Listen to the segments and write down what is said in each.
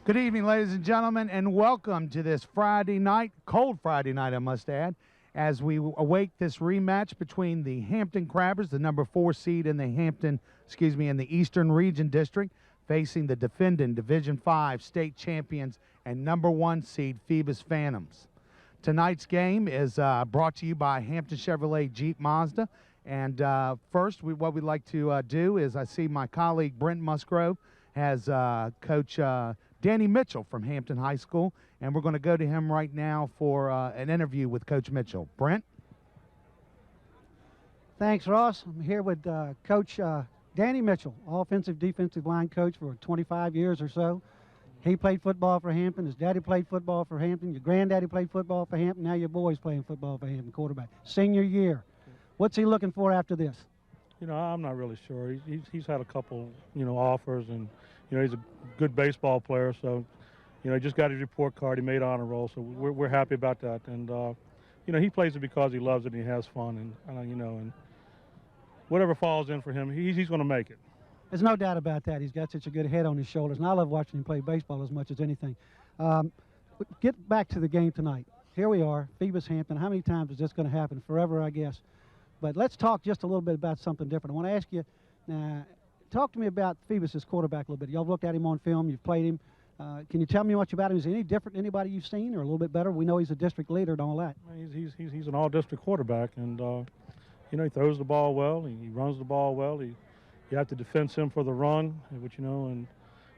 Good evening, ladies and gentlemen, and welcome to this Friday night, cold Friday night, I must add, as we await this rematch between the Hampton Crabbers, the number 4 seed in the in the Eastern Region District, facing the defending Division 5 state champions and number 1 seed Phoebus Phantoms. Tonight's game is brought to you by Hampton Chevrolet Jeep Mazda. And first, what we'd like to do is I see my colleague Brent Musgrove has Coach Danny Mitchell from Hampton High School, and we're going to go to him right now for an interview with Coach Mitchell. Brent? Thanks, Ross. I'm here with Coach Danny Mitchell, offensive defensive line coach for 25 years or so. He played football for Hampton. His daddy played football for Hampton. Your granddaddy played football for Hampton. Now your boy's playing football for Hampton, quarterback. Senior year. What's he looking for after this? You know, I'm not really sure. He's had a couple, offers, and, he's a good baseball player. So, he just got his report card. He made honor roll, so we're happy about that. And, he plays it because he loves it and he has fun. And whatever falls in for him, he's going to make it. There's no doubt about that. He's got such a good head on his shoulders, and I love watching him play baseball as much as anything. Get back to the game tonight. Here we are, Phoebus Hampton. How many times is this going to happen? Forever, I guess. But let's talk just a little bit about something different. I want to ask you, talk to me about Phoebus' quarterback a little bit. Y'all looked at him on film. You've played him. Can you tell me much about him? Is he any different than anybody you've seen, or a little bit better? We know he's a district leader and all that. He's an all-district quarterback, and, he throws the ball well. He runs the ball well. You have to defend him for the run, which,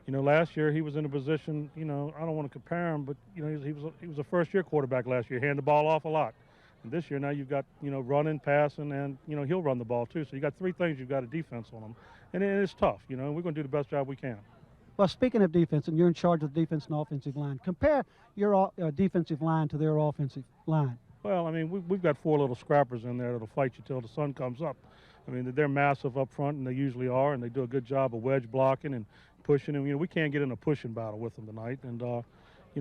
last year he was in a position, I don't want to compare him, but, he was a first-year quarterback last year. He handed the ball off a lot. And this year now you've got, running, passing, and, he'll run the ball too. So you got 3 things you've got a defense on him. And it's tough, and we're going to do the best job we can. Well, speaking of defense, and you're in charge of the defense and offensive line, compare your defensive line to their offensive line. Well, I mean, we've got 4 little scrappers in there that'll fight you till the sun comes up. I mean, they're massive up front, and they usually are, and they do a good job of wedge blocking and pushing. And, we can't get in a pushing battle with them tonight. And,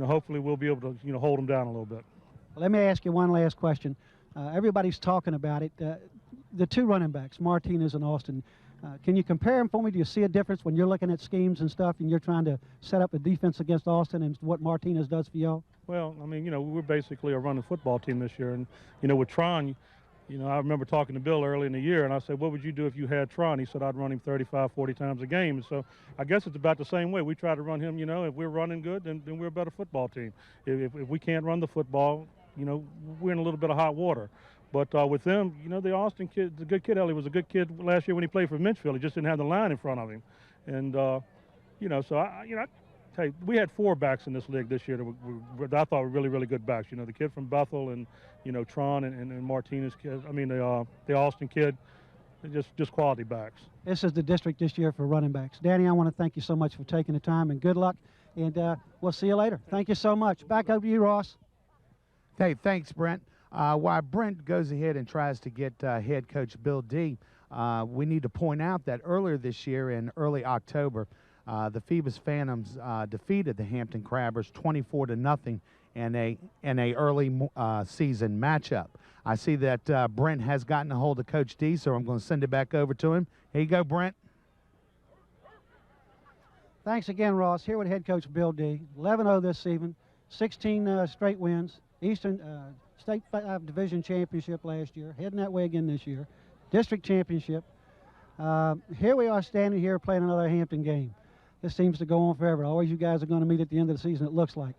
hopefully we'll be able to, hold them down a little bit. Let me ask you one last question. Everybody's talking about it. The 2 running backs, Martinez and Austin, can you compare them for me? Do you see a difference when you're looking at schemes and stuff and you're trying to set up a defense against Austin and what Martinez does for y'all? Well, I mean, we're basically a running football team this year. And, with Tron, I remember talking to Bill early in the year, and I said, what would you do if you had Tron? He said, I'd run him 35, 40 times a game. And so I guess it's about the same way. We try to run him, if we're running good, then we're a better football team. If we can't run the football, we're in a little bit of hot water. But with them, the Austin kid, the good kid, Ellie was a good kid last year when he played for Minchfield. He just didn't have the line in front of him. And, so, I tell you, we had 4 backs in this league this year that I thought were really, really good backs. The kid from Bethel and, Tron and Martinez kid. I mean, the Austin kid, just quality backs. This is the district this year for running backs. Danny, I want to thank you so much for taking the time, and good luck. And we'll see you later. Thank you so much. Back over to you, Ross. Hey, thanks, Brent. While Brent goes ahead and tries to get head coach Bill D., we need to point out that earlier this year in early October, the Phoebus Phantoms defeated the Hampton Crabbers 24-0 in a early season matchup. I see that Brent has gotten a hold of Coach D, so I'm going to send it back over to him. Here you go, Brent. Thanks again, Ross. Here with head coach Bill D. 11-0 this season, 16 straight wins, Eastern State Division Championship last year, heading that way again this year, District Championship. Here we are standing here playing another Hampton game. This seems to go on forever. Always you guys are going to meet at the end of the season, it looks like.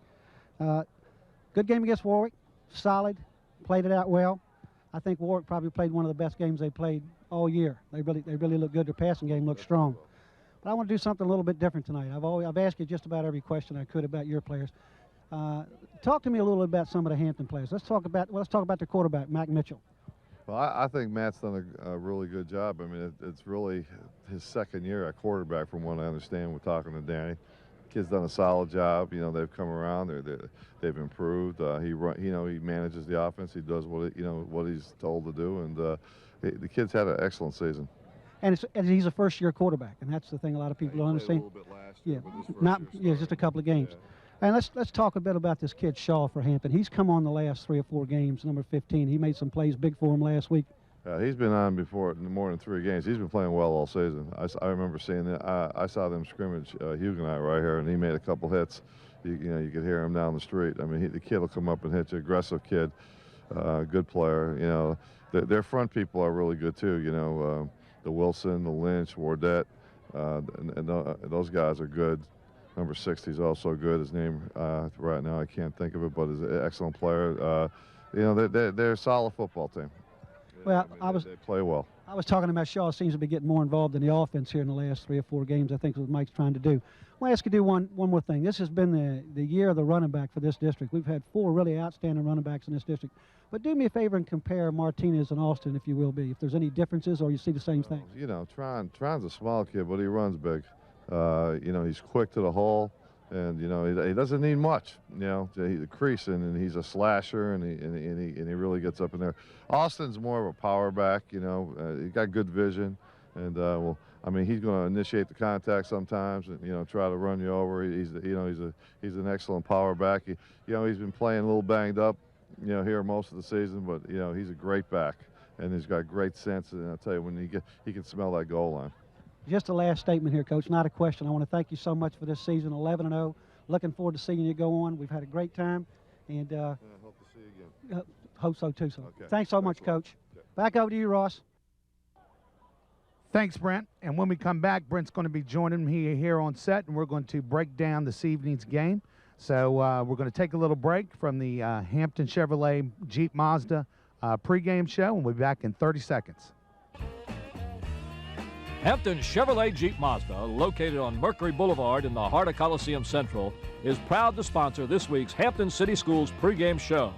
Good game against Warwick, solid, played it out well. I think Warwick probably played one of the best games they played all year. They really look good. Their passing game looks strong. But I want to do something a little bit different tonight. I've asked you just about every question I could about your players. Talk to me a little bit about some of the Hampton players. Let's talk about the quarterback, Mac Mitchell. Well, I think Matt's done a really good job. I mean, it's really his second year at quarterback, from what I understand. We're talking to Danny. Kid's done a solid job. They've come around. They've improved. He manages the offense. He does what he's told to do, and the kid's had an excellent season. And he's a first-year quarterback, and that's the thing a lot of people don't understand. A little bit last year, just a couple of games. Yeah. And let's talk a bit about this kid Shaw for Hampton. He's come on the last 3 or 4 games, number 15. He made some plays big for him last week. He's been on before more than 3 games. He's been playing well all season. I remember seeing that. I saw them scrimmage, Huguenot right here, and he made a couple hits. You know, you could hear him down the street. I mean, the kid will come up and hit you. Aggressive kid, good player. You know, their front people are really good too. You know, the Wilson, the Lynch, Wardette, and those guys are good. Number 60 is also good. His name right now I can't think of it, but he's an excellent player. You know, they're a solid football team. Well, I mean, they play well. I was talking about Shaw seems to be getting more involved in the offense here in the last 3 or 4 games. I think is what Mike's trying to do. I want to ask you to do one more thing. This has been the year of the running back for this district. We've had 4 really outstanding running backs in this district. But do me a favor and compare Martinez and Austin, if you will be, if there's any differences or you see the same thing. You know, Tron's a small kid, but he runs big. You know, he's quick to the hole, and you know he doesn't need much. You know, he's a creasing, and he's a slasher, and he really gets up in there. Austin's more of a power back. You know, he got good vision, and well, I mean, he's going to initiate the contact sometimes, and you know, try to run you over. He's an excellent power back. You know, he's been playing a little banged up, you know, here most of the season, but you know, he's a great back, and he's got great sense. And I'll tell you, when he can smell that goal line. Just a last statement here, Coach, not a question. I want to thank you so much for this season, 11-0. Looking forward to seeing you go on. We've had a great time, and I hope to see you again. Hope so too. So Okay. Thanks so much, Coach. Okay. Back over to you, Ross. Thanks, Brent. And when we come back, Brent's going to be joining me here on set, and we're going to break down this evening's game. So we're going to take a little break from the Hampton Chevrolet Jeep Mazda pregame show, and we'll be back in 30 seconds. Hampton Chevrolet Jeep Mazda, located on Mercury Boulevard in the heart of Coliseum Central, is proud to sponsor this week's Hampton City Schools pregame show.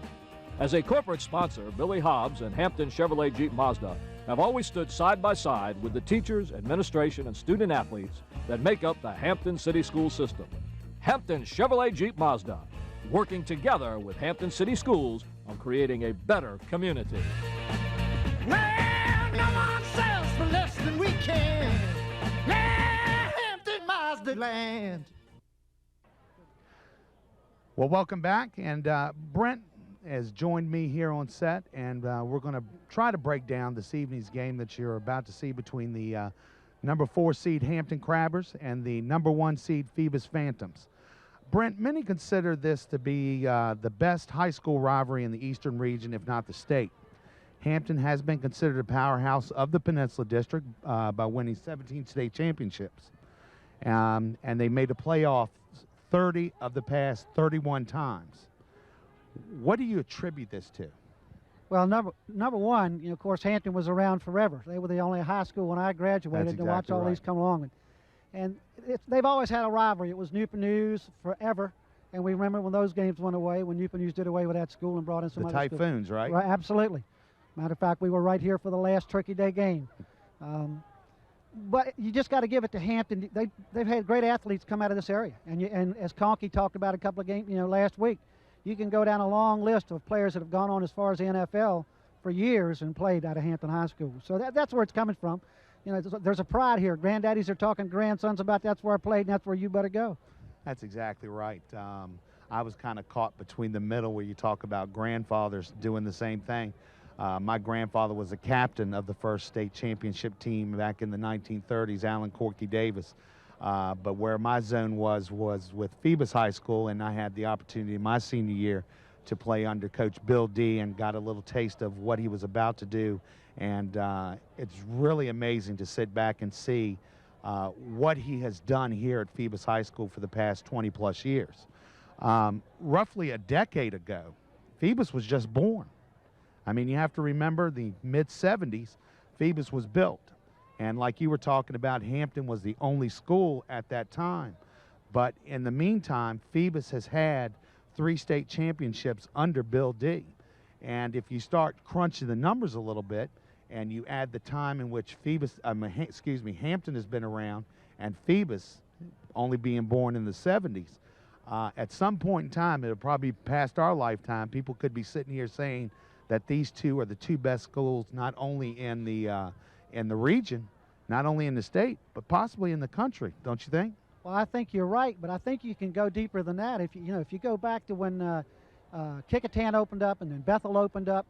As a corporate sponsor, Billy Hobbs and Hampton Chevrolet Jeep Mazda have always stood side by side with the teachers, administration, and student athletes that make up the Hampton City School system. Hampton Chevrolet Jeep Mazda, working together with Hampton City Schools on creating a better community. Well, no one sells for less than we can. Hampton Mazda land. Well, welcome back, and Brent has joined me here on set, and we're going to try to break down this evening's game that you're about to see between the number 4 seed Hampton Crabbers and the number 1 seed Phoebus Phantoms. Brent, many consider this to be the best high school rivalry in the eastern region, if not the state. Hampton has been considered a powerhouse of the Peninsula District by winning 17 state championships. And they made the playoffs 30 of the past 31 times. What do you attribute this to? Well, number one, you know, of course, Hampton was around forever. They were the only high school when I graduated. That's to watch exactly all right. these come along. And they've always had a rivalry. It was Newport News forever. And we remember when those games went away, when Newport News did away with that school and brought in some The other schools. Typhoons, right? Right, absolutely. Matter of fact, we were right here for the last Turkey Day game. But you just got to give it to Hampton. They've had great athletes come out of this area. And as Conkey talked about a couple of games, last week, you can go down a long list of players that have gone on as far as the NFL for years and played out of Hampton High School. So that's where it's coming from. There's a pride here. Granddaddies are talking grandsons about that's where I played and that's where you better go. That's exactly right. I was kind of caught between the middle where you talk about grandfathers doing the same thing. My grandfather was a captain of the first state championship team back in the 1930s, Alan Corky Davis. But where my zone was with Phoebus High School, and I had the opportunity in my senior year to play under Coach Bill D and got a little taste of what he was about to do. And it's really amazing to sit back and see what he has done here at Phoebus High School for the past 20-plus years. Roughly a decade ago, Phoebus was just born. I mean, you have to remember the mid-'70s, Phoebus was built. And like you were talking about, Hampton was the only school at that time. But in the meantime, Phoebus has had 3 state championships under Bill D. And if you start crunching the numbers a little bit and you add the time in which Hampton has been around and Phoebus only being born in the 70s, at some point in time, it'll probably be past our lifetime, people could be sitting here saying that these two are the 2 best schools not only in the region, not only in the state, but possibly in the country, don't you think? Well, I think you're right, but I think you can go deeper than that. If you go back to when Kickoff opened up and then Bethel opened up,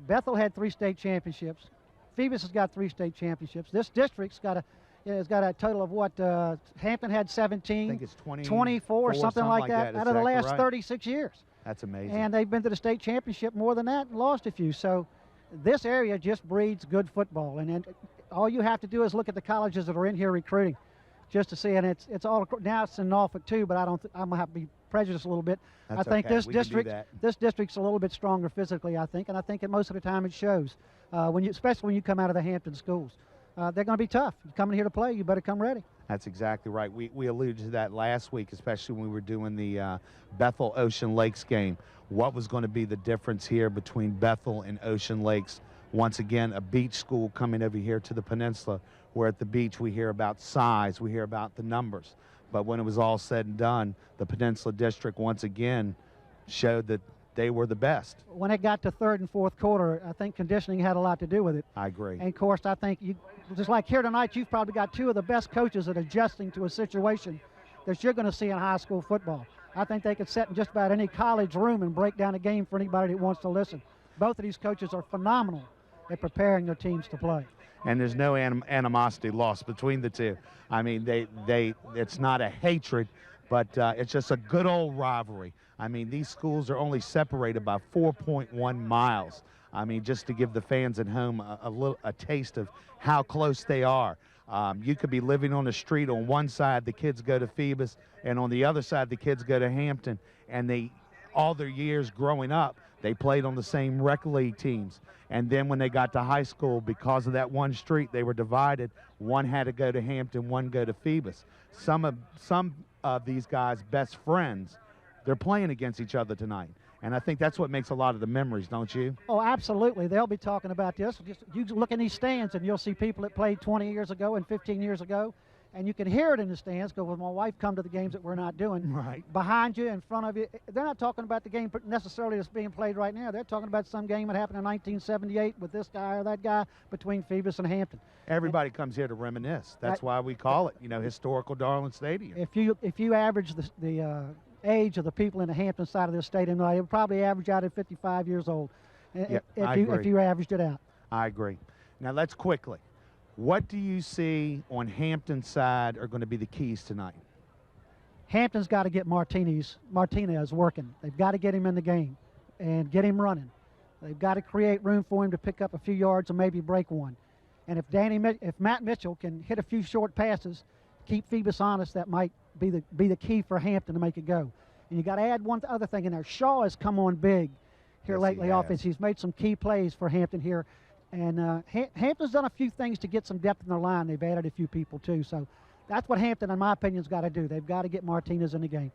Bethel had 3 state championships. Phoebus has got 3 state championships. This district's got a total of what? Hampton had 17. I think it's 24, something like that, out of the last right. 36 years. That's amazing. And they've been to the state championship more than that and lost a few. So this area just breeds good football. And all you have to do is look at the colleges that are in here recruiting just to see. And it's all now it's in Norfolk too, but I'm going to have to be prejudiced a little bit. That's I think okay. this district's a little bit stronger physically, I think. And I think that most of the time it shows, especially when you come out of the Hampton schools. They're going to be tough. You're coming here to play, you better come ready. That's exactly right. We alluded to that last week, especially when we were doing the Bethel Ocean Lakes game. What was going to be the difference here between Bethel and Ocean Lakes? Once again, a beach school coming over here to the peninsula, where at the beach we hear about size, we hear about the numbers. But when it was all said and done, the Peninsula District once again showed that they were the best. When it got to third and fourth quarter, I think conditioning had a lot to do with it. I agree. And of course, I think just like here tonight, you've probably got 2 of the best coaches at adjusting to a situation that you're going to see in high school football. I think they could sit in just about any college room and break down a game for anybody that wants to listen. Both of these coaches are phenomenal at preparing their teams to play. And there's no animosity lost between the two. I mean, it's not a hatred, but it's just a good old rivalry. I mean, these schools are only separated by 4.1 miles. I mean, just to give the fans at home a taste of how close they are. You could be living on the street. On one side, the kids go to Phoebus, and on the other side, the kids go to Hampton. And all their years growing up, they played on the same rec league teams. And then when they got to high school, because of that one street, they were divided. One had to go to Hampton, one go to Phoebus. Some of these guys' best friends, they're playing against each other tonight. And I think that's what makes a lot of the memories, don't you? Oh, absolutely. They'll be talking about this. Just you look in these stands and you'll see people that played 20 years ago and 15 years ago. And you can hear it in the stands because when my wife come to the games that we're not doing, right behind you, in front of you, they're not talking about the game necessarily that's being played right now. They're talking about some game that happened in 1978 with this guy or that guy between Phoebus and Hampton. Everybody comes here to reminisce. That's why we call it, historical Darling Stadium. If you average the age of the people in the Hampton side of this stadium, it would probably average out at 55 years old. Yep, if you averaged it out. I agree. Now let's quickly. What do you see on Hampton's side are going to be the keys tonight? Hampton's got to get Martinez working. They've got to get him in the game and get him running. They've got to create room for him to pick up a few yards and maybe break one. And if Matt Mitchell can hit a few short passes, keep Phoebus honest, that might be the key for Hampton to make it go. And you got to add one other thing in there. Shaw has come on big here lately offense. He's made some key plays for Hampton here. And Hampton's done a few things to get some depth in their line. They've added a few people, too. So that's what Hampton, in my opinion, has got to do. They've got to get Martinez in the game.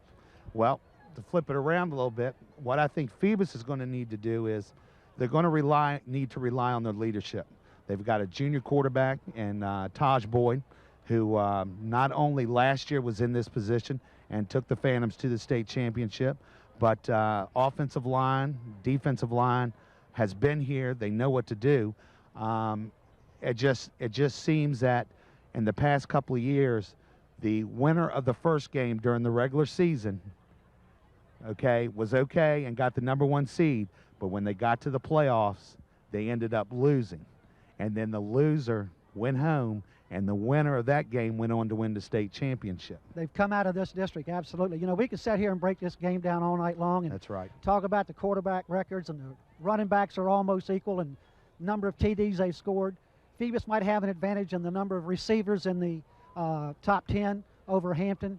Well, to flip it around a little bit, what I think Phoebus is going to need to do is they're going to need to rely on their leadership. They've got a junior quarterback in Taj Boyd, who not only last year was in this position and took the Phantoms to the state championship, but offensive line, defensive line, has been here. They know what to do. It just seems that in the past couple of years, the winner of the first game during the regular season, was okay and got the #1 seed, but when they got to the playoffs, they ended up losing. And then the loser went home, and the winner of that game went on to win the state championship. They've come out of this district, absolutely. We could sit here and break this game down all night long and that's right. Talk about the quarterback records, and the running backs are almost equal and number of TDs they've scored. Phoebus might have an advantage in the number of receivers in the top 10 over Hampton.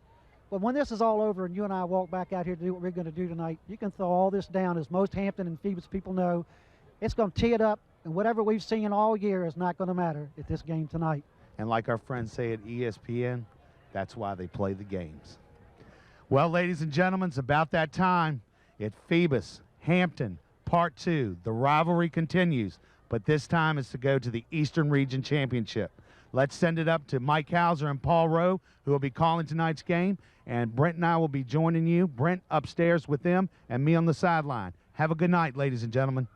But when this is all over and you and I walk back out here to do what we're going to do tonight, you can throw all this down. As most Hampton and Phoebus people know, it's going to tee it up, and whatever we've seen all year is not going to matter at this game tonight. And like our friends say at ESPN, that's why they play the games. Well, ladies and gentlemen, it's about that time. At Phoebus, Hampton, Part 2. The rivalry continues, but this time it's to go to the Eastern Region Championship. Let's send it up to Mike Hauser and Paul Rowe, who will be calling tonight's game, and Brent and I will be joining you. Brent upstairs with them and me on the sideline. Have a good night, ladies and gentlemen.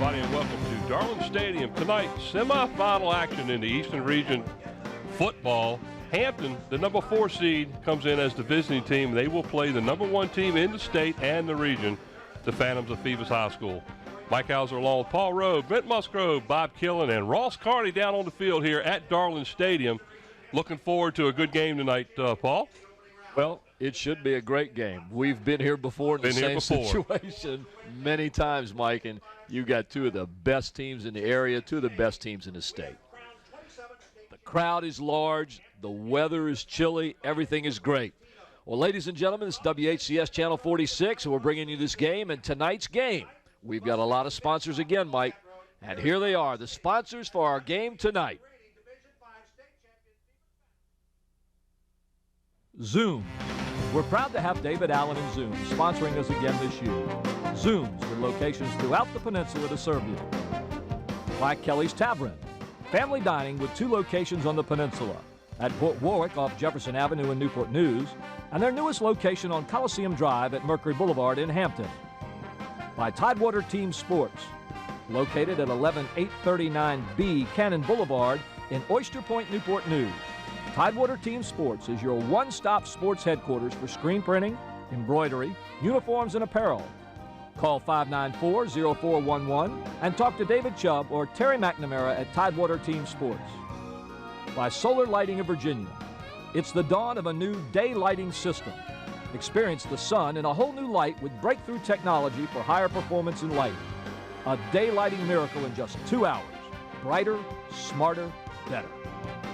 everybody, and welcome to Darling Stadium. Tonight, semifinal action in the Eastern Region football. Hampton, the number 4 seed, comes in as the visiting team. They will play the number 1 team in the state and the region, the Phantoms of Phoebus High School. Mike Hauser along with Paul Rowe, Brent Musgrove, Bob Killen, and Ross Carney down on the field here at Darling Stadium. Looking forward to a good game tonight, Paul. Well, it should be a great game. We've been here before in the same situation many times, Mike, and you got 2 of the best teams in the area, 2 of the best teams in the state. The crowd is large, the weather is chilly, everything is great. Well, ladies and gentlemen, this is WHCS Channel 46, and we're bringing you this game. And tonight's game, we've got a lot of sponsors again, Mike, and here they are, the sponsors for our game tonight. Zoom. We're proud to have David Allen and Zoom sponsoring us again this year. Zooms with locations throughout the peninsula to serve you. By Kelly's Tavern. Family dining with 2 locations on the peninsula. At Port Warwick off Jefferson Avenue in Newport News, and their newest location on Coliseum Drive at Mercury Boulevard in Hampton. By Tidewater Team Sports. Located at 11839B Cannon Boulevard in Oyster Point, Newport News. Tidewater Team Sports is your one-stop sports headquarters for screen printing, embroidery, uniforms, and apparel. Call 594-0411 and talk to David Chubb or Terry McNamara at Tidewater Team Sports. By Solar Lighting of Virginia. It's the dawn of a new day lighting system. Experience the sun in a whole new light with breakthrough technology for higher performance in lighting. A day lighting miracle in just 2 hours. Brighter, smarter, better.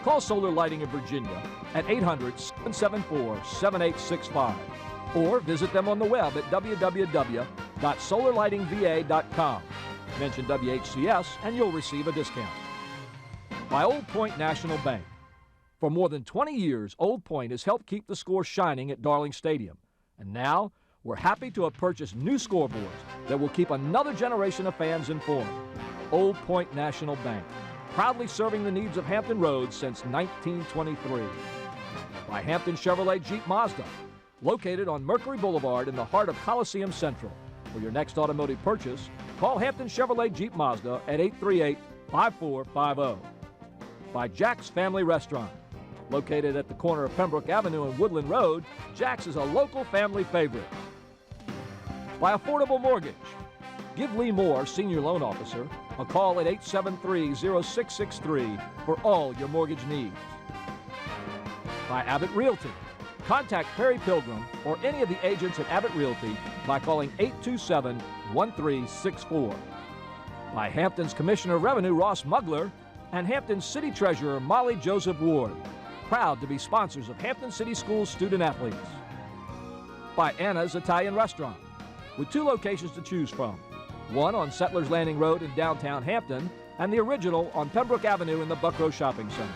Call Solar Lighting of Virginia at 800-774-7865 or visit them on the web at www.solarlightingva.com. Mention WHCS and you'll receive a discount. By Old Point National Bank. For more than 20 years, Old Point has helped keep the score shining at Darling Stadium. And now, we're happy to have purchased new scoreboards that will keep another generation of fans informed. Old Point National Bank. Proudly serving the needs of Hampton Roads since 1923. By Hampton Chevrolet Jeep Mazda, located on Mercury Boulevard in the heart of Coliseum Central. For your next automotive purchase, call Hampton Chevrolet Jeep Mazda at 838-5450. By Jack's Family Restaurant, located at the corner of Pembroke Avenue and Woodland Road, Jack's is a local family favorite. By Affordable Mortgage, give Lee Moore, Senior Loan Officer, a call at 873-0663 for all your mortgage needs. By Abbott Realty. Contact Perry Pilgrim or any of the agents at Abbott Realty by calling 827-1364. By Hampton's Commissioner of Revenue, Ross Mugler, and Hampton's City Treasurer, Molly Joseph Ward. Proud to be sponsors of Hampton City Schools student-athletes. By Anna's Italian Restaurant, with 2 locations to choose from. One on Settlers Landing Road in downtown Hampton, and the original on Pembroke Avenue in the Buckrow Shopping Center.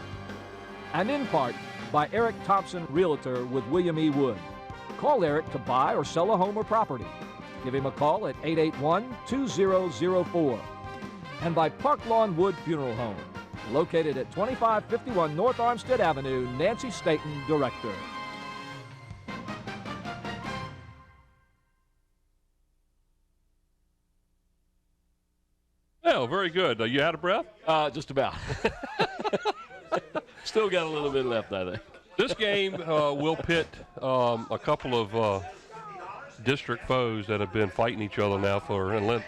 And in part, by Eric Thompson, Realtor with William E. Wood. Call Eric to buy or sell a home or property. Give him a call at 881-2004. And by Park Lawn Wood Funeral Home, located at 2551 North Armstead Avenue, Nancy Staten, Director. Oh, very good. You out of breath? Just about. Still got a little bit left, I think. This game will pit a couple of district foes that have been fighting each other now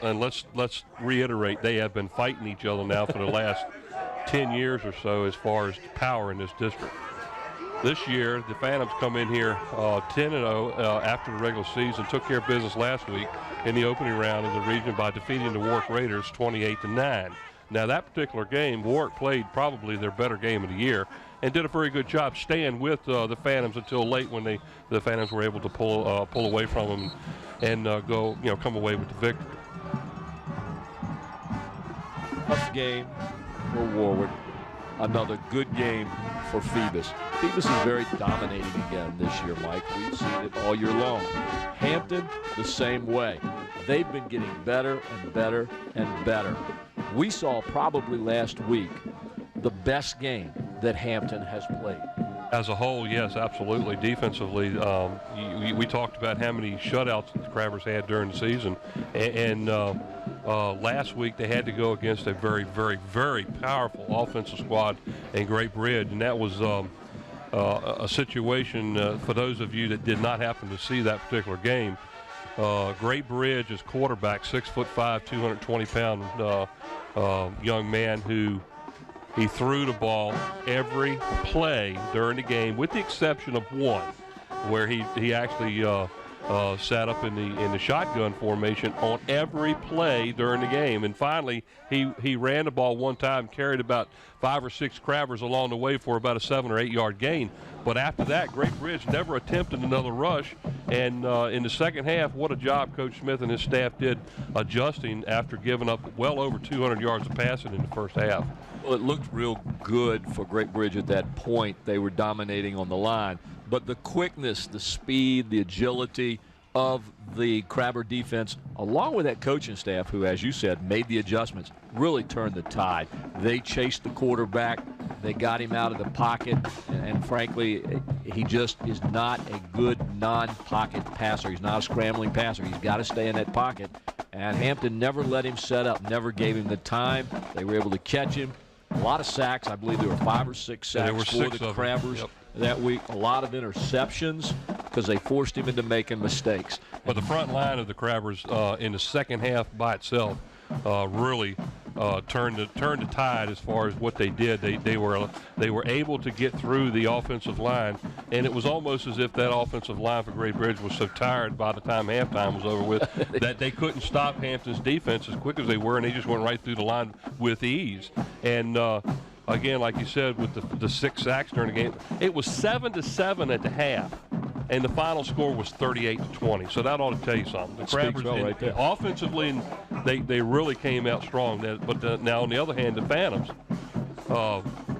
and let's reiterate, they have been fighting each other now for the last 10 years or so as far as power in this district. This year, the Phantoms come in here 10-0 after the regular season, took care of business last week in the opening round of the region by defeating the Warwick Raiders 28-9. Now, that particular game, Warwick played probably their better game of the year and did a very good job staying with the Phantoms until late when the Phantoms were able to pull away from them and come away with the victory. Tough game for Warwick. Another good game for Phoebus. Phoebus is very dominating again this year, Mike. We've seen it all year long. Hampton, the same way. They've been getting better and better and better. We saw probably last week the best game that Hampton has played. As a whole, yes, absolutely. Defensively, we talked about how many shutouts the Crabbers had during the season, and last week they had to go against a very, very, very powerful offensive squad in Great Bridge, and that was a situation for those of you that did not happen to see that particular game. Great Bridge's quarterback, 6'5", 220-pound young man who he threw the ball every play during the game, with the exception of one, where he actually sat up in the shotgun formation on every play during the game. And finally, he ran the ball one time, carried about 5 or 6 crabbers along the way for about a 7 or 8 yard gain. But after that, Great Bridge never attempted another rush. And in the second half, what a job Coach Smith and his staff did adjusting after giving up well over 200 yards of passing in the first half. Well, it looked real good for Great Bridge at that point. They were dominating on the line. But the quickness, the speed, the agility of the Crabber defense, along with that coaching staff who, as you said, made the adjustments, really turned the tide. They chased the quarterback. They got him out of the pocket. And frankly, he just is not a good non-pocket passer. He's not a scrambling passer. He's got to stay in that pocket. And Hampton never let him set up, never gave him the time. They were able to catch him. A lot of sacks. I believe there were 5 or 6 sacks for the Crabbers that week. A lot of interceptions because they forced him into making mistakes. But the front line of the Crabbers in the second half by itself really turned the tide as far as what they did. They were able to get through the offensive line, and it was almost as if that offensive line for Great Bridge was so tired by the time halftime was over with that they couldn't stop Hampton's defense as quick as they were, and they just went right through the line with ease. And again, like you said, with the 6 sacks during the game, it was 7-7 at the half. And the final score was 38-20. So that ought to tell you something. The Crabbers, right there. Offensively, they really came out strong. But now, on the other hand, the Phantoms,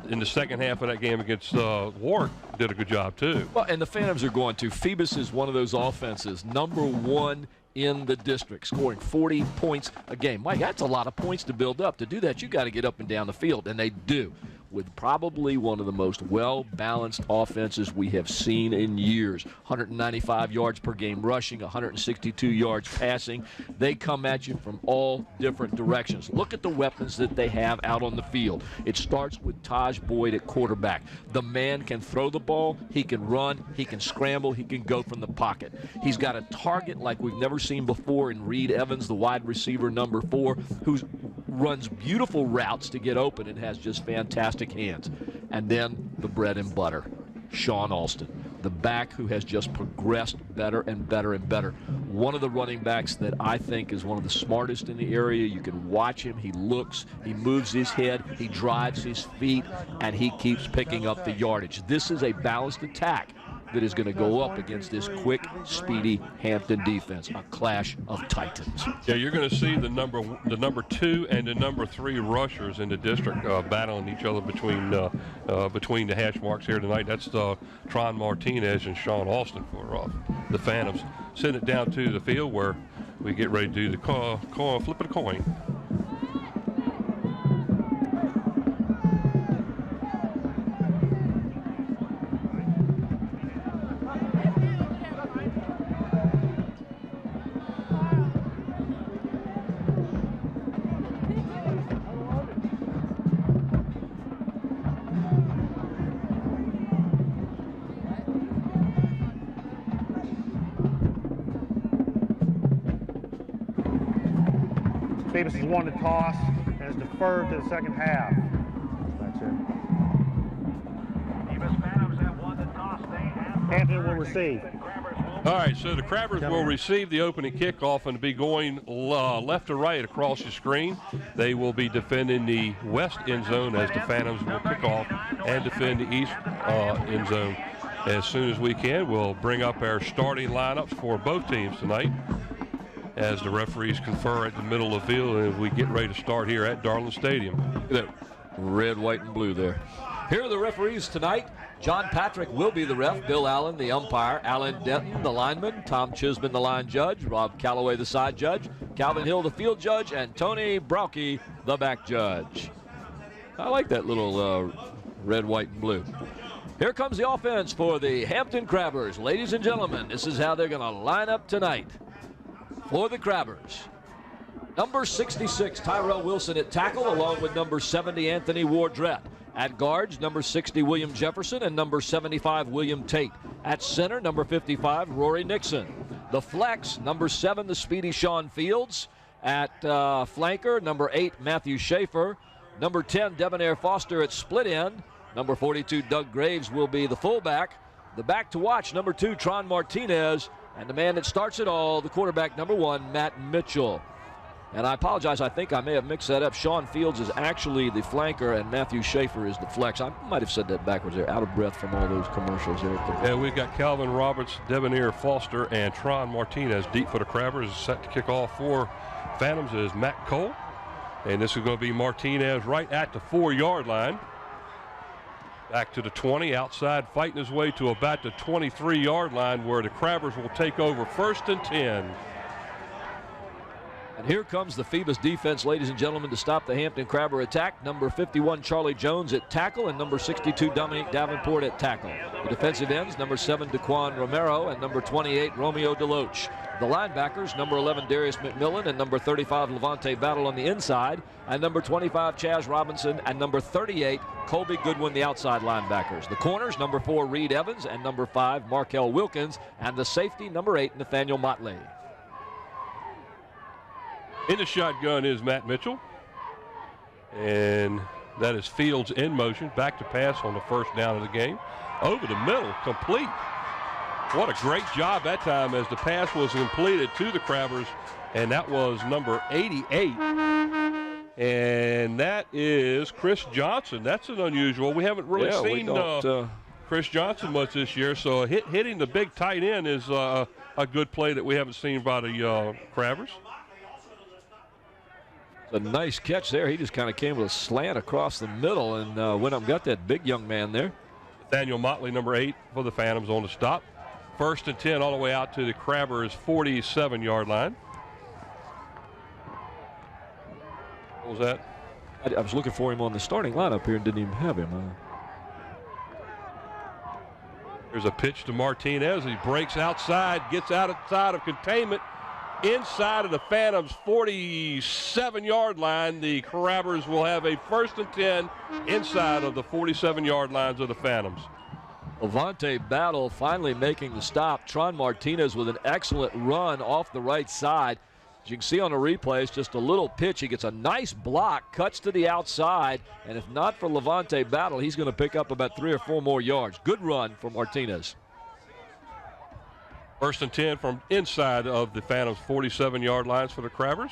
in the second half of that game against Warwick, did a good job too. Well, and the Phantoms are going to. Phoebus is one of those offenses, #1 in the district, scoring 40 points a game. Mike, that's a lot of points to build up. To do that, you got to get up and down the field, and they do, with probably one of the most well-balanced offenses we have seen in years. 195 yards per game rushing, 162 yards passing. They come at you from all different directions. Look at the weapons that they have out on the field. It starts with Taj Boyd at quarterback. The man can throw the ball, he can run, he can scramble, he can go from the pocket. He's got a target like we've never seen before in Reed Evans, the wide receiver #4, who runs beautiful routes to get open and has just fantastic hands. And then the bread and butter, Sean Alston, the back who has just progressed better and better and better. One of the running backs that I think is one of the smartest in the area. You can watch him. He looks, he moves his head, he drives his feet, and he keeps picking up the yardage. This is a balanced attack that is going to go up against this quick, speedy Hampton defense, a clash of titans. Yeah, you're going to see the number 2 and the #3 rushers in the district battling each other between the hash marks here tonight. That's Tron Martinez and Sean Alston for the Phantoms. Send it down to the field where we get ready to do the flip of the coin. Phoebus has won the toss and has deferred to the second half. That's it. Phoebus Phantoms have won the toss. Hampton will receive. All right, so the Crabbers will receive the opening kickoff and be going left to right across the screen. They will be defending the west end zone as the Phantoms will kick off and defend the east end zone. As soon as we can, we'll bring up our starting lineups for both teams tonight as the referees confer at the middle of the field and we get ready to start here at Darling Stadium. Look at that red, white, and blue there. Here are the referees tonight. John Patrick will be the ref. Bill Allen, the umpire. Alan Denton, the lineman. Tom Chisman, the line judge. Rob Calloway, the side judge. Calvin Hill, the field judge. And Tony Brauke, the back judge. I like that little red, white, and blue. Here comes the offense for the Hampton Crabbers. Ladies and gentlemen, this is how they're going to line up tonight. For the Crabbers, Number 66, Tyrell Wilson at tackle, along with number 70, Anthony Wardrett. At guards, number 60, William Jefferson, and number 75, William Tate. At center, number 55, Rory Nixon. The flex, number 7, the speedy Sean Fields. At flanker, number 8, Matthew Schaefer. Number 10, Debonair Foster at split end. Number 42, Doug Graves will be the fullback. The back to watch, number 2, Tron Martinez. And the man that starts it all, the quarterback, number 1, Matt Mitchell. And I apologize, I think I may have mixed that up. Sean Fields is actually the flanker, and Matthew Schaefer is the flex. I might have said that backwards there, out of breath from all those commercials there. Yeah, we've got Calvin Roberts, Debonair Foster, and Tron Martinez deep for the Crabbers. Set to kick off for Phantoms is Matt Cole. And this is going to be Martinez right at the 4-yard line. Back to the 20, outside, fighting his way to about the 23-yard line, where the Crabbers will take over 1st and 10. And here comes the Phoebus defense, ladies and gentlemen, to stop the Hampton Crabber attack. Number 51, Charlie Jones at tackle, and number 62, Dominique Davenport at tackle. The defensive ends, number 7, Daquan Romero, and number 28, Romeo Deloach. The linebackers, number 11, Darius McMillan, and number 35, Levante Battle on the inside, and number 25, Chaz Robinson, and number 38, Colby Goodwin, the outside linebackers. The corners, number 4, Reed Evans, and number 5, Markel Wilkins, and the safety, number 8, Nathaniel Motley. In the shotgun is Matt Mitchell. And that is Fields in motion. Back to pass on the first down of the game. Over the middle, complete. What a great job that time as the pass was completed to the Crabbers. And that was number 88. And that is Chris Johnson. That's an unusual. We haven't really seen Chris Johnson much this year. So hitting the big tight end is a good play that we haven't seen by the Crabbers. A nice catch there. He just kind of came with a slant across the middle and went up and got that big young man there. Nathaniel Motley, number 8 for the Phantoms on the stop. 1st and 10 all the way out to the Crabbers' 47-yard line. What was that? I was looking for him on the starting lineup here and didn't even have him. There's a pitch to Martinez. He breaks outside, gets outside of containment. Inside of the Phantoms' 47-yard line, the Crabbers will have a 1st and 10 inside of the 47-yard lines of the Phantoms. Levante Battle finally making the stop. Tron Martinez with an excellent run off the right side. As you can see on the replay, it's just a little pitch. He gets a nice block, cuts to the outside, and if not for Levante Battle, he's going to pick up about 3 or 4 more yards. Good run for Martinez. 1st and 10 from inside of the Phantoms' 47-yard lines for the Crabbers.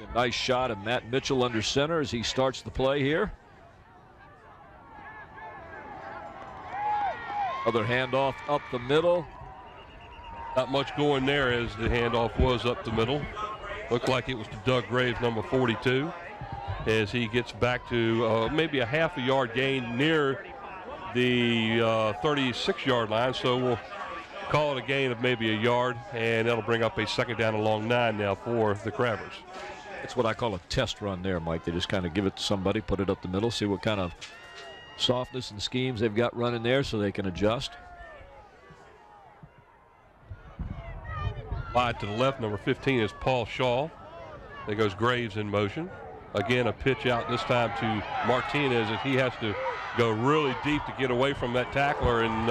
A nice shot of Matt Mitchell under center as he starts the play here. Other handoff up the middle. Not much going there as the handoff was up the middle. Looked like it was to Doug Graves, number 42, as he gets back to maybe a half a yard gain near the 36-yard line. So we'll call it a gain of maybe a yard, and that'll bring up a 2nd down and long 9 now for the Crabbers. It's what I call a test run there, Mike. They just kind of give it to somebody, put it up the middle, see what kind of softness and schemes they've got running there so they can adjust. Wide to the left, number 15 is Paul Shaw. There goes Graves in motion. Again, a pitch out this time to Martinez as he has to go really deep to get away from that tackler, and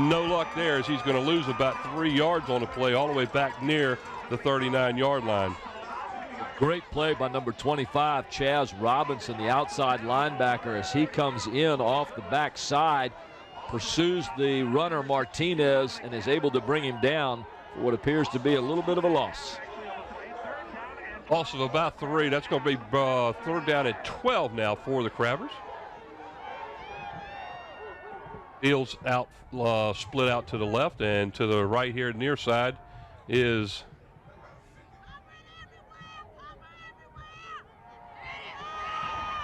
no luck there as he's going to lose about 3 yards on the play all the way back near the 39-yard line. Great play by number 25, Chaz Robinson, the outside linebacker, as he comes in off the backside, pursues the runner Martinez, and is able to bring him down for what appears to be a little bit of a loss. Loss of about 3. That's going to be 3rd down at 12 now for the Crabbers. Fields out, split out to the left, and to the right here near side is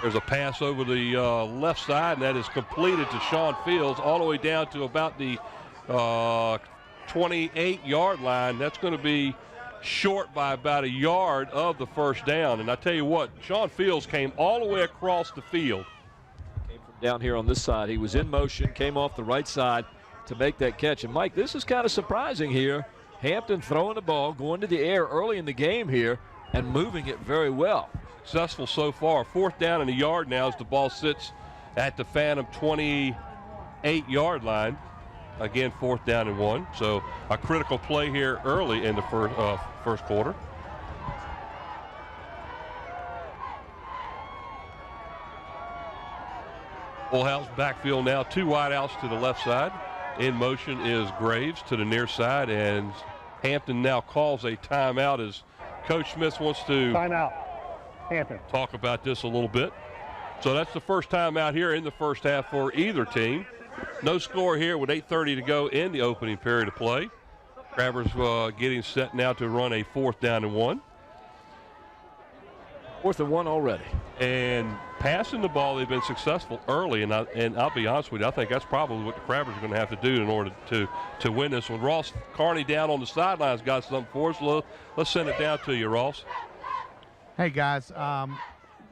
there's a pass over the left side, and that is completed to Sean Fields all the way down to about the 28-yard line. That's going to be short by about a yard of the 1st down. And I tell you what, Sean Fields came all the way across the field. Came from down here on this side. He was in motion, came off the right side, to make that catch. And, Mike, this is kind of surprising here. Hampton throwing the ball, going to the air early in the game here, and moving it very well. Successful so far. 4th down and a yard now as the ball sits at the Phantom 28-yard line. Again, 4th down and 1. So a critical play here early in the first quarter. Full house backfield now. 2 wide outs to the left side. In motion is Graves to the near side, and Hampton now calls a timeout as Coach Smith wants to Timeout. Hampton. talk about this a little bit. So that's the first time out here in the first half for either team. No score here with 8:30 to go in the opening period of play. Crabbers getting set now to run a 4th down and 1. 4th and 1 already. And passing the ball, they've been successful early, and I'll be honest with you, I think that's probably what the Crabbers are going to have to do in order to win this one. Ross Carney down on the sidelines got something for us. Let's send it down to you, Ross. Hey, guys.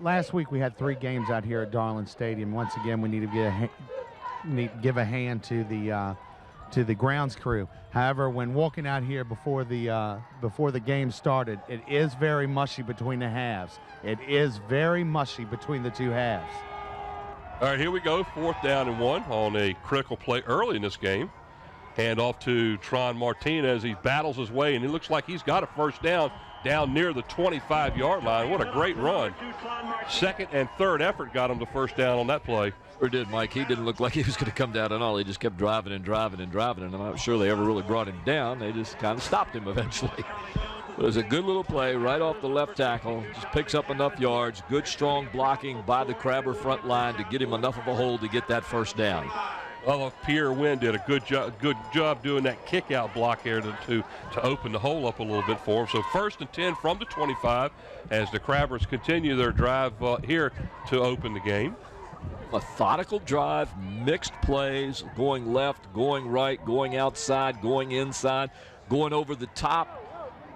Last week we had 3 games out here at Darling Stadium. Once again, we need to give a hand to the grounds crew. However, when walking out here before the game started, it is very mushy between the halves. It is very mushy between the 2 halves. All right, here we go. 4th down and 1 on a critical play early in this game. Hand off to Tron Martinez. He battles his way, and it looks like he's got a first down near the 25-yard line. What a great run. 2nd and 3rd effort got him the first down on that play. Sure did, Mike. He didn't look like he was going to come down at all. He just kept driving and driving and driving, and I'm not sure they ever really brought him down. They just kind of stopped him eventually. But it was a good little play right off the left tackle. Just picks up enough yards. Good, strong blocking by the Crabber front line to get him enough of a hold to get that first down. Well, Pierre Wynn did a good job doing that kick-out block here to open the hole up a little bit for him. So 1st and 10 from the 25 as the Crabbers continue their drive here to open the game. Methodical drive, mixed plays, going left, going right, going outside, going inside, going over the top,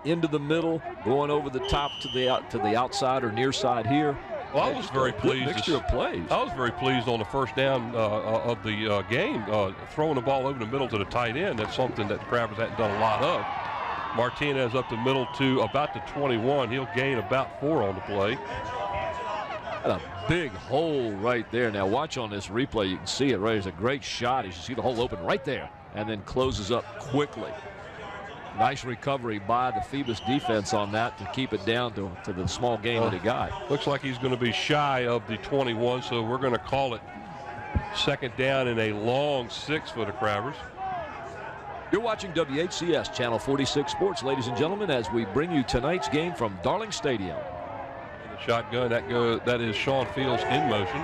into the middle, going over the top to the outside or near side here. Well, I was very pleased. Mixture of plays. I was very pleased on the first down of the game, throwing the ball over the middle to the tight end. That's something that the Crabbers hadn't done a lot of. Martinez up the middle to about the 21. He'll gain about 4 on the play. A big hole right there. Now watch on this replay. You can see it right. It's a great shot. You see the hole open right there and then closes up quickly. Nice recovery by the Phoebus defense on that to keep it down to the small gain that he got. Looks like he's going to be shy of the 21, so we're going to call it 2nd down and a long 6 for the Crabbers. You're watching WHCS Channel 46 Sports, ladies and gentlemen, as we bring you tonight's game from Darling Stadium. Shotgun, that is Sean Fields in motion.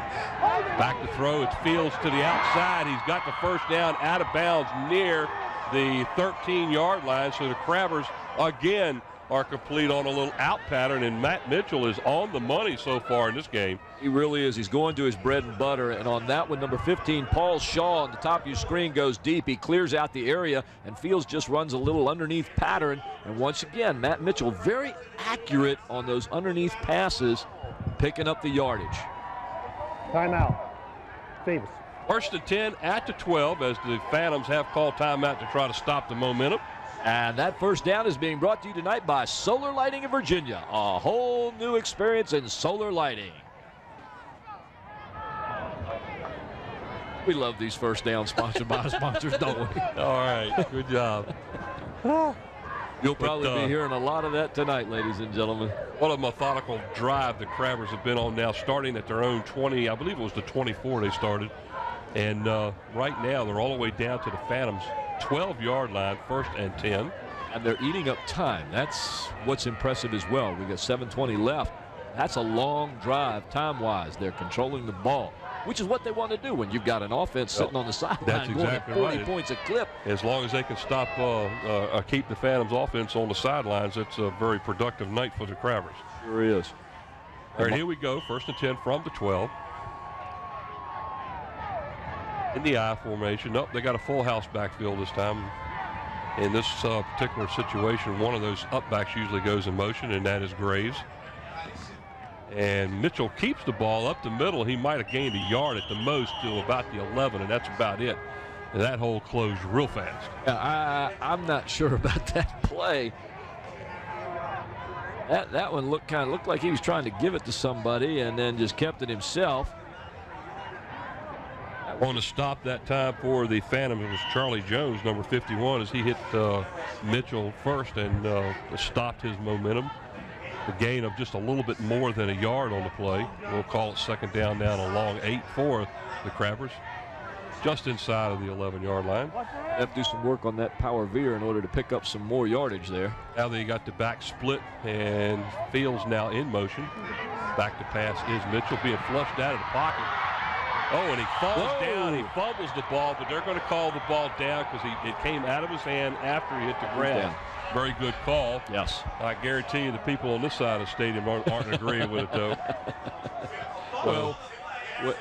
Back to throw, it's Fields to the outside. He's got the first down out of bounds near the 13-yard line. So the Crabbers again are complete on a little out pattern, and Matt Mitchell is on the money so far in this game. He really is. He's going to his bread and butter, and on that one, number 15, Paul Shaw on the top of your screen goes deep. He clears out the area, and Fields just runs a little underneath pattern. And once again, Matt Mitchell very accurate on those underneath passes, picking up the yardage. Timeout. Phoebus. 1st and 10 at the 12 as the Phantoms have called timeout to try to stop the momentum. And that first down is being brought to you tonight by Solar Lighting of Virginia. A whole new experience in solar lighting. We love these first downs sponsored by our sponsors, don't we? All right, good job. You'll probably be hearing a lot of that tonight, ladies and gentlemen. What a methodical drive the Crabbers have been on now, starting at their own 20. I believe it was the 24 they started. And right now they're all the way down to the Phantoms' 12-yard line, 1st and 10. And they're eating up time. That's what's impressive as well. We got 7:20 left. That's a long drive time-wise. They're controlling the ball, which is what they want to do when you've got an offense sitting on the sideline going at 40 points a clip. As long as they can stop, keep the Phantoms offense on the sidelines, it's a very productive night for the Crabbers. Sure is. All right, here we go. 1st and 10 from the 12. In the I formation. Nope, they got a full house backfield this time. In this particular situation, one of those upbacks usually goes in motion, and that is Graves. And Mitchell keeps the ball up the middle. He might have gained a yard at the most to about the 11, and that's about it. And that hole closed real fast. I'm not sure about that play. That one looked like he was trying to give it to somebody and then just kept it himself. On the stop that time for the Phantoms, it was Charlie Jones, number 51, as he hit Mitchell first and stopped his momentum. The gain of just a little bit more than a yard on the play. We'll call it second down now, a long 8 for the Crabbers, just inside of the 11-yard line. Have to do some work on that power veer in order to pick up some more yardage there. Now they got the back split, and Fields now in motion. Back to pass is Mitchell, being flushed out of the pocket. Oh, and he falls down. He fumbles the ball, but they're going to call the ball down because it came out of his hand after he hit the ground. Very good call. Yes. I guarantee you the people on this side of the stadium aren't agreeing with it, though. Well,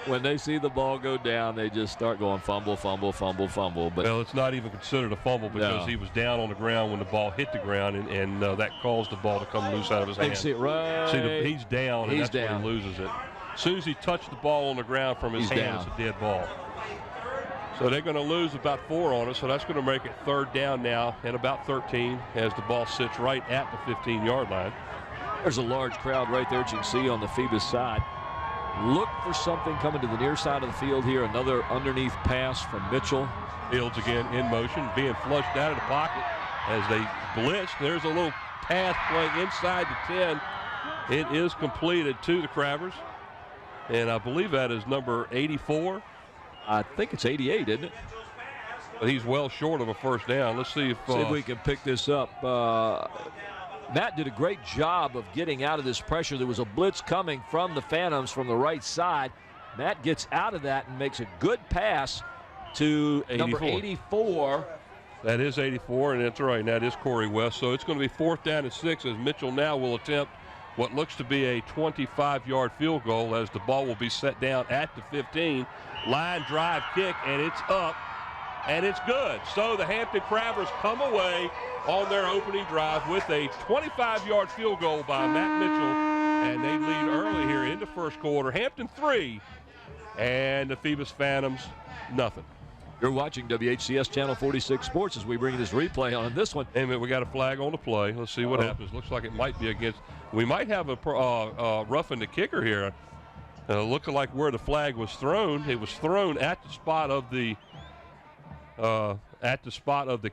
when they see the ball go down, they just start going fumble, fumble, fumble, fumble. But well, it's not even considered a fumble because he was down on the ground when the ball hit the ground, and that caused the ball to come loose out of his hand. See it right. See, he's down, and that's when he loses it. As soon as he touched the ball on the ground from his hand, it's a dead ball. So they're going to lose about 4 on it, so that's going to make it third down now and about 13 as the ball sits right at the 15-yard line. There's a large crowd right there that you can see on the Phoebus side. Look for something coming to the near side of the field here. Another underneath pass from Mitchell. Fields again in motion, being flushed out of the pocket as they blitz. There's a little pass play inside the 10. It is completed to the Crabbers. And I believe that is number 84. I think it's 88, isn't it? But he's well short of a first down. Let's see if we can pick this up. Matt did a great job of getting out of this pressure. There was a blitz coming from the Phantoms from the right side. Matt gets out of that and makes a good pass to 84. Number 84. That is 84, and that's right. And that is Corey West. So it's going to be 4th down and 6 as Mitchell now will attempt what looks to be a 25-yard field goal as the ball will be set down at the 15. Line drive kick, and it's up, and it's good. So the Hampton Crabbers come away on their opening drive with a 25-yard field goal by Matt Mitchell, and they lead early here in the first quarter. Hampton 3, and the Phoebus Phantoms nothing. You're watching WHCS Channel 46 Sports as we bring this replay on this one. And we got a flag on the play. Let's see what happens. Looks like it might be against. We might have a roughing the kicker here. Looking like where the flag was thrown. It was thrown at the spot of the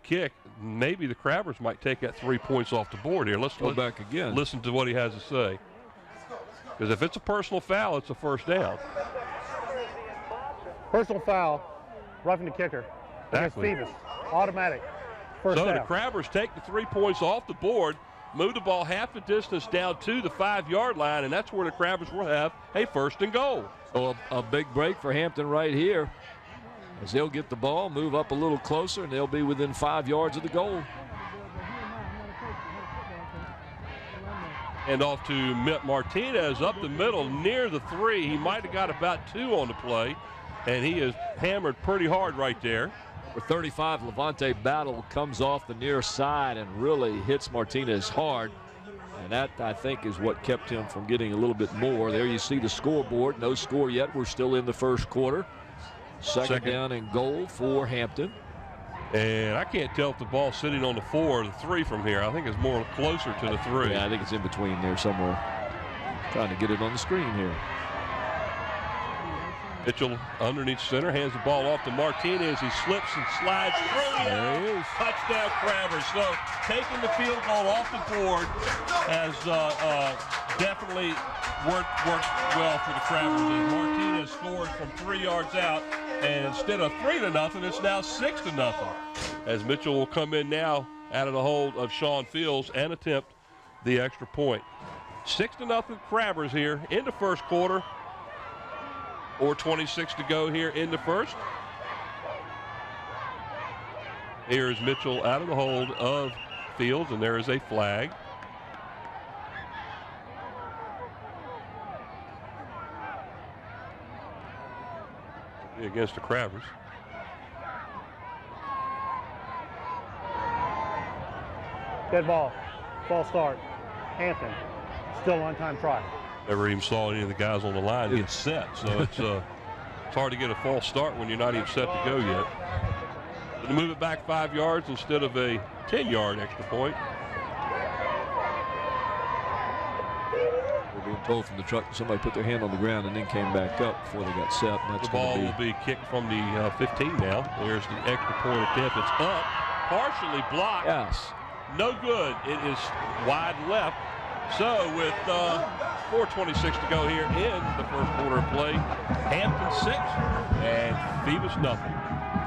kick. Maybe the Crabbers might take that 3 points off the board here. Let's go back again. Listen to what he has to say. Because if it's a personal foul, it's a first down. Personal foul, roughing the kicker. Exactly. Against Phoebus. Automatic. First down. down. The Crabbers take the 3 points off the board, move the ball half the distance down to the 5-yard line, and that's where the Crabbers will have a 1st and goal. So a big break for Hampton right here as they'll get the ball, move up a little closer, and they'll be within 5 yards of the goal. And off to Martinez up the middle near the 3. He might have got about 2 on the play, and he is hammered pretty hard right there. For 35, Levante Battle comes off the near side and really hits Martinez hard. And that, I think, is what kept him from getting a little bit more. There you see the scoreboard. No score yet. We're still in the first quarter. Second down and goal for Hampton. And I can't tell if the ball's sitting on the 4 or the 3 from here. I think it's more closer to the 3. Yeah, I think it's in between there somewhere. Trying to get it on the screen here. Mitchell underneath center, hands the ball off to Martinez. He slips and slides through. There he is. Touchdown Crabbers. So taking the field goal off the board has definitely worked well for the Crabbers. As Martinez scores from 3 yards out, and instead of 3-0, it's now 6-0. As Mitchell will come in now out of the hold of Sean Fields and attempt the extra point. 6-0 Crabbers here in the first quarter. Or 26 to go here in the first. Here is Mitchell out of the hold of Fields, and there is a flag. Against the Crabbers. Dead ball. False start. Hampton. Still on-time try. Never even saw any of the guys on the line get set, so it's hard to get a false start when you're not even set to go yet. to move it back 5 yards instead of a 10-yard extra point. We're being told from the truck that somebody put their hand on the ground and then came back up before they got set. And that's the ball will be kicked from the 15 now. There's the extra point attempt. It's up, partially blocked. Yes. No good. It is wide left. So with 4:26 to go here in the first quarter of play, Hampton 6 and Phoebus nothing.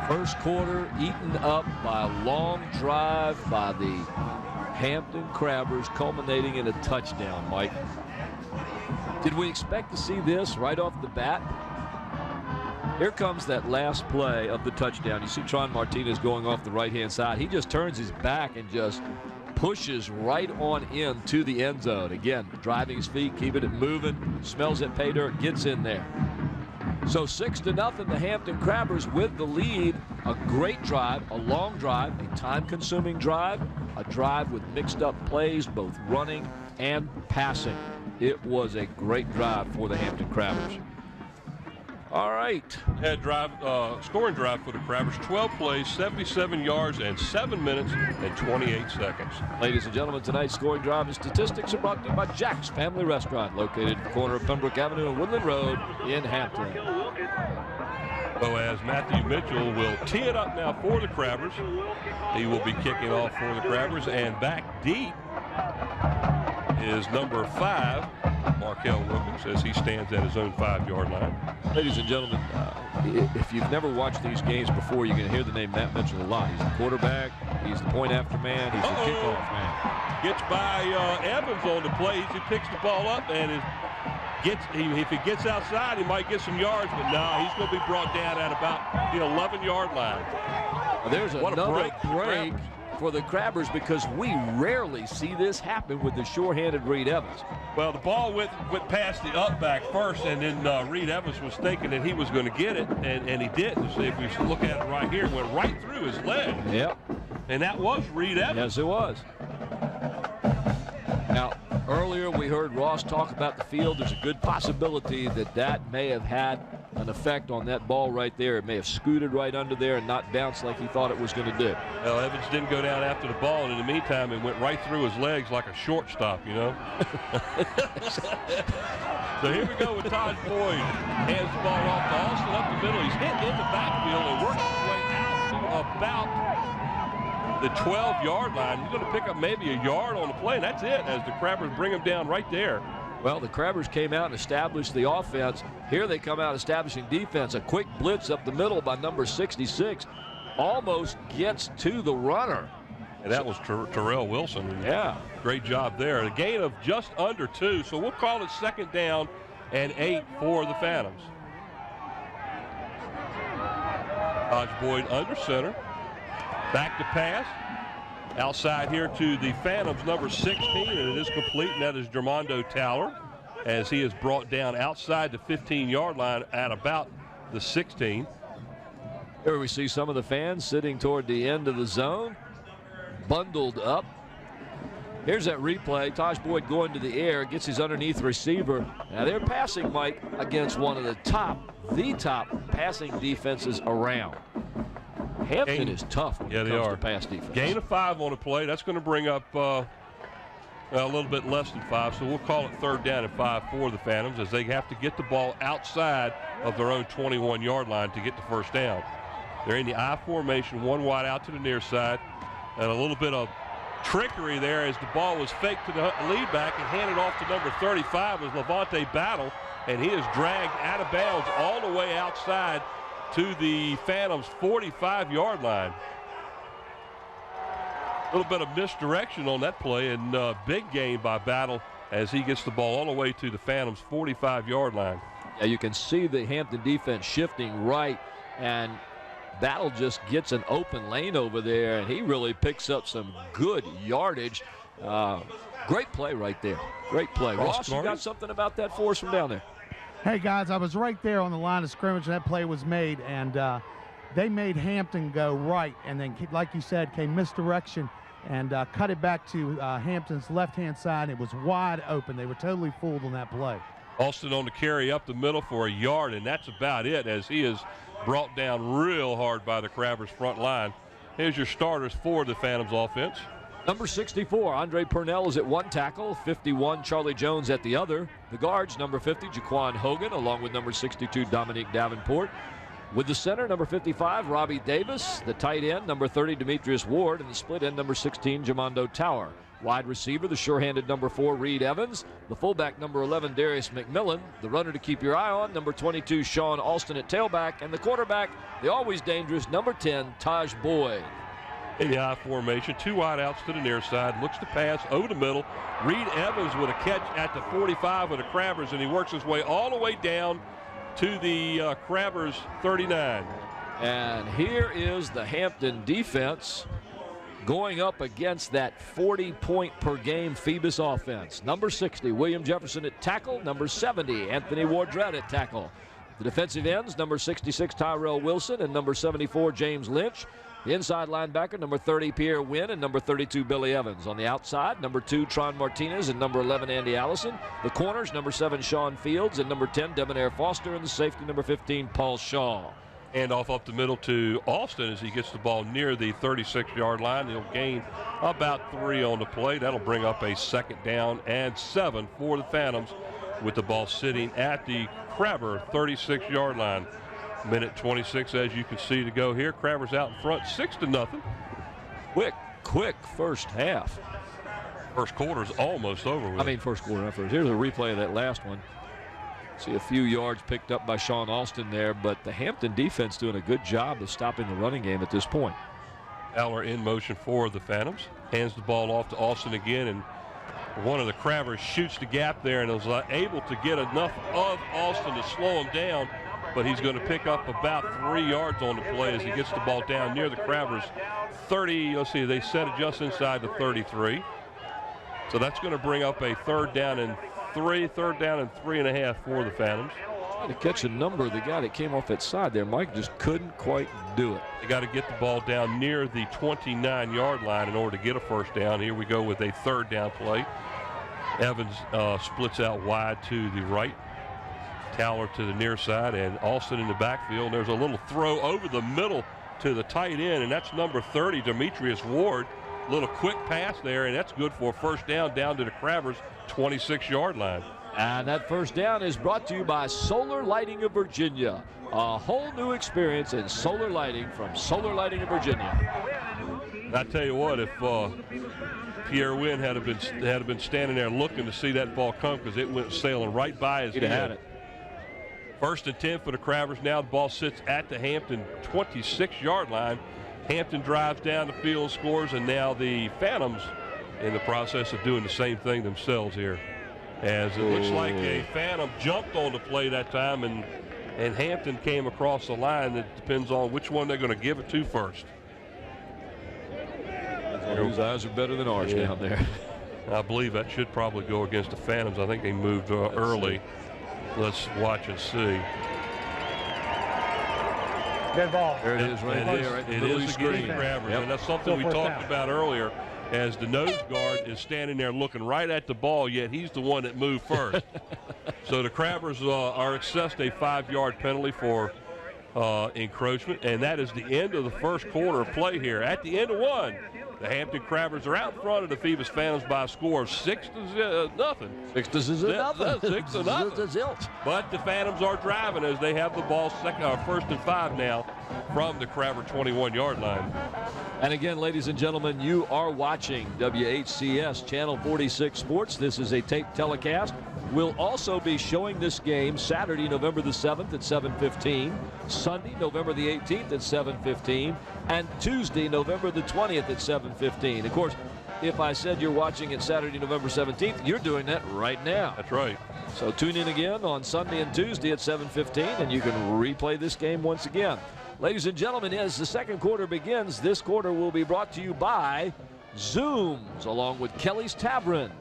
First quarter eaten up by a long drive by the Hampton Crabbers, culminating in a touchdown, Mike. Did we expect to see this right off the bat? Here comes that last play of the touchdown. You see Tron Martinez going off the right-hand side. He just turns his back and just pushes right on in to the end zone. Again, driving his feet, keeping it moving, smells that pay dirt, gets in there. So 6-0, the Hampton Crabbers with the lead. A great drive, a long drive, a time-consuming drive, a drive with mixed up plays, both running and passing. It was a great drive for the Hampton Crabbers. All right. Had scoring drive for the Crabbers. 12 plays, 77 yards, and 7 minutes and 28 seconds. Ladies and gentlemen, tonight's scoring drive and statistics are brought to you by Jack's Family Restaurant, located at the corner of Pembroke Avenue and Woodland Road in Hampton. So as Matthew Mitchell will tee it up now for the Crabbers. He will be kicking off for the Crabbers, and back deep is number 5, Markel Wilkins, as he stands at his own 5-yard line. Ladies and gentlemen, if you've never watched these games before, you're going to hear the name Matt Mitchell a lot. He's the quarterback, he's the point after man, he's the kickoff man. Gets by Evans on the play. He picks the ball up and if he gets outside, he might get some yards, but no, he's going to be brought down at about the 11-yard line. There's another break for the Crabbers, because we rarely see this happen with the sure-handed Reed Evans. Well, the ball went past the up back first, and then Reed Evans was thinking that he was going to get it, and he didn't. So if we look at it right here, it went right through his leg. Yep. And that was Reed Evans. Yes, it was. Now, earlier we heard Ross talk about the field. There's a good possibility that may have had an effect on that ball right there. It may have scooted right under there and not bounced like he thought it was going to do. Well, Evans didn't go down after the ball, and in the meantime, it went right through his legs like a shortstop, you know. So here we go with Todd Boyd. Hands the ball off to Austin up the middle. He's hit in the backfield and works his way out to about the 12-yard line. He's going to pick up maybe a yard on the play, and that's it, as the Crabbers bring him down right there. Well, the Crabbers came out and established the offense. Here they come out establishing defense. A quick blitz up the middle by number 66. Almost gets to the runner. And that was Terrell Wilson. Yeah. Great job there. A gain of just under 2, so we'll call it 2nd down and 8 for the Phantoms. Todd Boyd under center. Back to pass. Outside here to the Phantoms, number 16, and it is complete, and that is Jermondo Towler, as he is brought down outside the 15-yard line at about the 16. Here we see some of the fans sitting toward the end of the zone, bundled up. Here's that replay. Tosh Boyd going to the air, gets his underneath receiver. Now they're passing, Mike, against one of the top passing defenses around. Hampton is tough when it comes to pass defense. Gain of 5 on the play. That's going to bring up a little bit less than 5, so we'll call it 3rd down and 5 for the Phantoms, as they have to get the ball outside of their own 21-yard line to get the first down. They're in the I formation, one wide out to the near side, and a little bit of trickery there as the ball was faked to the lead back and handed off to number 35 as Levante Battle, and he is dragged out of bounds all the way outside to the Phantoms' 45-yard line. A little bit of misdirection on that play, and big gain by Battle as he gets the ball all the way to the Phantoms' 45-yard line. Yeah, you can see the Hampton defense shifting right, and Battle just gets an open lane over there, and he really picks up some good yardage. Great play right there. Great play. Ross, you got something about that for us from down there? Hey, guys, I was right there on the line of scrimmage when that play was made, and they made Hampton go right, and then, like you said, came misdirection and cut it back to Hampton's left-hand side. It was wide open. They were totally fooled on that play. Alston on the carry up the middle for a yard, and that's about it, as he is brought down real hard by the Crabbers front line. Here's your starters for the Phantoms offense. Number 64, Andre Purnell, is at one tackle. 51, Charlie Jones at the other. The guards, number 50, Jaquan Hogan, along with number 62, Dominique Davenport. With the center, number 55, Robbie Davis. The tight end, number 30, Demetrius Ward. And the split end, number 16, Jamondo Tower. Wide receiver, the sure-handed number 4, Reed Evans. The fullback, number 11, Darius McMillan. The runner to keep your eye on, number 22, Sean Alston at tailback. And the quarterback, the always dangerous, number 10, Taj Boyd. In the I formation, 2 wideouts to the near side, looks to pass over the middle. Reed Evans with a catch at the 45 of the Crabbers, and he works his way all the way down to the Crabbers 39. And here is the Hampton defense going up against that 40-point-per-game Phoebus offense. Number 60, William Jefferson at tackle. Number 70, Anthony Wardrett at tackle. The defensive ends, number 66, Tyrell Wilson, and number 74, James Lynch. The inside linebacker, number 30, Pierre Wynn, and number 32, Billy Evans. On the outside, number 2, Tron Martinez, and number 11, Andy Allison. The corners, number 7, Sean Fields, and number 10, Debonair Foster, and the safety, number 15, Paul Shaw. And off up the middle to Alston as he gets the ball near the 36-yard line. He'll gain about 3 on the play. That'll bring up a 2nd down and 7 for the Phantoms with the ball sitting at the Crabber 36-yard line. Minute 26, as you can see, to go here. Crabbers out in front, 6-0. Quick first half. First quarter's almost over with. First quarter, not first. Here's a replay of that last one. See a few yards picked up by Sean Alston there, but the Hampton defense doing a good job of stopping the running game at this point. Aller in motion for the Phantoms. Hands the ball off to Alston again, and one of the Crabbers shoots the gap there and is able to get enough of Alston to slow him down. But he's going to pick up about 3 yards on the play as he gets the ball down near the Crabbers 30. Let's see, they set it just inside the 33. So that's going to bring up a 3rd down and 3.5 for the Phantoms. Trying to catch a number. The guy that came off that side there, Mike, just couldn't quite do it. They got to get the ball down near the 29-yard line in order to get a 1st down. Here we go with a 3rd down play. Evans splits out wide to the right. Towler to the near side, and Alston in the backfield. There's a little throw over the middle to the tight end, and that's number 30, Demetrius Ward. Little quick pass there, and that's good for a 1st down to the Crabbers 26-yard line. And that 1st down is brought to you by Solar Lighting of Virginia. A whole new experience in solar lighting from Solar Lighting of Virginia. And I tell you what, if Pierre Wynn had been standing there looking to see that ball come, because it went sailing right by his head. He'd have had it. 1st and 10 for the Crabbers. Now the ball sits at the Hampton 26-yard line. Hampton drives down the field and scores, and now the Phantoms in the process of doing the same thing themselves here. As it looks like a Phantom jumped on the play that time, and Hampton came across the line. It depends on which one they're going to give it to first. Whose eyes are better than ours down there. I believe that should probably go against the Phantoms. I think they moved early. Let's watch and see. Good ball. There it is right there. It is against the Crabbers, and that's something we talked about earlier, as the nose guard is standing there looking right at the ball, yet he's the one that moved first. So the Crabbers are assessed a 5-yard penalty for encroachment, and that is the end of the first quarter of play here. At the end of one, the Hampton Crabbers are out in front of the Phoebus Phantoms by a score of 6-0. 6-0. But the Phantoms are driving as they have the ball 1st and 5 now from the Crabber 21-yard line. And again, ladies and gentlemen, you are watching WHCS Channel 46 Sports. This is a tape telecast. We'll also be showing this game Saturday, November the 7th at 7:15, Sunday, November the 18th at 7:15, and Tuesday, November the 20th at 7:15. Of course, if I said you're watching it Saturday, November 17th, you're doing that right now. That's right. So tune in again on Sunday and Tuesday at 7:15, and you can replay this game once again. Ladies and gentlemen, as the second quarter begins, this quarter will be brought to you by Zooms, along with Kelly's Tavern,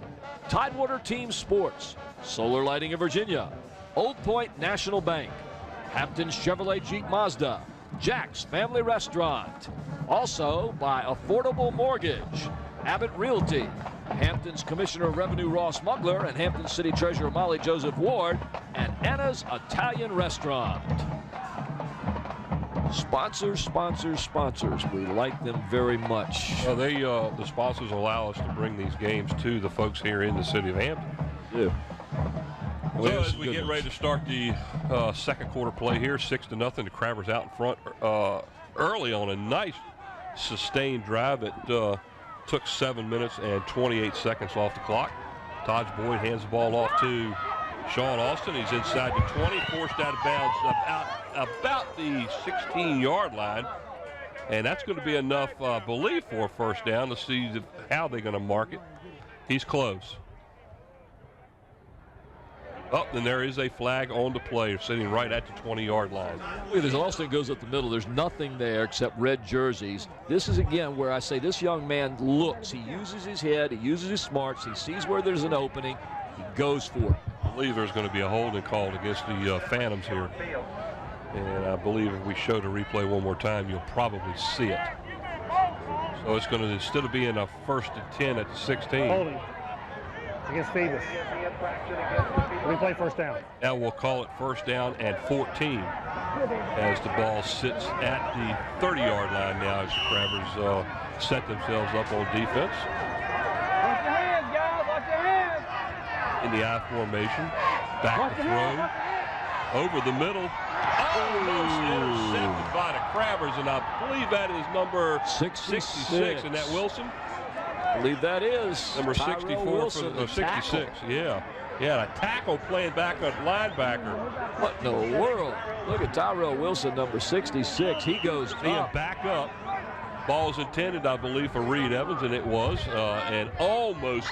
Tidewater Team Sports, Solar Lighting of Virginia, Old Point National Bank, Hampton Chevrolet Jeep Mazda, Jack's Family Restaurant. Also by Affordable Mortgage, Abbott Realty, Hampton's Commissioner of Revenue Ross Mugler, and Hampton City Treasurer Molly Joseph Ward, and Anna's Italian Restaurant. Sponsors, sponsors, sponsors. We like them very much. Well, the sponsors allow us to bring these games to the folks here in the city of Hampton. Yeah. So as we get ready to start the second quarter play here, 6-0, the Crabbers out in front early on a nice sustained drive. It took 7 minutes and 28 seconds off the clock. Taj Boyd hands the ball off to Sean Austin. He's inside the 20, forced out of bounds about the 16-yard line. And that's going to be enough, I believe, for a first down to see how they're going to mark it. He's close. Oh, and there is a flag on the play, sitting right at the 20-yard line. There's Austin goes up the middle. There's nothing there except red jerseys. This is, again, where I say this young man looks. He uses his head. He uses his smarts. He sees where there's an opening. He goes for it. I believe there's going to be a holding called against the Phantoms here. And I believe if we show the replay one more time, you'll probably see it. So it's going to, instead of being a 1st and 10 at the 16. Holding against Phoebus. Replay first down. Now we'll call it first down and 14 as the ball sits at the 30-yard line now as the Crabbers set themselves up on defense. Watch your hands, guys. Watch your hands. In the I formation. Back to throw. Over the middle. Almost intercepted by the Crabbers, and I believe that is number 66. And that Wilson? I believe that is. Number Tyrell 64 Wilson, for the 66. Yeah. Yeah, a tackle playing back at linebacker. What in the world? Look at Tyrell Wilson, number 66. He goes being up. back up. Ball was intended, I believe, for Reed Evans, and it was, and almost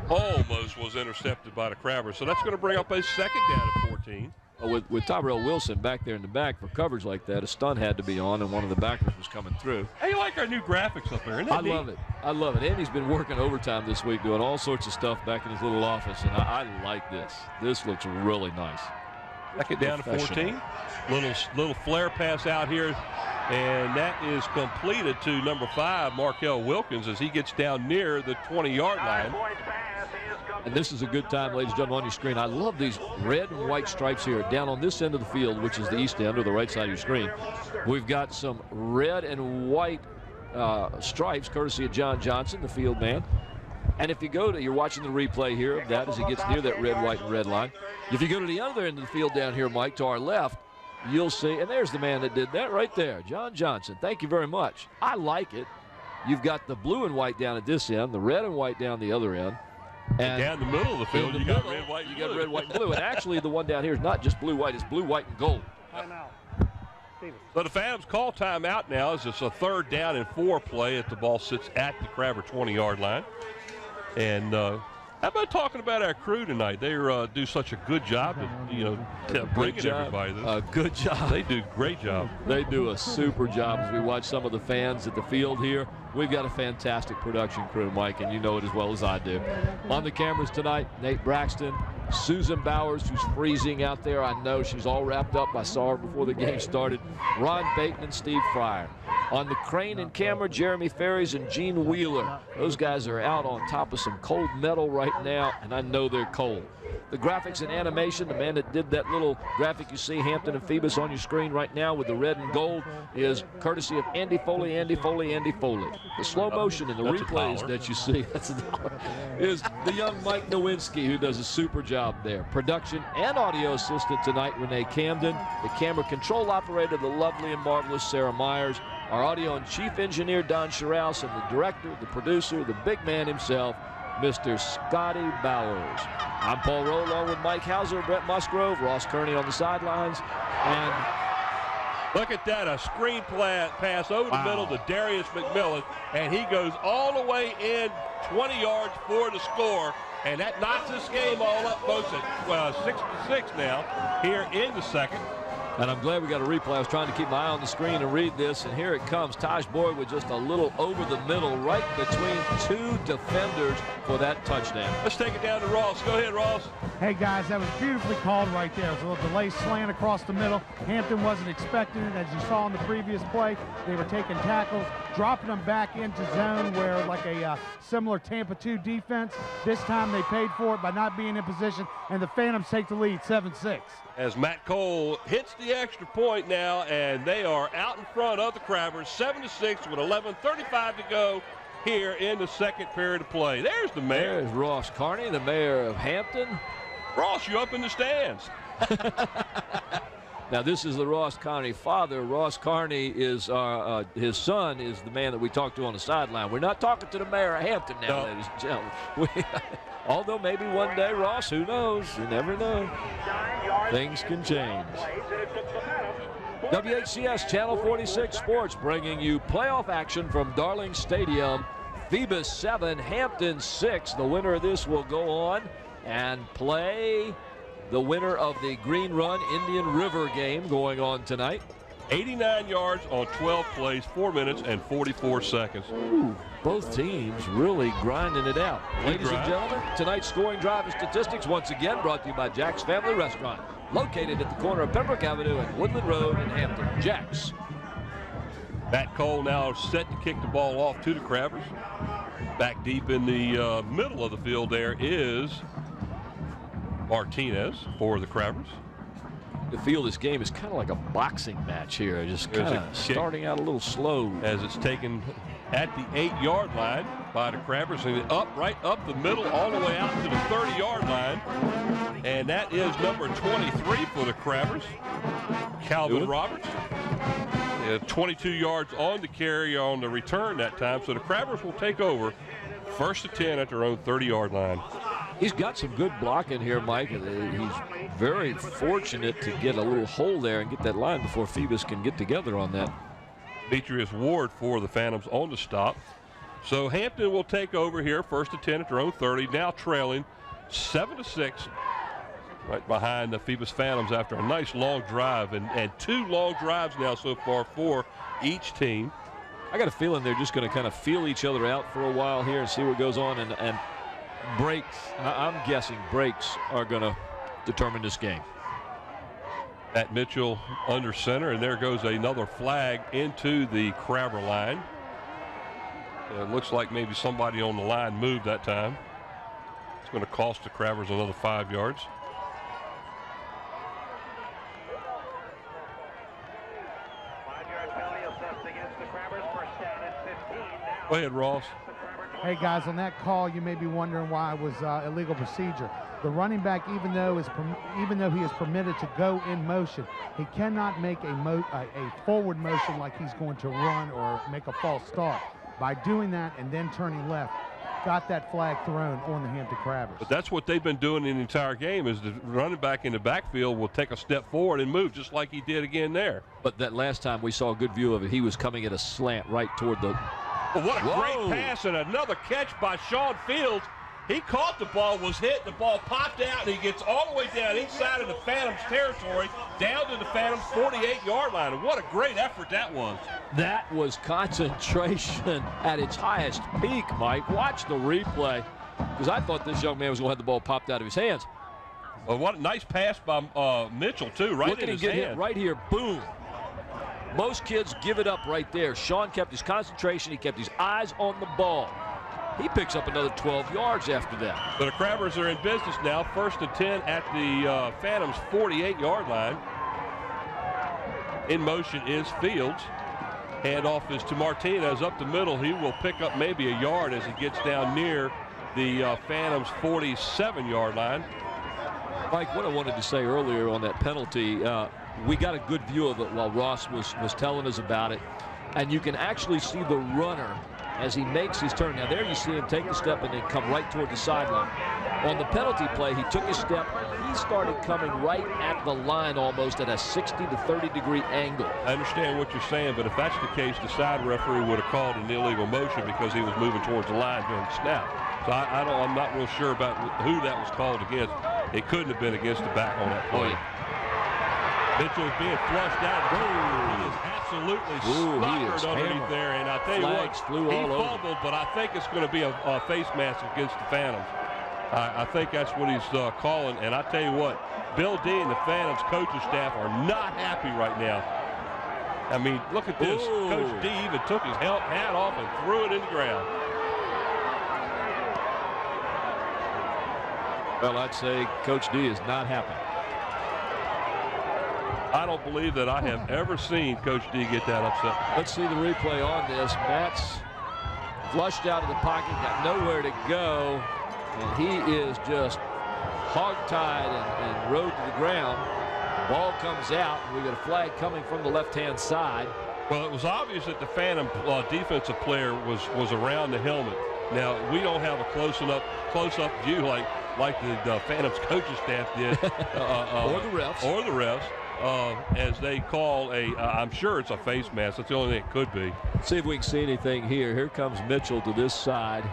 was intercepted by the Crabbers. So that's going to bring up a second down at 14. With Tyrell Wilson back there in the back for coverage like that, a stun had to be on, and one of the backers was coming through. Hey, you like our new graphics up there, isn't that neat? Love it. I love it. Andy's been working overtime this week doing all sorts of stuff back in his little office, and I like this. This looks really nice. Second down to 14. Little flare pass out here, and that is completed to number 5, Markel Wilkins, as he gets down near the 20-yard line. And this is a good time, ladies and gentlemen, on your screen. I love these red and white stripes here down on this end of the field, which is the east end or the right side of your screen. We've got some red and white stripes, courtesy of John Johnson, the field man. And if you go to, you're watching the replay here of that as he gets near that red, white, and red line. If you go to the other end of the field down here, Mike, to our left, you'll see, and there's the man that did that right there, John Johnson. Thank you very much. I like it. You've got the blue and white down at this end, the red and white down the other end. And down the middle of the field, you got red, white, and blue. You got red, white, and blue. And actually, the one down here is not just blue, white. It's blue, white, and gold. Timeout. So the Phantoms call timeout now as it's a 3rd down and 4 play as the ball sits at the Crabber 20-yard line. And how about talking about our crew tonight? They do such a good job of bringing everybody this. Good job. They do a great job. They do a super job as we watch some of the fans at the field here. We've got a fantastic production crew, Mike, and you know it as well as I do. On the cameras tonight, Nate Braxton, Susan Bowers, who's freezing out there. I know she's all wrapped up. I saw her before the game started. Ron Bateman and Steve Fryer. On the crane and camera, Jeremy Ferries and Gene Wheeler. Those guys are out on top of some cold metal right now, and I know they're cold. The graphics and animation, the man that did that little graphic you see, Hampton and Phoebus on your screen right now with the red and gold, is courtesy of Andy Foley, Andy Foley, Andy Foley. The slow motion and the replays that you see, is the young Mike Nowinski, who does a super job there. Production and audio assistant tonight, Renee Camden. The camera control operator, the lovely and marvelous Sarah Myers. Our audio and chief engineer, Don Scharouse, and the director, the producer, the big man himself, Mr. Scotty Bowers. I'm Paul Rowe, along with Mike Hauser, Brett Musgrove, Ross Kearney on the sidelines. And look at that, a screen pass over the middle to Darius McMillan, and he goes all the way in 20 yards for the score. And that knocks this game all up, folks, at 6-6 now here in the second. And I'm glad we got a replay. I was trying to keep my eye on the screen and read this, and here it comes. Taj Boyd with just a little over the middle, right between 2 defenders for that touchdown. Let's take it down to Ross. Go ahead, Ross. Hey, guys, that was beautifully called right there. It was a little delay slant across the middle. Hampton wasn't expecting it. As you saw in the previous play, they were taking tackles, dropping them back into zone where like a similar Tampa 2 defense. This time they paid for it by not being in position, and the Phantoms take the lead 7-6. as Matt Cole hits the extra point now, and they are out in front of the Crabbers, 7-6 with 11:35 to go here in the second period of play. There's the mayor. There's Ross Carney, the mayor of Hampton. Ross, you up in the stands. Now, this is the Ross Carney father. Ross Carney is his son is the man that we talked to on the sideline. We're not talking to the mayor of Hampton now, ladies and gentlemen. Although maybe one day, Ross, who knows? You never know. Things can change. WHCS Channel 46 Sports bringing you playoff action from Darling Stadium. Phoebus 7, Hampton 6. The winner of this will go on and play the winner of the Green Run Indian River game going on tonight. 89 yards on 12 plays, 4 minutes and 44 seconds. Ooh, both teams really grinding it out. Ladies and gentlemen, tonight's scoring drive and statistics once again brought to you by Jack's Family Restaurant, located at the corner of Pembroke Avenue and Woodland Road in Hampton. Jack's. Matt Cole now set to kick the ball off to the Crabbers. Back deep in the middle of the field there is Martinez for the Crabbers. To feel this game is kind of like a boxing match here, just kind of starting out a little slow. As it's taken at the 8-yard line by the Crabbers, and right up the middle all the way out to the 30-yard line. And that is number 23 for the Crabbers, Calvin Roberts. 22 yards on the carry on the return that time. So the Crabbers will take over 1st and 10 at their own 30-yard line. He's got some good blocking here, Mike. He's very fortunate to get a little hole there and get that line before Phoebus can get together on that. Demetrius Ward for the Phantoms on the stop. So Hampton will take over here, 1st and 10 at their own 30, now trailing 7-6, right behind the Phoebus Phantoms after a nice long drive, and 2 long drives now so far for each team. I got a feeling they're just going to kind of feel each other out for a while here and see what goes on, and breaks, I'm guessing breaks are going to determine this game. Matt Mitchell under center, and there goes another flag into the Crabber line. It looks like maybe somebody on the line moved that time. It's going to cost the Crabbers another 5 yards. Go ahead, Ross. Hey guys, on that call, you may be wondering why it was illegal procedure. The running back, even though he is permitted to go in motion, he cannot make a forward motion like he's going to run or make a false start. By doing that and then turning left, got that flag thrown on the Hampton Crabbers. But that's what they've been doing in the entire game, is the running back in the backfield will take a step forward and move just like he did again there. But that last time we saw a good view of it, he was coming at a slant right toward the... Well, what a great pass and another catch by Sean Fields. He caught the ball, was hit, the ball popped out, and he gets all the way down inside of the Phantoms territory, down to the Phantoms 48-yard line. And what a great effort that was. That was concentration at its highest peak, Mike. Watch the replay, because I thought this young man was going to have the ball popped out of his hands. Well, what a nice pass by Mitchell, too, right Look in his his hand. Hit right here, boom. Most kids give it up right there. Sean kept his concentration. He kept his eyes on the ball. He picks up another 12 yards after that. But the Crabbers are in business now. 1st and 10 at the Phantoms 48-yard line. In motion is Fields. Handoff is to Martinez up the middle. He will pick up maybe a yard as he gets down near the Phantoms 47-yard line. Mike, what I wanted to say earlier on that penalty, we got a good view of it while Ross was telling us about it. And you can actually see the runner as he makes his turn. Now there you see him take the step and then come right toward the sideline. On the penalty play, he took a step. He started coming right at the line almost at a 60 to 30 degree angle. I understand what you're saying, but if that's the case, the side referee would have called an illegal motion because he was moving towards the line during the snap. So I'm not real sure about who that was called against. It couldn't have been against the back on that play. Mitchell is being flushed out. He is absolutely snockered underneath there, and I tell you what, he fumbled, but I think it's going to be a face mask against the Phantoms. I think that's what he's calling, and I tell you what, Bill D and the Phantoms coaching staff are not happy right now. I mean, look at this. Ooh. Coach D even took his hat off and threw it in the ground. Well, I'd say Coach D is not happy. I don't believe that I have ever seen Coach D get that upset. Let's see the replay on this. Matt's flushed out of the pocket, got nowhere to go, and he is just hog-tied and rode to the ground. Ball comes out, and we got a flag coming from the left-hand side. Well, it was obvious that the Phantom defensive player was around the helmet. Now, we don't have a close-up view like the Phantom's coaching staff did. Or the refs. As they call I'm sure it's a face mask. That's the only thing it could be. See if we can see anything here. Here comes Mitchell to this side.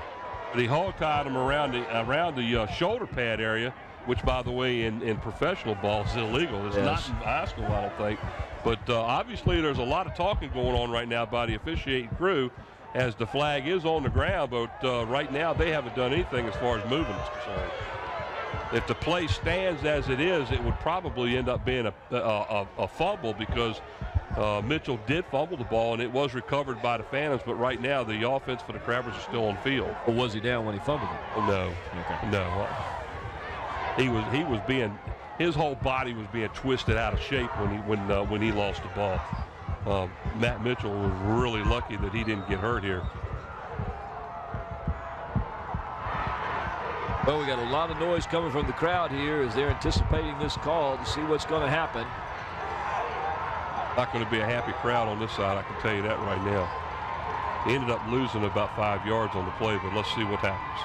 But he hog-tied him around the shoulder pad area, which, by the way, in professional ball is illegal. It's not in high school, I don't think. But obviously there's a lot of talking going on right now by the officiating crew as the flag is on the ground. But right now they haven't done anything as far as moving is concerned. If the play stands as it is, it would probably end up being a fumble because Mitchell did fumble the ball and it was recovered by the Phantoms. But right now the offense for the Crabbers is still on field. Or was he down when he fumbled it? Oh, no. Okay. No. His whole body was being twisted out of shape when he lost the ball. Matt Mitchell was really lucky that he didn't get hurt here. Well, we got a lot of noise coming from the crowd here as they're anticipating this call to see what's going to happen. Not going to be a happy crowd on this side, I can tell you that right now. He ended up losing about 5 yards on the play, but let's see what happens.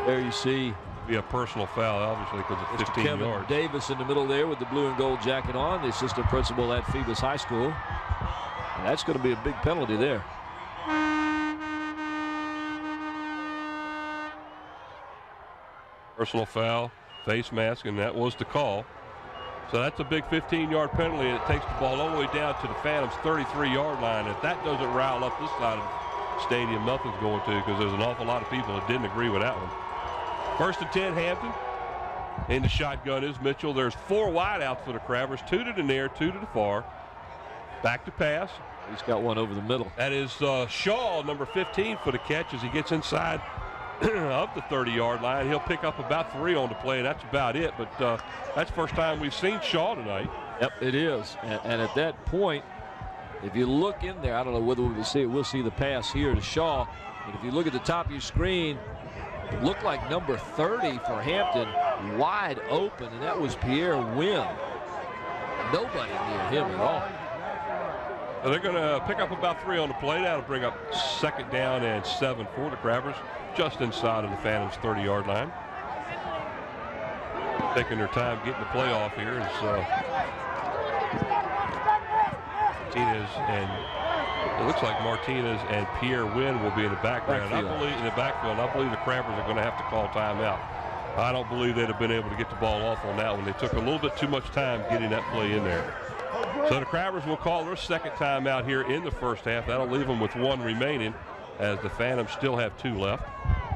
There you see. Be a personal foul, obviously, because it's 15 Kevin yards. Davis in the middle there with the blue and gold jacket on, the assistant principal at Phoebus High School. And that's going to be a big penalty there. Personal foul, face mask, and that was the call. So that's a big 15-yard penalty, and it takes the ball all the way down to the Phantoms' 33-yard line. If that doesn't rile up this side of the stadium, nothing's going to, because there's an awful lot of people that didn't agree with that one. 1st and 10, Hampton. In the shotgun is Mitchell. There's 4 wideouts for the Crabbers, 2 to the near, 2 to the far. Back to pass. He's got one over the middle. That is Shaw, number 15, for the catch as he gets inside of the 30-yard line. He'll pick up about 3 on the play, and that's about it. But that's the first time we've seen Shaw tonight. Yep, it is. And at that point, if you look in there, I don't know whether we'll see it. We'll see the pass here to Shaw. But if you look at the top of your screen, it looked like number 30 for Hampton wide open, and that was Pierre Wynn. Nobody near him at all. So they're going to pick up about 3 on the play. That'll bring up 2nd down and 7 for the Crabbers, just inside of the Phantoms' 30-yard line. Taking their time getting the play off here is Martinez, and it looks like Martinez and Pierre Wynn will be in the background. I believe the Crabbers are going to have to call timeout. I don't believe they'd have been able to get the ball off on that one. They took a little bit too much time getting that play in there. So the Crabbers will call their 2nd timeout here in the first half. That'll leave them with 1 remaining as the Phantoms still have 2 left.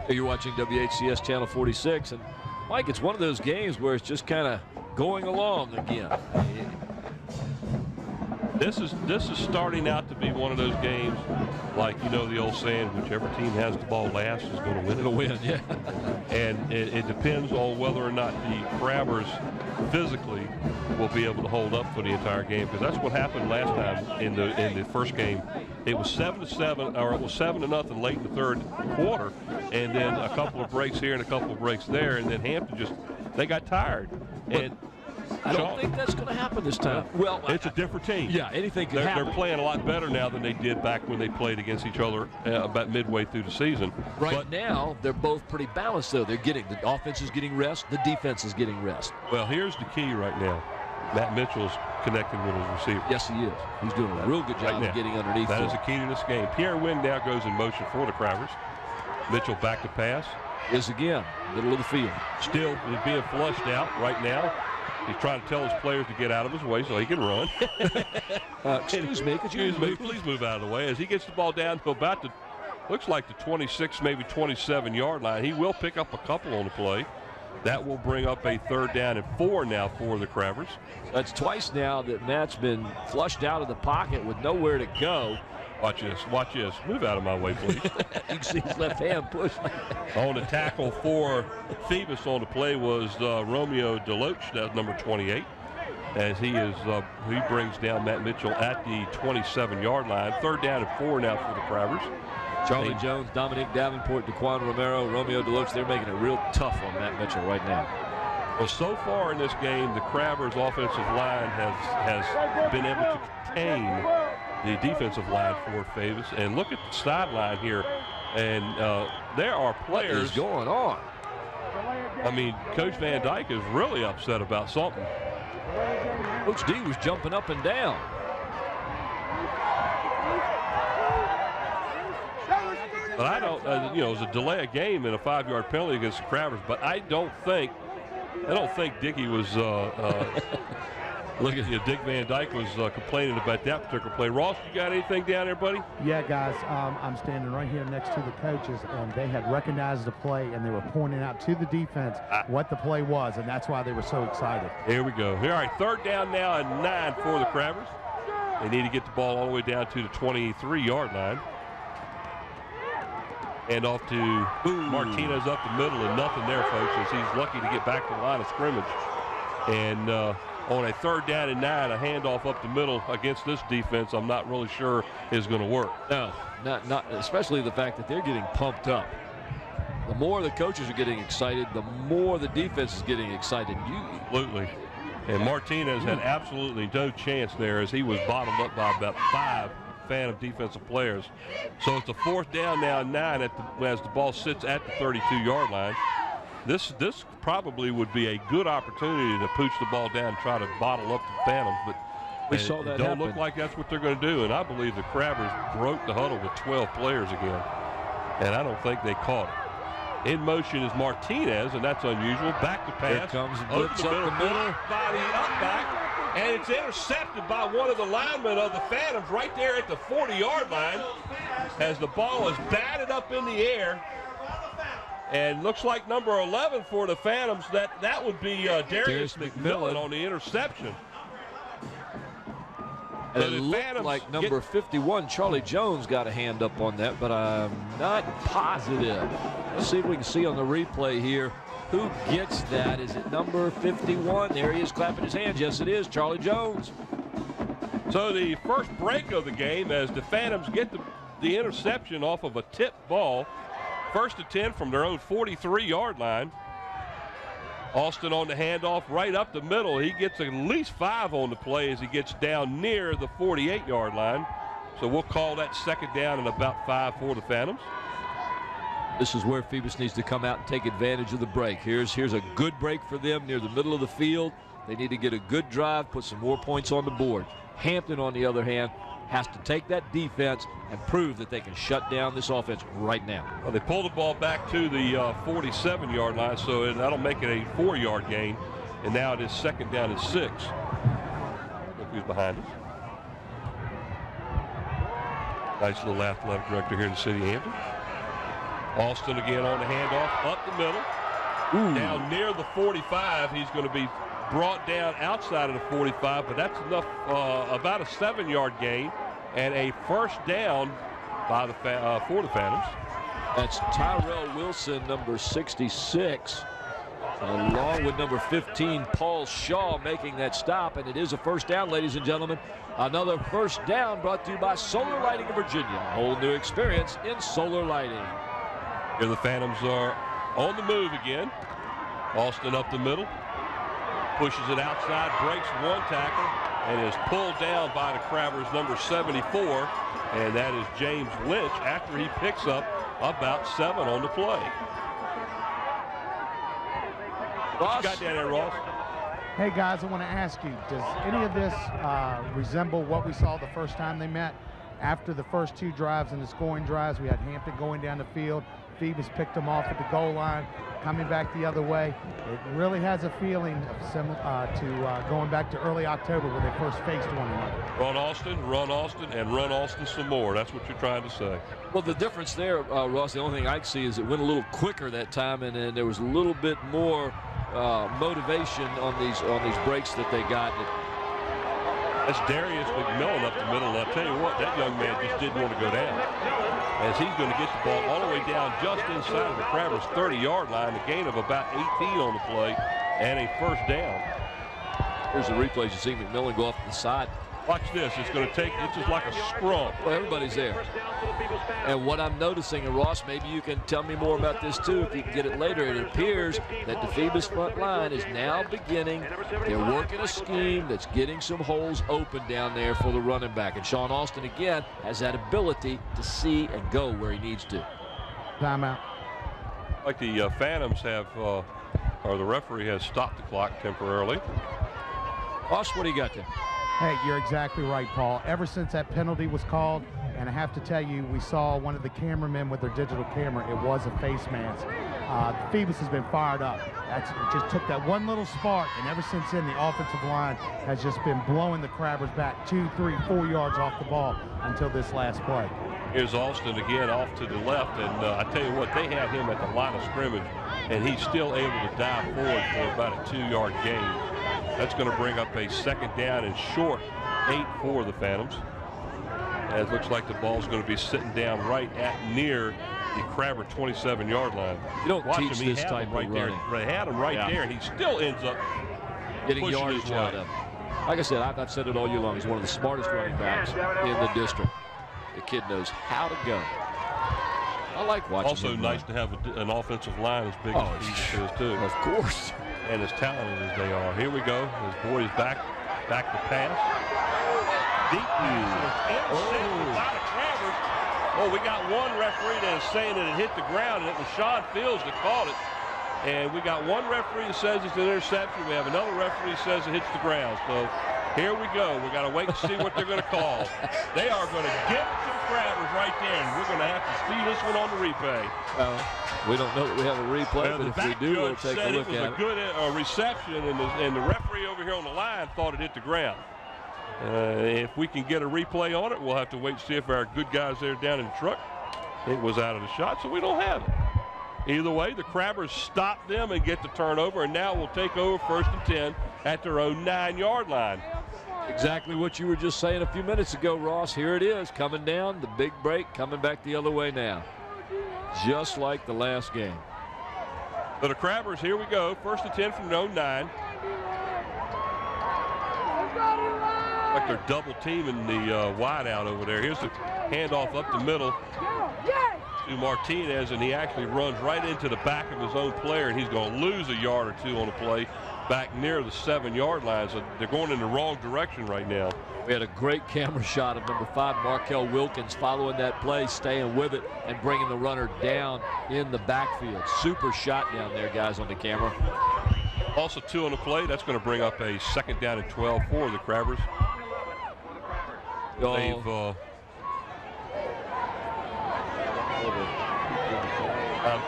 You're watching WHCS Channel 46, and Mike, it's one of those games where it's just kind of going along again. This is starting out to be one of those games, like, you know, the old saying, whichever team has the ball last is going to win. It'll win, yeah. And it depends on whether or not the Crabbers physically will be able to hold up for the entire game, because that's what happened last time in the first game. It was 7-7, or it was 7-0 late in the 3rd quarter, and then a couple of breaks here and a couple of breaks there, and then Hampton they got tired. And I don't think that's going to happen this time. Well, it's a different team. Yeah, anything can happen. They're playing a lot better now than they did back when they played against each other about midway through the season. Right now, they're both pretty balanced, though. The offense is getting rest, the defense is getting rest. Well, here's the key right now. Matt Mitchell's connecting with his receiver. Yes, he is. He's doing a real good job of getting underneath. That is the key to this game. Pierre Wynn now goes in motion for the Crabbers. Mitchell back to pass. Is again, middle of the field. Still being flushed out right now. He's trying to tell his players to get out of his way so he can run. Excuse me, please move out of the way as he gets the ball down to about looks like the 26, maybe 27-yard line. He will pick up a couple on the play. That will bring up a 3rd down and 4 now for the Crabbers. That's twice now that Matt's been flushed out of the pocket with nowhere to go. Watch this. Watch this. Move out of my way, please. You can see his left hand push. On the tackle for Phoebus on the play was Romeo Deloach, that's number 28, as he brings down Matt Mitchell at the 27-yard line. 3rd down and 4 now for the Crabbers. Charlie Jones, Dominic Davenport, Daquan Romero, Romeo Deloach, they're making it real tough on Matt Mitchell right now. Well, so far in this game, the Crabbers' offensive line has been able to contain the defensive line for Phoebus. And look at the sideline here. And there are players. What is going on? I mean, Coach Van Dyke is really upset about something. Coach D was jumping up and down. But I don't, it was a delay of game and a 5-yard penalty against the Crabbers. But I don't think Dickie was. Look at you, Dick Van Dyke was complaining about that particular play. Ross, you got anything down there, buddy? Yeah, guys, I'm standing right here next to the coaches, and they had recognized the play, and they were pointing out to the defense what the play was, and that's why they were so excited. Here we go. All right, 3rd down now and 9 for the Crabbers. They need to get the ball all the way down to the 23-yard line. And off to Martinez up the middle, and nothing there, folks, as he's lucky to get back to the line of scrimmage. And on a 3rd down and 9, a handoff up the middle against this defense, I'm not really sure is going to work. No, not especially the fact that they're getting pumped up. The more the coaches are getting excited, the more the defense is getting excited. Absolutely. And Martinez had absolutely no chance there as he was bottled up by about 5 Phantom defensive players. So it's a 4th down now and 9 as the ball sits at the 32-yard line. This probably would be a good opportunity to pooch the ball down and try to bottle up the Phantoms, but we saw that don't look like that's what they're going to do. And I believe the Crabbers broke the huddle with 12 players again, and I don't think they caught it. In motion is Martinez, and that's unusual. Back to pass. Here comes blitz up the middle. Body up back, and it's intercepted by one of the linemen of the Phantoms right there at the 40-yard line as the ball is batted up in the air. And looks like number 11 for the Phantoms, that would be Darius McMillan on the interception. And it looked like number 51, Charlie Jones, got a hand up on that, but I'm not positive. Let's see if we can see on the replay here who gets that. Is it number 51? There he is clapping his hands. Yes, it is Charlie Jones. So the first break of the game as the Phantoms get the interception off of a tipped ball. 1st and 10 from their own 43-yard line. Austin on the handoff right up the middle. He gets at least 5 on the play as he gets down near the 48-yard line. So we'll call that 2nd down and about 5 for the Phantoms. This is where Phoebus needs to come out and take advantage of the break. Here's a good break for them near the middle of the field. They need to get a good drive, put some more points on the board. Hampton, on the other hand, has to take that defense and prove that they can shut down this offense right now. Well, they pull the ball back to the 47-yard line, so that'll make it a 4-yard gain. And now it is 2nd down and 6. Look who's behind us. Nice little athletic director here in the city of Hampton. Austin again on the handoff, up the middle. Down near the 45. He's going to be brought down outside of the 45, but that's enough, about a 7-yard gain and a 1st down by for the Phantoms. That's Tyrell Wilson, number 66, along with number 15, Paul Shaw, making that stop, and it is a 1st down, ladies and gentlemen. Another 1st down brought to you by Solar Lighting of Virginia. A whole new experience in solar lighting. Here the Phantoms are on the move again. Austin up the middle. Pushes it outside, breaks 1 tackle, and is pulled down by the Crabbers' number 74, and that is James Lynch after he picks up about 7 on the play. What you got down there, Ross? Hey, guys, I want to ask you, does any of this resemble what we saw the first time they met? After the first 2 drives and the scoring drives, we had Hampton going down the field. Phoebus picked them off at the goal line, coming back the other way. It really has a feeling of similar to going back to early October when they first faced one another. Run Austin, and run Austin some more. That's what you're trying to say. Well, the difference there, Ross, the only thing I can see is it went a little quicker that time, and then there was a little bit more motivation on these breaks that they got. That's Darius McMillan up the middle, and I'll tell you what, that young man just didn't want to go down, as he's going to get the ball all the way down just inside of the Crabbers' 30-yard line, a gain of about 18 on the play, and a first down. Here's the replays. You see McMillan go off to the side. Watch this. It's going to take, it's just like a scrum. Well, everybody's there. And what I'm noticing, and Ross, maybe you can tell me more about this too if you can get it later. It appears that the Phoebus front line is now beginning. They're working a scheme that's getting some holes open down there for the running back. And Sean Austin, again, has that ability to see and go where he needs to. Timeout. Like the Phantoms have, or the referee has stopped the clock temporarily. Ross, what do you got there? Hey, you're exactly right, Paul. Ever since that penalty was called, and I have to tell you, we saw one of the cameramen with their digital camera. It was a face mask. Phoebus has been fired up. It just took that one little spark, and ever since then, the offensive line has just been blowing the Crabbers back 2, 3, 4 yards off the ball until this last play. Here's Austin again off to the left, and I tell you what, they had him at the line of scrimmage, and he's still able to dive forward for about a 2-yard gain. That's going to bring up a second down and short 8 for the Phantoms. And it looks like the ball's going to be sitting down right at near the Crabber 27-yard line. You don't watch teach him. He this had type him right of there. running. They had him right there, and he still ends up getting pushing yardage his way. out of him. Like I said, I've said it all year long. He's one of the smartest running backs in the district. The kid knows how to go. I like watching also him nice run. to have an offensive line as big as Phoebus is, too. Of course. And as talented as they are. Here we go. His boy is back to pass. Deep pass. Intercepted by the Crabbers. Oh, we got one referee that is saying that it hit the ground, and it was Sean Fields that called it. And we got one referee that says it's an interception. We have another referee that says it hits the ground. So here we go. We got to wait to see what they're going to call. They are going to give it to the Crabbers right there, and we're going to have to see this one on the replay. We don't know that we have a replay, but if we do, we'll take a look at it. It was a good reception, and the referee over here on the line thought it hit the ground. If we can get a replay on it, we'll have to wait to see if our good guys there down in the truck. It was out of the shot, so we don't have it. Either way, the Crabbers stop them and get the turnover, and now we'll take over 1st and 10 at their own 9-yard line. Exactly what you were just saying a few minutes ago, Ross. Here it is, coming down, the big break, coming back the other way now. Just like the last game. So the Crabbers, here we go, 1st and 10 from their own 9. Like they're double teaming the wideout over there. Here's the handoff up the middle to Martinez, and he actually runs right into the back of his own player, and he's going to lose a yard or two on the play back near the 7-yard line. So they're going in the wrong direction right now. We had a great camera shot of number 5, Markel Wilkins, following that play, staying with it, and bringing the runner down in the backfield. Super shot down there, guys, on the camera. Also 2 on the play. That's going to bring up a 2nd down and 12 for the Crabbers. They've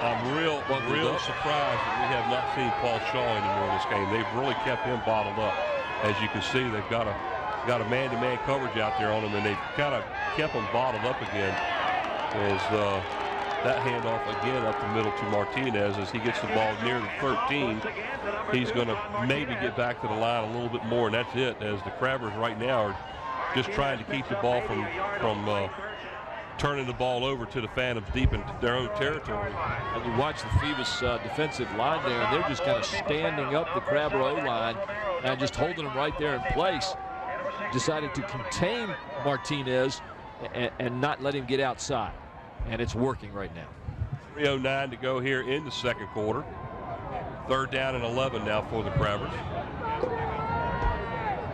I'm real surprised that we have not seen Paul Shaw anymore in this game. They've really kept him bottled up. As you can see, they've got a man-to-man coverage out there on him, and they've kind of kept him bottled up again. As that handoff again up the middle to Martinez as he gets the ball near the 13. He's going to maybe get back to the line a little bit more, and that's it. As the Crabbers right now are just trying to keep the ball from turning the ball over to the Phantoms deep into their own territory. And you watch the Phoebus defensive line there, and they're just kind of standing up the Crabber O-line and just holding them right there in place. Decided to contain Martinez and not let him get outside. And it's working right now. 3:09 to go here in the 2nd quarter. 3rd down and 11 now for the Crabbers.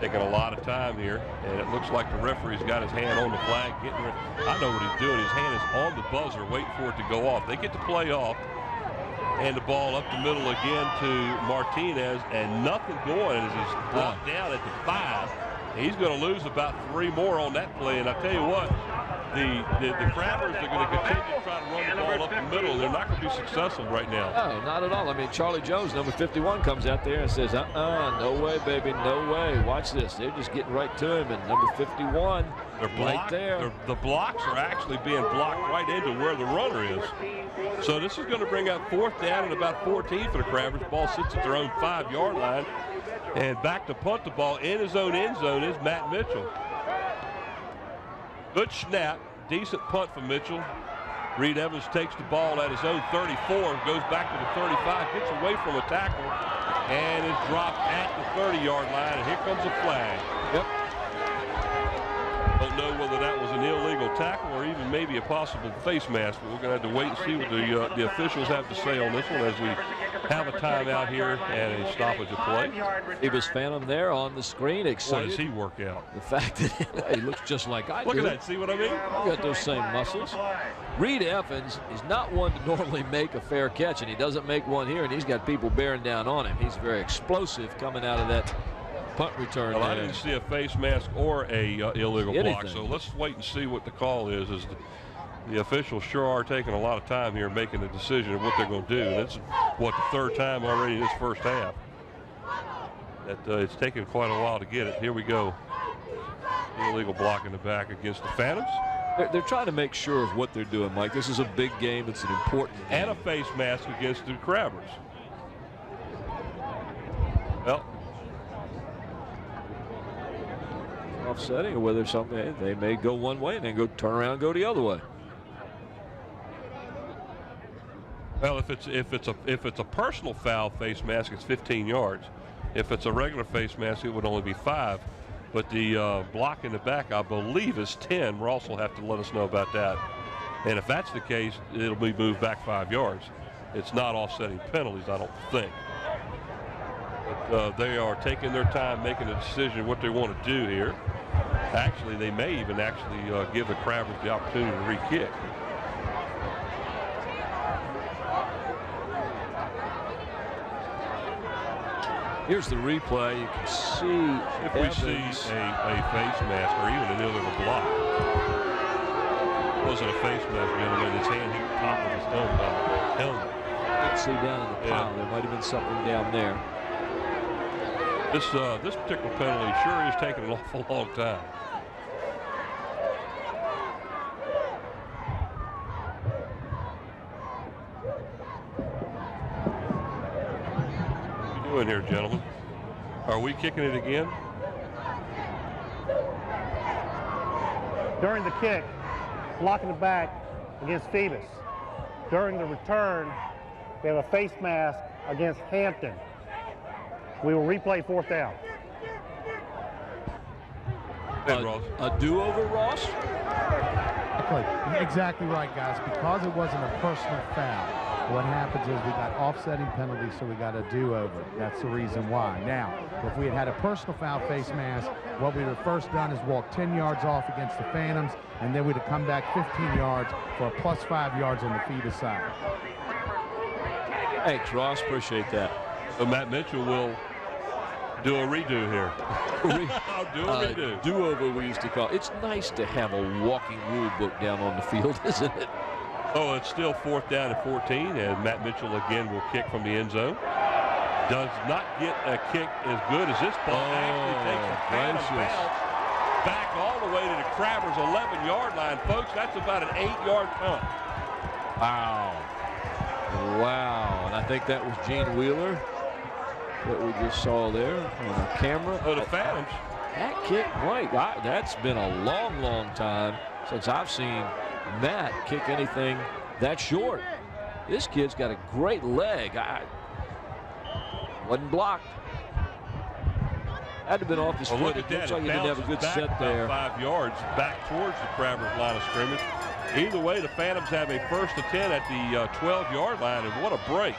Taking a lot of time here, and it looks like the referee's got his hand on the flag. I know what he's doing. His hand is on the buzzer, waiting for it to go off. They get the play off, and the ball up the middle again to Martinez, and nothing going as it's brought down at the 5. He's going to lose about 3 more on that play, and I tell you what, the Crabbers are going to continue to try to run the ball up the middle. They're not going to be successful right now. No, not at all. I mean, Charlie Jones, number 51, comes out there and says, no way, baby, no way. Watch this. They're just getting right to him, and number 51, right there. The blocks are actually being blocked right into where the runner is. So this is going to bring up 4th down and about 14 for the Crabbers. Ball sits at their own 5-yard line. And back to punt the ball in his own end zone is Matt Mitchell. Good snap, decent punt from Mitchell. Reed Evans takes the ball at his own 34, goes back to the 35, gets away from a tackle, and is dropped at the 30-yard line, and here comes a flag. Yep. Don't know whether that was an illegal tackle or even maybe a possible face mask, but we're going to have to wait and see what the officials have to say on this one as we have a timeout here and a stoppage of play. Phoebus Phantom there on the screen, excited. Boy, does he work out. The fact that he looks just like I do. Look at that, see what I mean? I've got those same muscles. Reed Evans is not one to normally make a fair catch, and he doesn't make one here, and he's got people bearing down on him. He's very explosive coming out of that punt return. Well, I didn't see a face mask or a illegal block, so let's wait and see what the call is. The officials sure are taking a lot of time here making a decision of what they're going to do. And it's, what, the third time already in this first half that it's taken quite a while to get it. Here we go. Illegal block in the back against the Phantoms. They're trying to make sure of what they're doing, Mike. This is a big game. It's an important game. And a face mask against the Crabbers. Well, offsetting, or whether something they may go one way and then go turn around and go the other way. well, if it's a personal foul face mask, it's 15 yards. If it's a regular face mask, it would only be 5. But the block in the back, I believe, is 10. We'll also have to let us know about that. And if that's the case, it'll be moved back 5 yards. It's not offsetting penalties, I don't think. But they are taking their time making a decision what they want to do here. Actually, they may even give the Crabbers the opportunity to re-kick. Here's the replay. You can see if we see a face mask or even an illegal block. It wasn't a face mask, gentlemen. His hand hit the top of his helmet. You can see down in the pile. There might have been something down there. This particular penalty sure is taking an awful long time. What are you doing here, gentlemen? Are we kicking it again? During the kick, blocking the back against Phoebus. During the return, we have a face mask against Hampton. We will replay 4th down. A do-over, Ross? Exactly right, guys. Because it wasn't a personal foul, what happens is we got offsetting penalties, so we got a do-over. That's the reason why. Now, if we had had a personal foul face mask, what we would have first done is walk 10 yards off against the Phantoms, and then we'd have come back 15 yards for a plus 5 yards on the Phoebus side. Thanks, Ross. Appreciate that. So Matt Mitchell will do a redo here. Do a redo. Do-over, we used to call it. It's nice to have a walking rule book down on the field, isn't it? Oh, it's still 4th down and 14, and Matt Mitchell again will kick from the end zone. Does not get a kick as good as this ball. Actually takes a phantom bounce back all the way to the Crabbers' 11-yard line. Folks, that's about an 8-yard punt. Wow. Wow. And I think that was Gene Wheeler that we just saw there on the camera. Oh, the Phantoms. That kick, Mike, that's been a long, long time since I've seen Matt kick anything that short. This kid's got a great leg. Wasn't blocked. Had to have been off his foot. Look at that. Looks like he didn't have a good set there. 5 yards back towards the Crabbers' line of scrimmage. Either way, the Phantoms have a 1st and 10 at the 12-yard line, and what a break.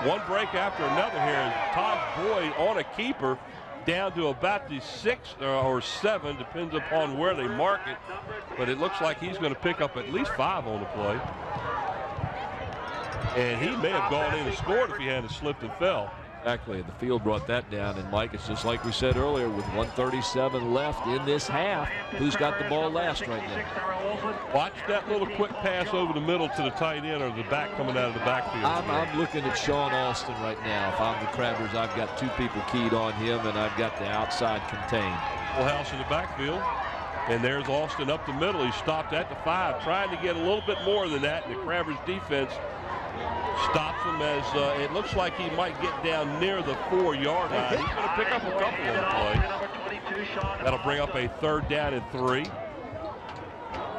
One break after another here as Todd Boyd on a keeper down to about the 6 or 7, depends upon where they mark it. But it looks like he's going to pick up at least 5 on the play. And he may have gone in and scored if he hadn't slipped and fell. Exactly. The field brought that down. And, Mike, it's just like we said earlier, with 1:37 left in this half, who's got the ball last right now? Watch that little quick pass over the middle to the tight end or the back coming out of the backfield. I'm looking at Sean Alston right now. If I'm the Crabbers, I've got 2 people keyed on him, and I've got the outside contained. Full house in the backfield. And there's Alston up the middle. He stopped at the 5, trying to get a little bit more than that. And the Crabbers defense stops him as it looks like he might get down near the 4-yard line. He's going to pick up a couple on the play. That'll bring up a 3rd down and 3.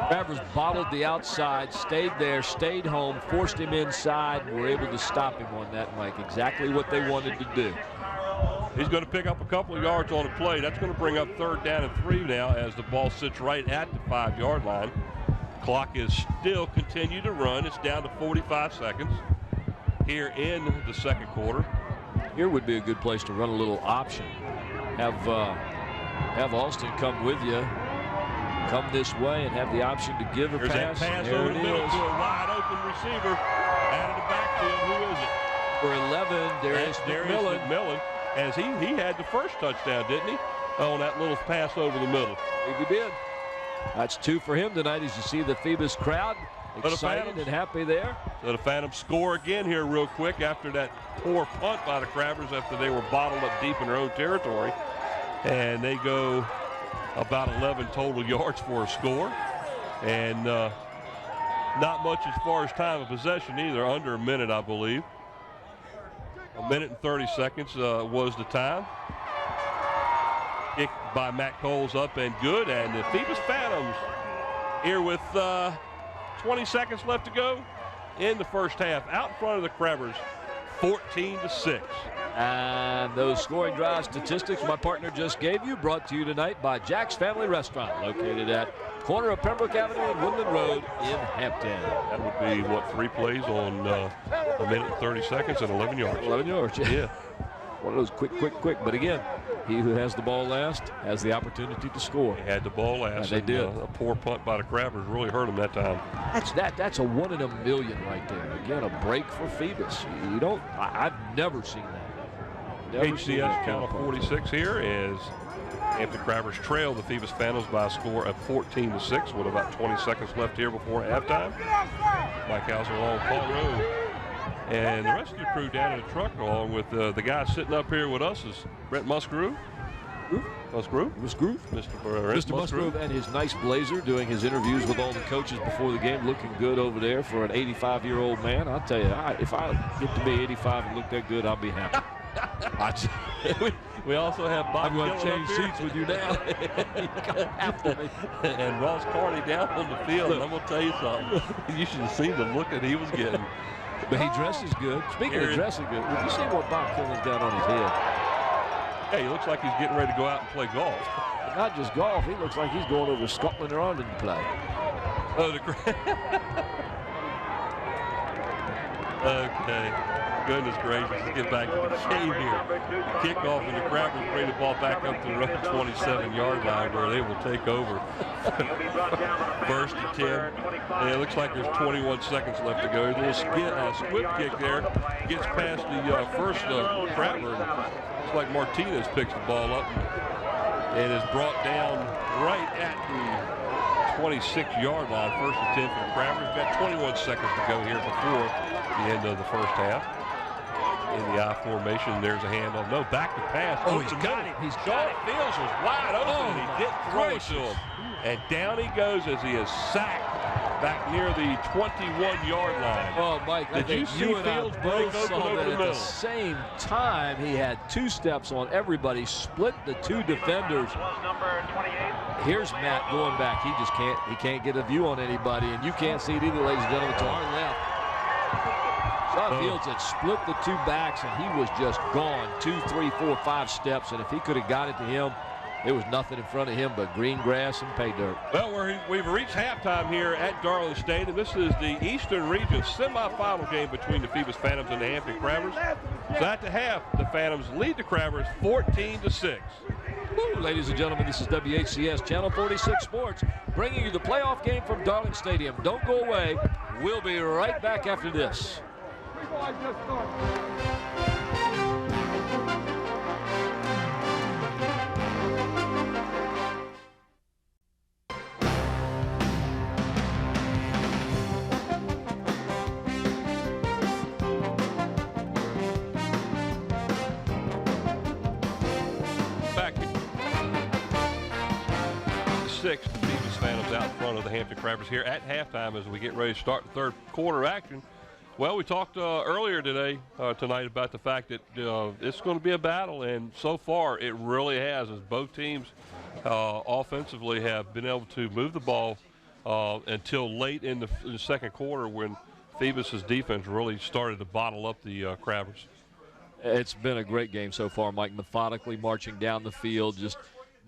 Travers bottled the outside, stayed there, stayed home, forced him inside, and were able to stop him on that, Mike. Exactly what they wanted to do. He's going to pick up a couple of yards on the play. That's going to bring up 3rd down and 3 now as the ball sits right at the 5-yard line. Clock is still continue to run. It's down to 45 seconds here in the 2nd quarter. Here would be a good place to run a little option. Have Alston come with you. Come this way and have the option to give a There's pass. That pass there over it the middle is. to a wide open receiver out of the backfield. Who is it? For 11, Darius McMillan. As he had the first touchdown, didn't he? On that little pass over the middle. I think he did. That's 2 for him tonight as you see the Phoebus crowd excited and happy there. So the Phantoms score again here real quick after that poor punt by the Crabbers after they were bottled up deep in their own territory. And they go about 11 total yards for a score. And not much as far as time of possession either, under a minute, I believe. 1 minute and 30 seconds was the time. Kick by Matt Coles up and good. And the Phoebus Phantoms here with 20 seconds left to go in the first half, out in front of the Crabbers, 14-6. And those scoring drive statistics my partner just gave you, brought to you tonight by Jack's Family Restaurant, located at corner of Pembroke Avenue and Woodland Road in Hampton. That would be, what, 3 plays on 1 minute and 30 seconds and 11 yards. 11 yards, yeah. One of those quick. But again, he who has the ball last has the opportunity to score. They had the ball last. And they did. A poor punt by the Crabbers really hurt them that time. That's a 1 in a million right there. Again, a break for Phoebus. You don't. I've never seen that. HCS Channel 46 here is Hampton Crabbers trail the Phoebus Phantoms by a score of 14-6 with about 20 seconds left here before halftime. Mike Hauser along Paul Rowe. And the rest of the crew down in the truck along with the guy sitting up here with us is Brent Musgrove. Musgrove? Mr. Musgrove and his nice blazer, doing his interviews with all the coaches before the game, looking good over there for an 85-year-old man. I'll tell you, if I get to be 85 and look that good, I'll be happy. We also have Bob. I'm going to change seats with you now. You come after me. And Ross Carney down on the field. And I'm going to tell you something. You should have seen the look that he was getting. But he dresses good. Speaking of dressing good, if you see what Bob Killen's down on his head. Yeah, he looks like he's getting ready to go out and play golf. But not just golf. He looks like he's going over to Scotland or Ireland to play. Okay. Goodness gracious, let's get back to the game here. Kickoff, and the Crabbers bring the ball back up to the 27-yard line where they will take over. 1st and 10. And it looks like there's 21 seconds left to go. There's a little squib kick there. Gets past the first Crabber. Looks like Martinez picks the ball up and is brought down right at the 26-yard line. 1st and 10 for the Crabbers. Got 21 seconds to go here before the end of the first half. In the I formation, there's a hand on. No, back to pass. Oh, he's got it. He's got it. Fields was wide open, and he didn't throw it to him. And down he goes as he is sacked back near the 21-yard line. Oh, Mike, did you see Fields break open over the middle? At the same time, he had 2 steps on everybody, split the 2 defenders. Here's Matt going back. He can't get a view on anybody, and you can't see it either, ladies and gentlemen, to our left. Sean Fields had split the 2 backs, and he was just gone 2, 3, 4, 5 steps. And if he could have got it to him, there was nothing in front of him but green grass and pay dirt. Well, we've reached halftime here at Garland Stadium. This is the Eastern Region semifinal game between the Phoebus Phantoms and the Hampton Crabbers. So at the half, the Phantoms lead the Crabbers 14-6. Woo, ladies and gentlemen, this is WHCS Channel 46 Sports, bringing you the playoff game from Darling Stadium. Don't go away. We'll be right back after this. Back to 6, the Phoebus Phantoms out in front of the Hampton Crabbers here at halftime as we get ready to start the 3rd quarter action. Well, we talked earlier tonight about the fact that it's going to be a battle, and so far it really has, as both teams offensively have been able to move the ball until late in the second quarter, when Phoebus's defense really started to bottle up the Crabbers. It's been a great game so far, Mike, methodically marching down the field, just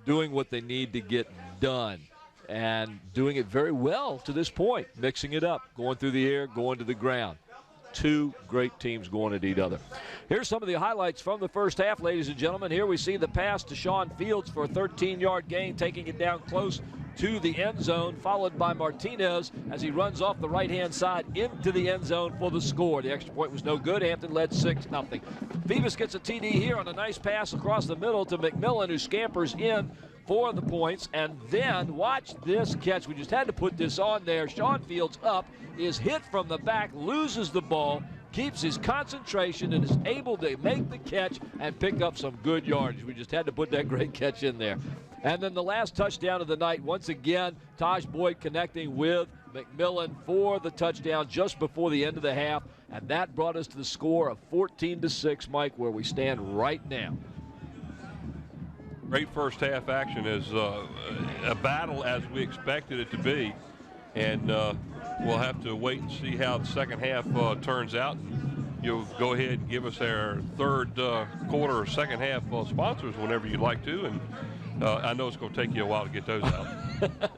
doing what they need to get done, and doing it very well to this point, mixing it up, going through the air, going to the ground. Two great teams going at each other. Here's some of the highlights from the first half, ladies and gentlemen. Here we see the pass to Sean Fields for a 13-yard gain, taking it down close to the end zone, followed by Martinez as he runs off the right-hand side into the end zone for the score. The extra point was no good. Hampton led 6-0. Phoebus gets a TD here on a nice pass across the middle to McMillan, who scampers in for the points. And then watch this catch. We just had to put this on there. Sean Fields up, is hit from the back, loses the ball, keeps his concentration, and is able to make the catch and pick up some good yardage. We just had to put that great catch in there. And then the last touchdown of the night, once again, Taj Boyd connecting with McMillan for the touchdown just before the end of the half. And that brought us to the score of 14-6, Mike, where we stand right now. Great first half action, is a battle as we expected it to be. And we'll have to wait and see how the second half turns out. And you'll go ahead and give us our third quarter or second half sponsors whenever you'd like to. And I know it's going to take you a while to get those out.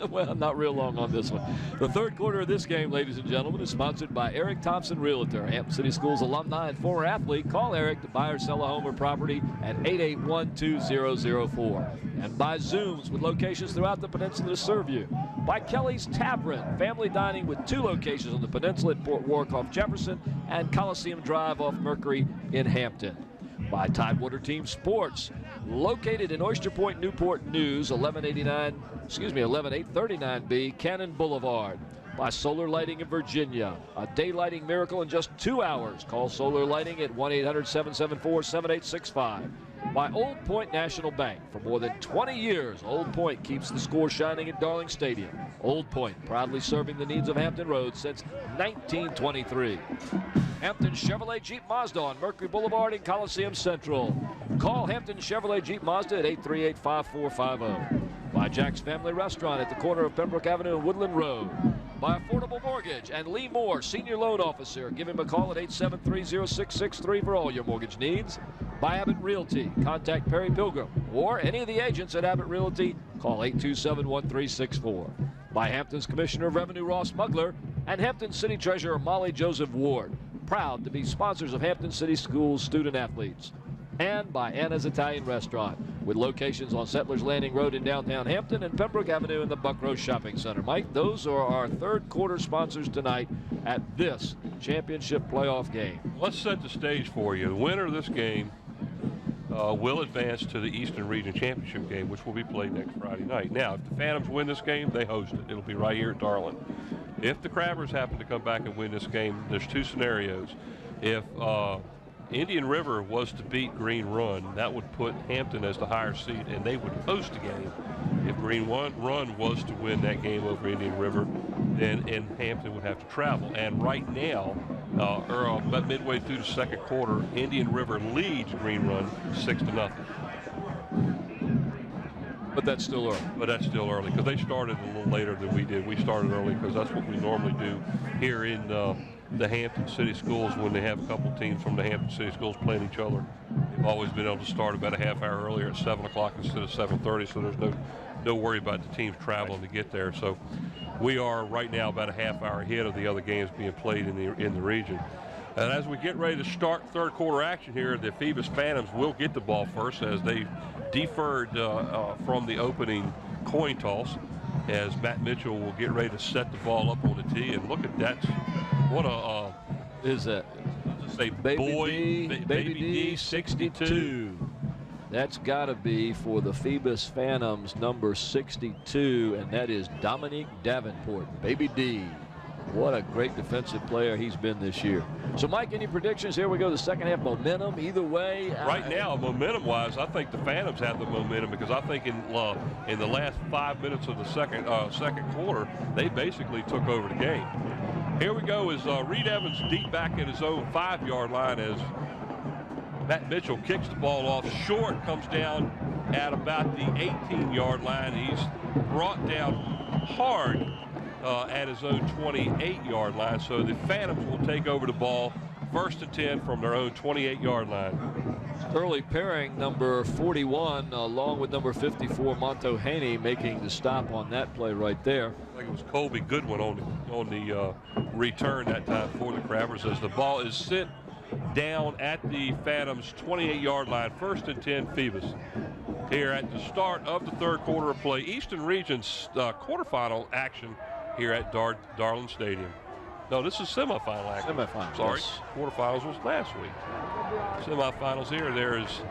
Well, not real long on this one. The third quarter of this game, ladies and gentlemen, is sponsored by Eric Thompson Realtor, Hampton City Schools alumni and former athlete. Call Eric to buy or sell a home or property at 881-2004. And by Zooms, with locations throughout the peninsula to serve you. By Kelly's Tavern, family dining with 2 locations on the peninsula at Port Warwick off Jefferson and Coliseum Drive off Mercury in Hampton. By Tidewater Team Sports, located in Oyster Point, Newport News, 11839B Cannon Boulevard. By Solar Lighting in Virginia, a day lighting miracle in just 2 hours. Call Solar Lighting at 1-800-774-7865. By Old Point National Bank. For more than 20 years, Old Point keeps the score shining at Darling Stadium. Old Point, proudly serving the needs of Hampton Roads since 1923. Hampton Chevrolet Jeep Mazda on Mercury Boulevard in Coliseum Central. Call Hampton Chevrolet Jeep Mazda at 838-5450. By Jack's Family Restaurant at the corner of Pembroke Avenue and Woodland Road. By Affordable Mortgage and Lee Moore, Senior Loan Officer. Give him a call at 873-0663 for all your mortgage needs. By Abbott Realty. Contact Perry Pilgrim or any of the agents at Abbott Realty. Call 827-1364. By Hampton's Commissioner of Revenue, Ross Mugler, and Hampton City Treasurer, Molly Joseph Ward. Proud to be sponsors of Hampton City Schools student athletes. And by Anna's Italian Restaurant, with locations on Settlers Landing Road in downtown Hampton and Pembroke Avenue in the Buckrow Shopping Center. Mike, those are our third quarter sponsors tonight at this championship playoff game. Let's set the stage for you. The winner of this game will advance to the Eastern Region Championship game, which will be played next Friday night. Now, if the Phantoms win this game, they host it. It'll be right here at Darling. If the Crabbers happen to come back and win this game, there's 2 scenarios. If Indian River was to beat Green Run, that would put Hampton as the higher seed, and they would host the game. If Green Run was to win that game over Indian River, then Hampton would have to travel. And right now, about midway through the second quarter, Indian River leads Green Run 6-0. But that's still early. But that's still early because they started a little later than we did. We started early because that's what we normally do here in the Hampton City Schools when they have a couple teams from the Hampton City Schools playing each other. They've always been able to start about a half hour earlier at 7 o'clock instead of 7:30, so there's no worry about the teams traveling to get there. So we are right now about a half hour ahead of the other games being played in the region. And as we get ready to start third quarter action here, the Phoebus Phantoms will get the ball first as they deferred from the opening coin toss, as Matt Mitchell will get ready to set the ball up on the tee. And look at that. What a is that? Say Baby D 62. That's got to be for the Phoebus Phantoms number 62, and that is Dominique Davenport. Baby D. What a great defensive player he's been this year. So, Mike, any predictions? Here we go, the second half momentum either way. Right now, momentum-wise, I think the Phantoms have the momentum because I think in the last 5 minutes of the second quarter, they basically took over the game. Here we go as Reed Evans deep back at his own 5-yard line as Matt Mitchell kicks the ball off short, comes down at about the 18-yard line. He's brought down hard at his own 28-yard line. So the Phantoms will take over the ball, 1st and 10 from their own 28-yard line. Early pairing, number 41, along with number 54, Monto Haney, making the stop on that play right there. I think it was Colby Goodwin on the return that time for the Crabbers as the ball is sent down at the Phantoms 28-yard line, 1st and 10 Phoebus. Here at the start of the 3rd quarter of play, Eastern Region's quarterfinal action here at Darlin Stadium. No, this is semifinal action. Semifinal. Sorry, Yes. Quarterfinals was last week. Semifinals here. There is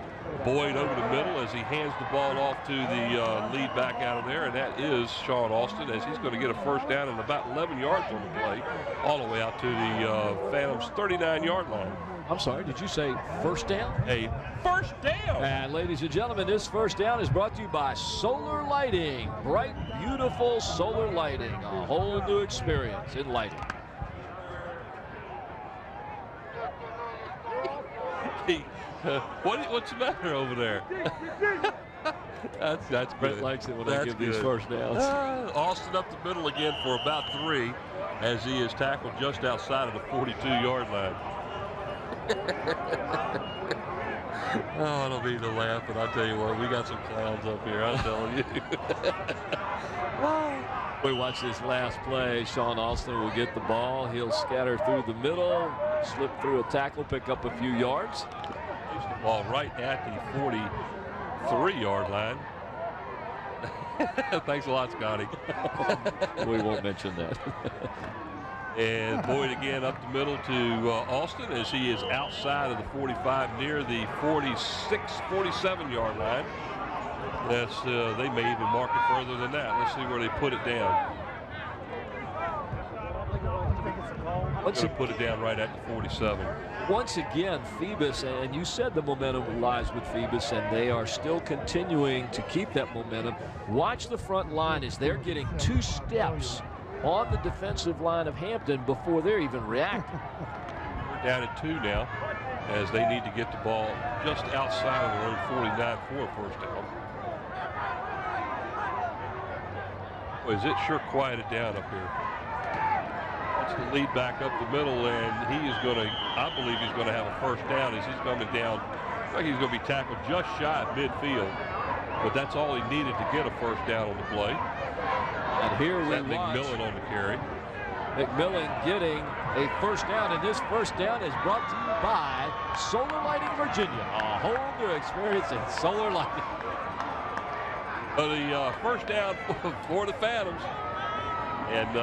Boyd over the middle as he hands the ball off to the lead back out of there, and that is Sean Austin as he's going to get a 1st down and about 11 yards on the play, all the way out to the Phantoms 39-yard line. I'm sorry, did you say 1st down? A 1st down. And ladies and gentlemen, this 1st down is brought to you by Solar Lighting. Bright, beautiful solar lighting. A whole new experience in lighting. What's the matter over there? that's Brett good. likes it when That's I give these good. 1st downs. Austin up the middle again for about 3 as he is tackled just outside of the 42-yard line. Oh, I don't mean to laugh, but I tell you what, we got some clowns up here, I'm telling you. We watch this last play. Sean Austin will get the ball. He'll scatter through the middle, slip through a tackle, pick up a few yards. Ball right at the 43-yard line. Thanks a lot, Scotty. We won't mention that. And Boyd again up the middle to Austin as he is outside of the 45 near the 47-yard line. That's they may even mark it further than that. Let's see where they put it down. Let's put it down right at the 47. Once again, Phoebus, and you said the momentum lies with Phoebus, and they are still continuing to keep that momentum. Watch the front line as they're getting 2 steps on the defensive line of Hampton before they're even reacting. We're down at 2 now as they need to get the ball just outside of their own 49 for a 1st down. Boy, is it sure quieted down up here. That's the lead back up the middle, and he is going to, I believe he's going to have a 1st down as he's coming down. I think he's going to be tackled just shy of midfield, but that's all he needed to get a 1st down on the play. And here we watch McMillan on the carry. McMillan getting a 1st down, and this 1st down is brought to you by Solar Lighting Virginia. A whole new experience in solar lighting. The 1st down for the Phantoms. And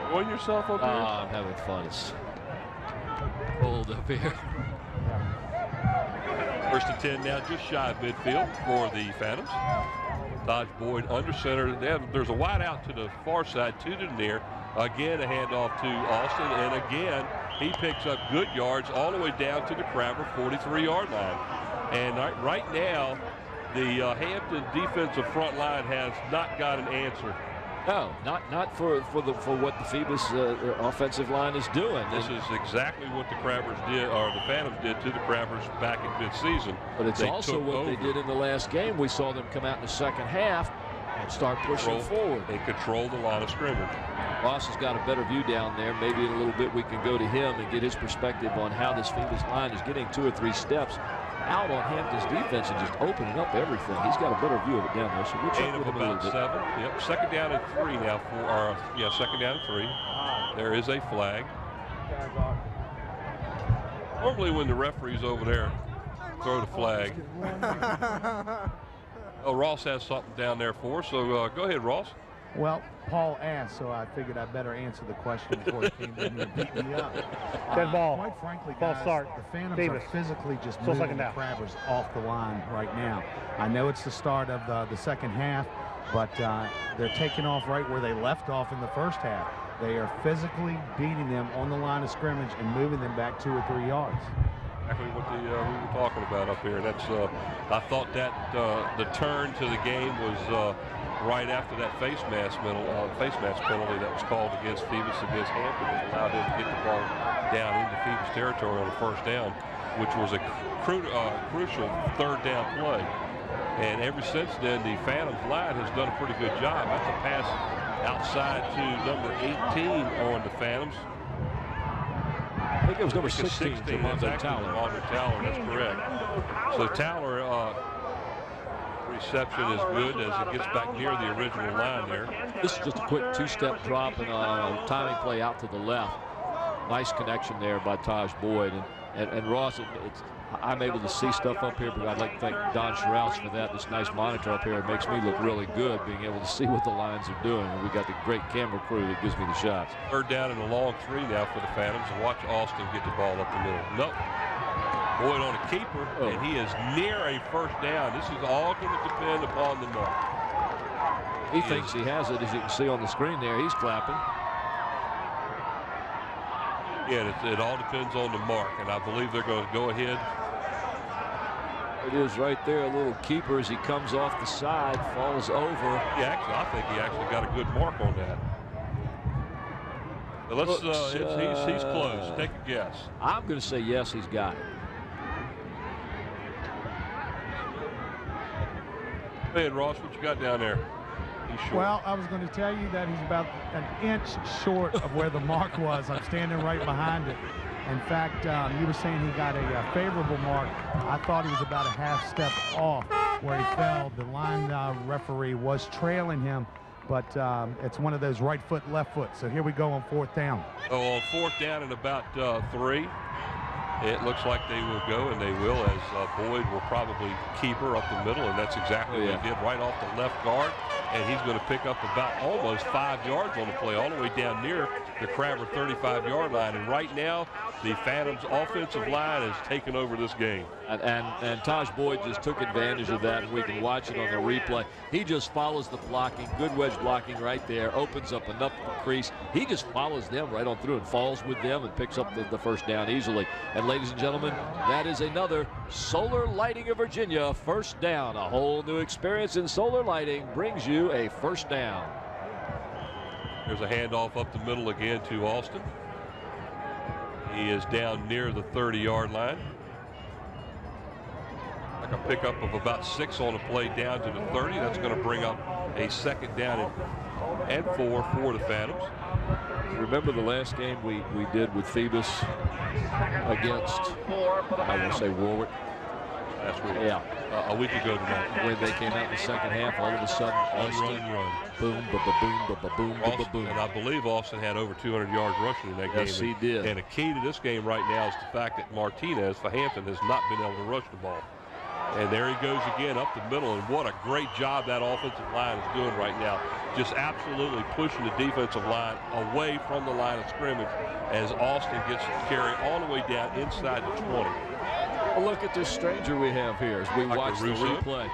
enjoying yourself up here? I'm having fun. It's cold up here. 1st and 10 now, just shy of midfield for the Phantoms. Dodge Boyd under center. There's a wide out to the far side, to the near. Again, a handoff to Austin, and again, he picks up good yards all the way down to the Crabber 43-yard line. And right now, the Hampton defensive front line has not got an answer. No, not for what the Phoebus offensive line is doing. This is exactly what the Crabbers did, or the Phantoms did to the Crabbers back in mid-season. But it's also what they did in the last game. We saw them come out in the 2nd half and start pushing forward. They control the line of scrimmage. Ross has got a better view down there. Maybe in a little bit we can go to him and get his perspective on how this Phoebus line is getting 2 or 3 steps out on Hampton's defense and just opening up everything. He's got a better view of it down there, so we'll check with him a little bit. 7. Yep, 2nd down and 3 now for our 2nd down and 3. There is a flag. Normally when the referee's over there, throw the flag. Oh, Ross has something down there for us, so go ahead, Ross. Well, Paul asked, so I figured I'd better answer the question before he came in here and beat me up. Dead ball. Quite frankly, Ball guys, start. the Phantoms Phoebus. are physically just Still moving second the down. Crabbers off the line right now. I know it's the start of the 2nd half, but they're taking off right where they left off in the 1st half. They are physically beating them on the line of scrimmage and moving them back 2 or 3 yards. Exactly what we were talking about up here. That's I thought that the turn to the game was right after that face mask penalty that was called against Phoebus against Hampton that allowed them to get the ball down into Phoebus territory on a first down, which was a crucial third down play. And ever since then, the Phantoms line has done a pretty good job. That's a pass outside to number 18 on the Phantoms. I think it was number 16. That's actually Lamondre Towler. That's correct. So Towler reception is good as it gets back near the original line there. This is just a quick two-step drop and a timing play out to the left. Nice connection there by Taj Boyd. And Ross, I'm able to see stuff up here, but I'd like to thank Don Sherrouse for that. This nice monitor up here, it makes me look really good being able to see what the lines are doing. And we got the great camera crew that gives me the shots. Third down and a long 3 now for the Phantoms. And watch Austin get the ball up the middle. Nope. Boyd on a keeper, and he is near a first down. This is all going to depend upon the mark. He thinks he has it, as you can see on the screen there. He's clapping. Yeah, it all depends on the mark, and I believe they're going to go ahead. It is right there, a little keeper as he comes off the side, falls over. Yeah, actually, I think he actually got a good mark on that. But let's, he's close. Take a guess. I'm going to say yes, he's got it. Hey, Ross, what you got down there? He's short. Well, I was going to tell you that he's about an inch short of where the mark was. I'm standing right behind it. In fact, you were saying he got a favorable mark. I thought he was about a half step off where he fell. The line referee was trailing him, but it's one of those right foot, left foot. So here we go on 4th down. So on 4th down and about 3, it looks like they will go, and they will, as Boyd will probably keep her up the middle, and that's exactly what he did, right off the left guard. And he's going to pick up about almost 5 yards on the play, all the way down near the Crabber 35-yard line. And right now, the Phantoms' offensive line has taken over this game. And Taj Boyd just took advantage of that, and we can watch it on the replay. He just follows the blocking, good wedge blocking right there, opens up enough of a crease. He just follows them right on through and falls with them and picks up the first down easily. And ladies and gentlemen, that is another Solar Lighting of Virginia first down. A whole new experience in solar lighting brings you a first down. There's a handoff up the middle again to Austin. He is down near the 30-yard line. Like a pickup of about 6 on the play down to the 30. That's going to bring up a 2nd down and 4 for the Phantoms. Remember the last game we did with Phoebus against, I want to say Warwick. Last week. Yeah. A week ago tonight. When they came out in the second half, all of a sudden, Austin, run. Boom, ba-ba-boom, ba-ba-boom, ba-ba-boom. And I believe Austin had over 200 yards rushing in that game. Yes, he did. And a key to this game right now is the fact that Martinez for Hampton has not been able to rush the ball. And there he goes again up the middle, and what a great job that offensive line is doing right now. Just absolutely pushing the defensive line away from the line of scrimmage as Austin gets the carry all the way down inside the 20. Well, look at this stranger we have here as we watch the Russo. replay.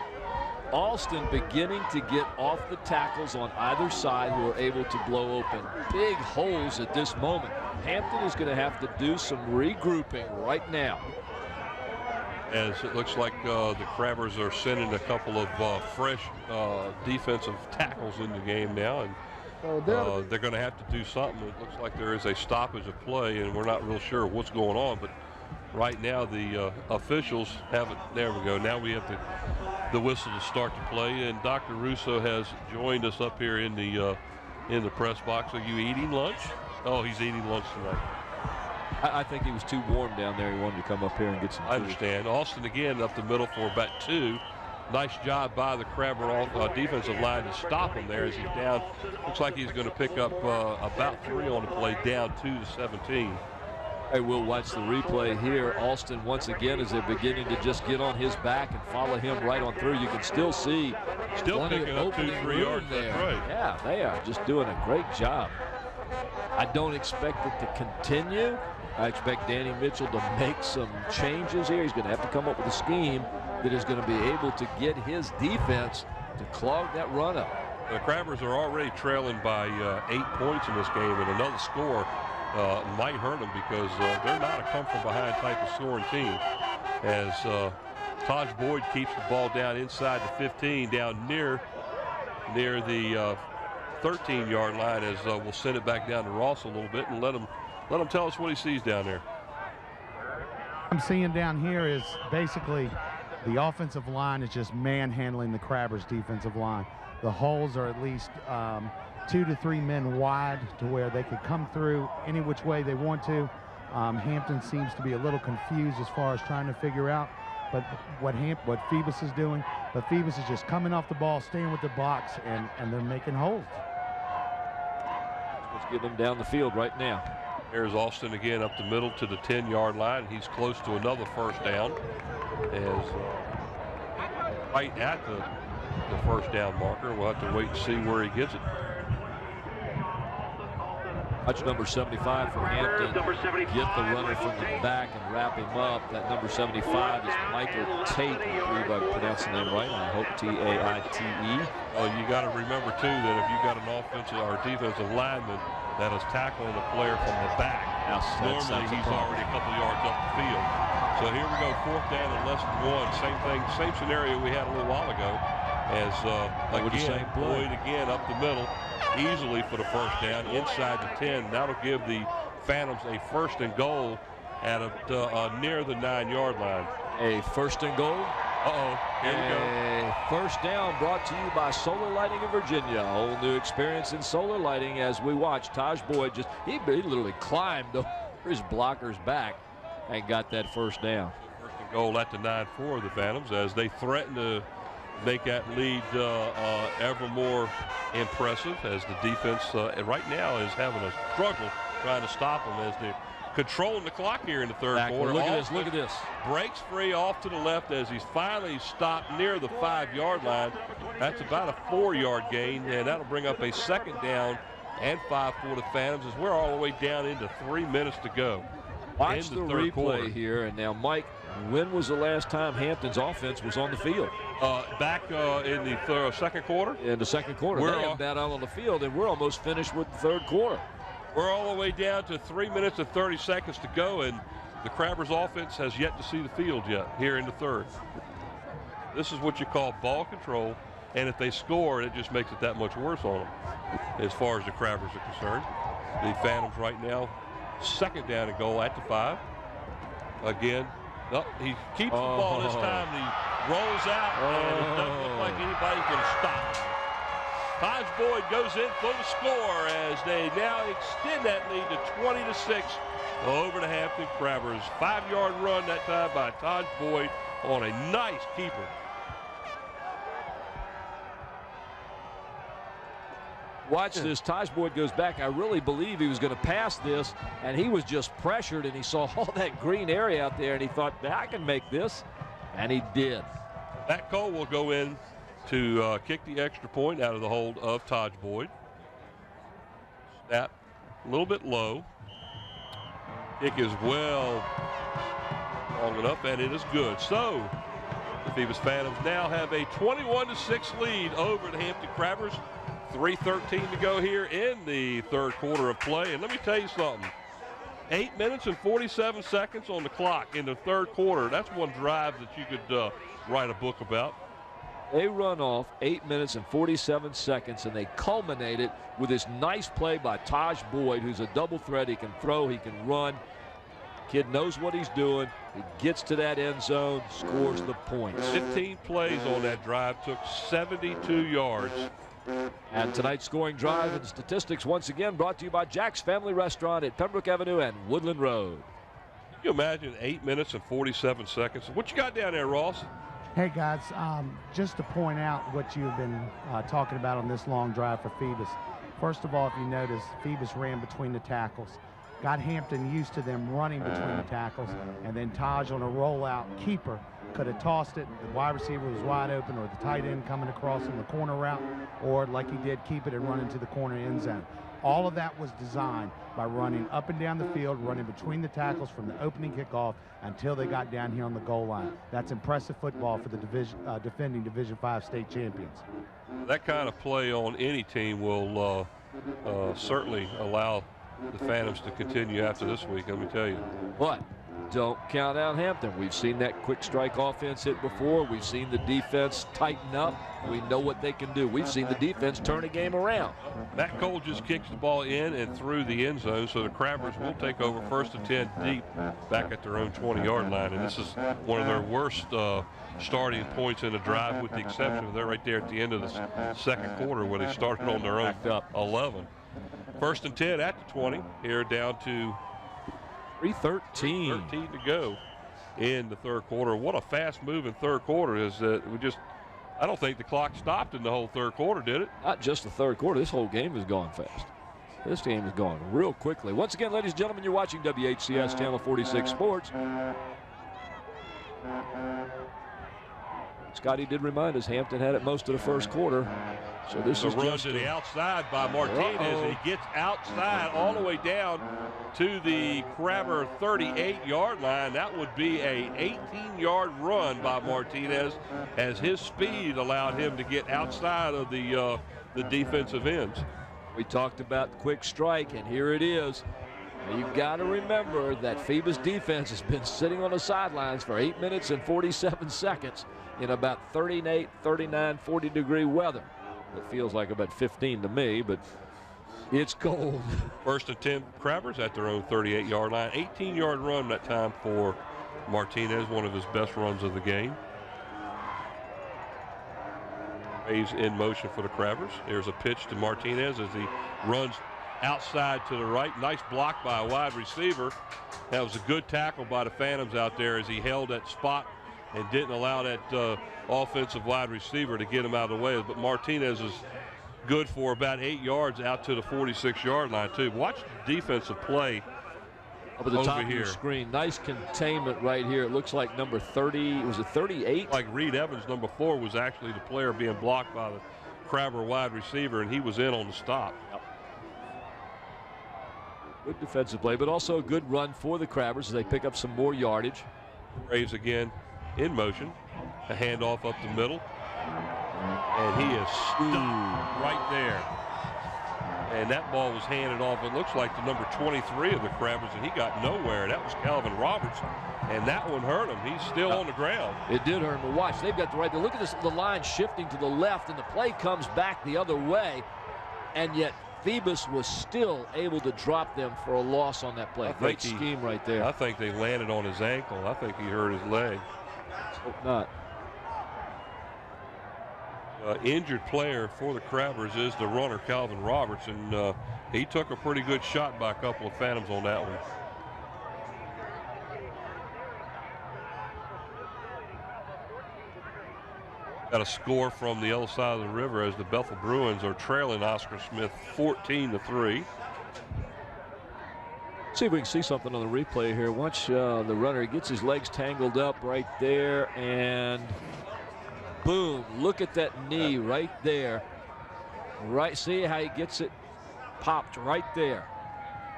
Austin beginning to get off the tackles on either side who are able to blow open big holes at this moment. Hampton is going to have to do some regrouping right now. As it looks like the Crabbers are sending a couple of fresh defensive tackles in the game now, and they're going to have to do something. It looks like there is a stoppage of play, and we're not real sure what's going on, but right now the officials have it. There we go. Now we have the whistle to start the play, and Dr. Russo has joined us up here in the press box. Are you eating lunch? Oh, he's eating lunch tonight. I think he was too warm down there. He wanted to come up here and get some food. I understand. Austin again up the middle for about 2. Nice job by the Crabber defensive line to stop him there as he's down. Looks like he's going to pick up about 3 on the play, down 2 to 17. Hey, we'll watch the replay here. Austin once again as they're beginning to just get on his back and follow him right on through. You can still see picking up 2-3 yards there. That's right. Yeah, they are just doing a great job. I don't expect it to continue. I expect Danny Mitchell to make some changes here. He's going to have to come up with a scheme that is going to be able to get his defense to clog that run up. The Crabbers are already trailing by 8 points in this game, and another score might hurt them because they're not a come-from-behind type of scoring team. As Taj Boyd keeps the ball down inside the 15, down near near the 13-yard line, as we'll send it back down to Ross a little bit and let him tell us what he sees down there. I'm seeing down here is basically the offensive line is just manhandling the Crabbers defensive line. The holes are at least 2 to 3 men wide to where they could come through any which way they want to. Hampton seems to be a little confused as far as trying to figure out but what Phoebus is doing. But Phoebus is just coming off the ball, staying with the box, and they're making holes. Let's get them down the field right now. There's Austin again up the middle to the 10-yard line. He's close to another first down. As right at the first down marker. We'll have to wait and see where he gets it. Watch number 75 for Hampton get the runner from the back and wrap him up. That number 75 is Michael Tate. I believe I pronounced the name right. I hope T-A-I-T-E. Well, you got to remember too that if you got an offensive or defensive lineman that is tackling a player from the back, normally he's already a couple yards up the field. So here we go, 4th down and less than 1. Same thing, same scenario we had a little while ago. As again, Boyd again up the middle, easily for the first down inside the 10. That'll give the Phantoms a 1st and goal at near the 9-yard line. A 1st and goal. Here we go. A first down brought to you by Solar Lighting in Virginia. A whole new experience in solar lighting as we watch Taj Boyd he literally climbed over his blocker's back and got that first down. 1st and goal at the 9-4 of the Phantoms as they threaten to make that lead ever more impressive, as the defense right now is having a struggle trying to stop them as they're controlling the clock here in the 3rd quarter. Look at this, look at this. Breaks free off to the left as he's finally stopped near the 5-yard line. That's about a 4-yard gain, and that'll bring up a 2nd down and 5 for the Phantoms as we're all the way down into 3 minutes to go. Watch the replay here, and now, Mike, when was the last time Hampton's offense was on the field? Back in the 2nd quarter. In the 2nd quarter. They haven't been out on the field, and we're almost finished with the 3rd quarter. We're all the way down to 3 minutes and 30 seconds to go, and the Crabbers offense has yet to see the field yet here in the 3rd. This is what you call ball control, and if they score, it just makes it that much worse on them as far as the Crabbers are concerned. The Phantoms right now, 2nd down and goal at the 5. Again, he keeps the ball this time. He rolls out, and it doesn't look like anybody's going to stop. Taj Boyd goes in for the score as they now extend that lead to 20-6 over the Hampton Crabbers. 5-yard run that time by Taj Boyd on a nice keeper. Watch this. Taj Boyd goes back. I really believe he was going to pass this, and he was just pressured, and he saw all that green area out there, and he thought, I can make this, and he did. Matt Cole will go in to kick the extra point out of the hold of Taj Boyd. Snap a little bit low. Kick is well long enough, and it is good. So the Phoebus Phantoms now have a 21-6 lead over the Hampton Crabbers. 3:13 to go here in the 3rd quarter of play. And let me tell you something. 8 minutes and 47 seconds on the clock in the 3rd quarter. That's one drive that you could write a book about. They run off 8 minutes and 47 seconds, and they culminate it with this nice play by Taj Boyd, who's a double threat. He can throw, he can run. Kid knows what he's doing. He gets to that end zone, scores the points. 15 plays on that drive, took 72 yards. And tonight's scoring drive and statistics once again brought to you by Jack's Family Restaurant at Pembroke Avenue and Woodland Road. Can you imagine 8 minutes and 47 seconds? What you got down there, Ross? Hey, guys, just to point out what you've been talking about on this long drive for Phoebus. First of all, if you notice, Phoebus ran between the tackles. Got Hampton used to them running between the tackles, and then Taj on a rollout keeper could have tossed it. The wide receiver was wide open, or the tight end coming across in the corner route, or like he did, keep it and run into the corner end zone. All of that was designed by running up and down the field, running between the tackles from the opening kickoff until they got down here on the goal line. That's impressive football for the defending Division V state champions. That kind of play on any team will certainly allow the Phantoms to continue after this week, let me tell you. But don't count out Hampton. We've seen that quick strike offense hit before. We've seen the defense tighten up. We know what they can do. We've seen the defense turn a game around. Matt Cole just kicks the ball in and through the end zone, so the Crabbers will take over 1st and 10 deep back at their own 20-yard line. And this is one of their worst starting points in the drive, with the exception of they're right there at the end of the second quarter where they started on their own 11. 1st and 10 at the 20. Here down to 3:13 to go in the third quarter. What a fast-moving third quarter is that I don't think the clock stopped in the whole third quarter, did it? Not just the third quarter. This whole game has gone fast. This game has gone real quickly. Once again, ladies and gentlemen, you're watching WHCS Channel 46 Sports. Scotty did remind us Hampton had it most of the first quarter. So this is run to the outside by Martinez. He gets outside all the way down to the Crabber 38-yard line. That would be a 18-yard run by Martinez, as his speed allowed him to get outside of the defensive ends. We talked about quick strike, and here it is. Now, you've got to remember that Phoebus defense has been sitting on the sidelines for 8 minutes and 47 seconds in about 38, 39, 40-degree weather. It feels like about 15 to me, but it's cold. 1st and 10 Crabbers at their own 38-yard line. 18-yard run that time for Martinez, one of his best runs of the game. Waves in motion for the Crabbers. There's a pitch to Martinez as he runs outside to the right. Nice block by a wide receiver. That was a good tackle by the Phantoms out there as he held that spot and didn't allow that offensive wide receiver to get him out of the way. But Martinez is good for about 8 yards out to the 46-yard line, too. Watch the defensive play up at the top here. Of your screen. Nice containment right here. It looks like number 30. Was it 38? Like Reed Evans, number 4, was actually the player being blocked by the Crabber wide receiver, and he was in on the stop. Yep. Good defensive play, but also a good run for the Crabbers as they pick up some more yardage. Braves again in motion. A handoff up the middle. And he is stopped right there. And that ball was handed off. It looks like the number 23 of the Crabbers, and he got nowhere. That was Calvin Roberts. And that one hurt him. He's still on the ground. It did hurt him. But watch, they've got the right there. Look at this, the line shifting to the left, and the play comes back the other way. And yet Phoebus was still able to drop them for a loss on that play. Great scheme right there. I think they landed on his ankle. I think he hurt his leg. Let's hope not. Injured player for the Crabbers is the runner, Calvin Roberts, and he took a pretty good shot by a couple of Phantoms on that one. Got a score from the other side of the river as the Bethel Bruins are trailing Oscar Smith 14-3. See if we can see something on the replay here. Watch the runner gets his legs tangled up right there, and boom, look at that knee right there. Right, see how he gets it popped right there.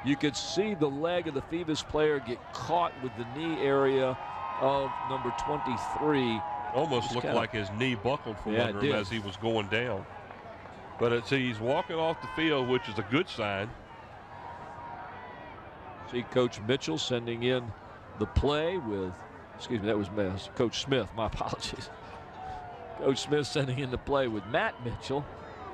You could see the leg of the Phoebus player get caught with the knee area of number 23. Almost looked like his knee buckled from under him as he was going down. But he's walking off the field, which is a good sign. See Coach Mitchell sending in the play with, excuse me, that was Coach Smith, my apologies. Coach Smith sending in the play with Matt Mitchell.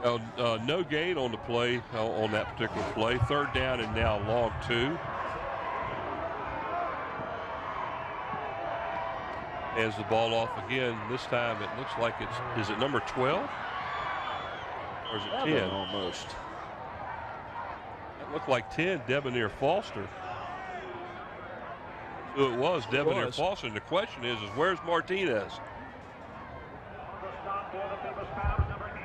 No gain on the play, on that particular play. 3rd down and now long 2. Hands the ball off again. This time it looks like is it number 12? Or is it 10? Almost. It looked like 10, Debonair Foster. So it was Debonair Foster. And the question is where's Martinez?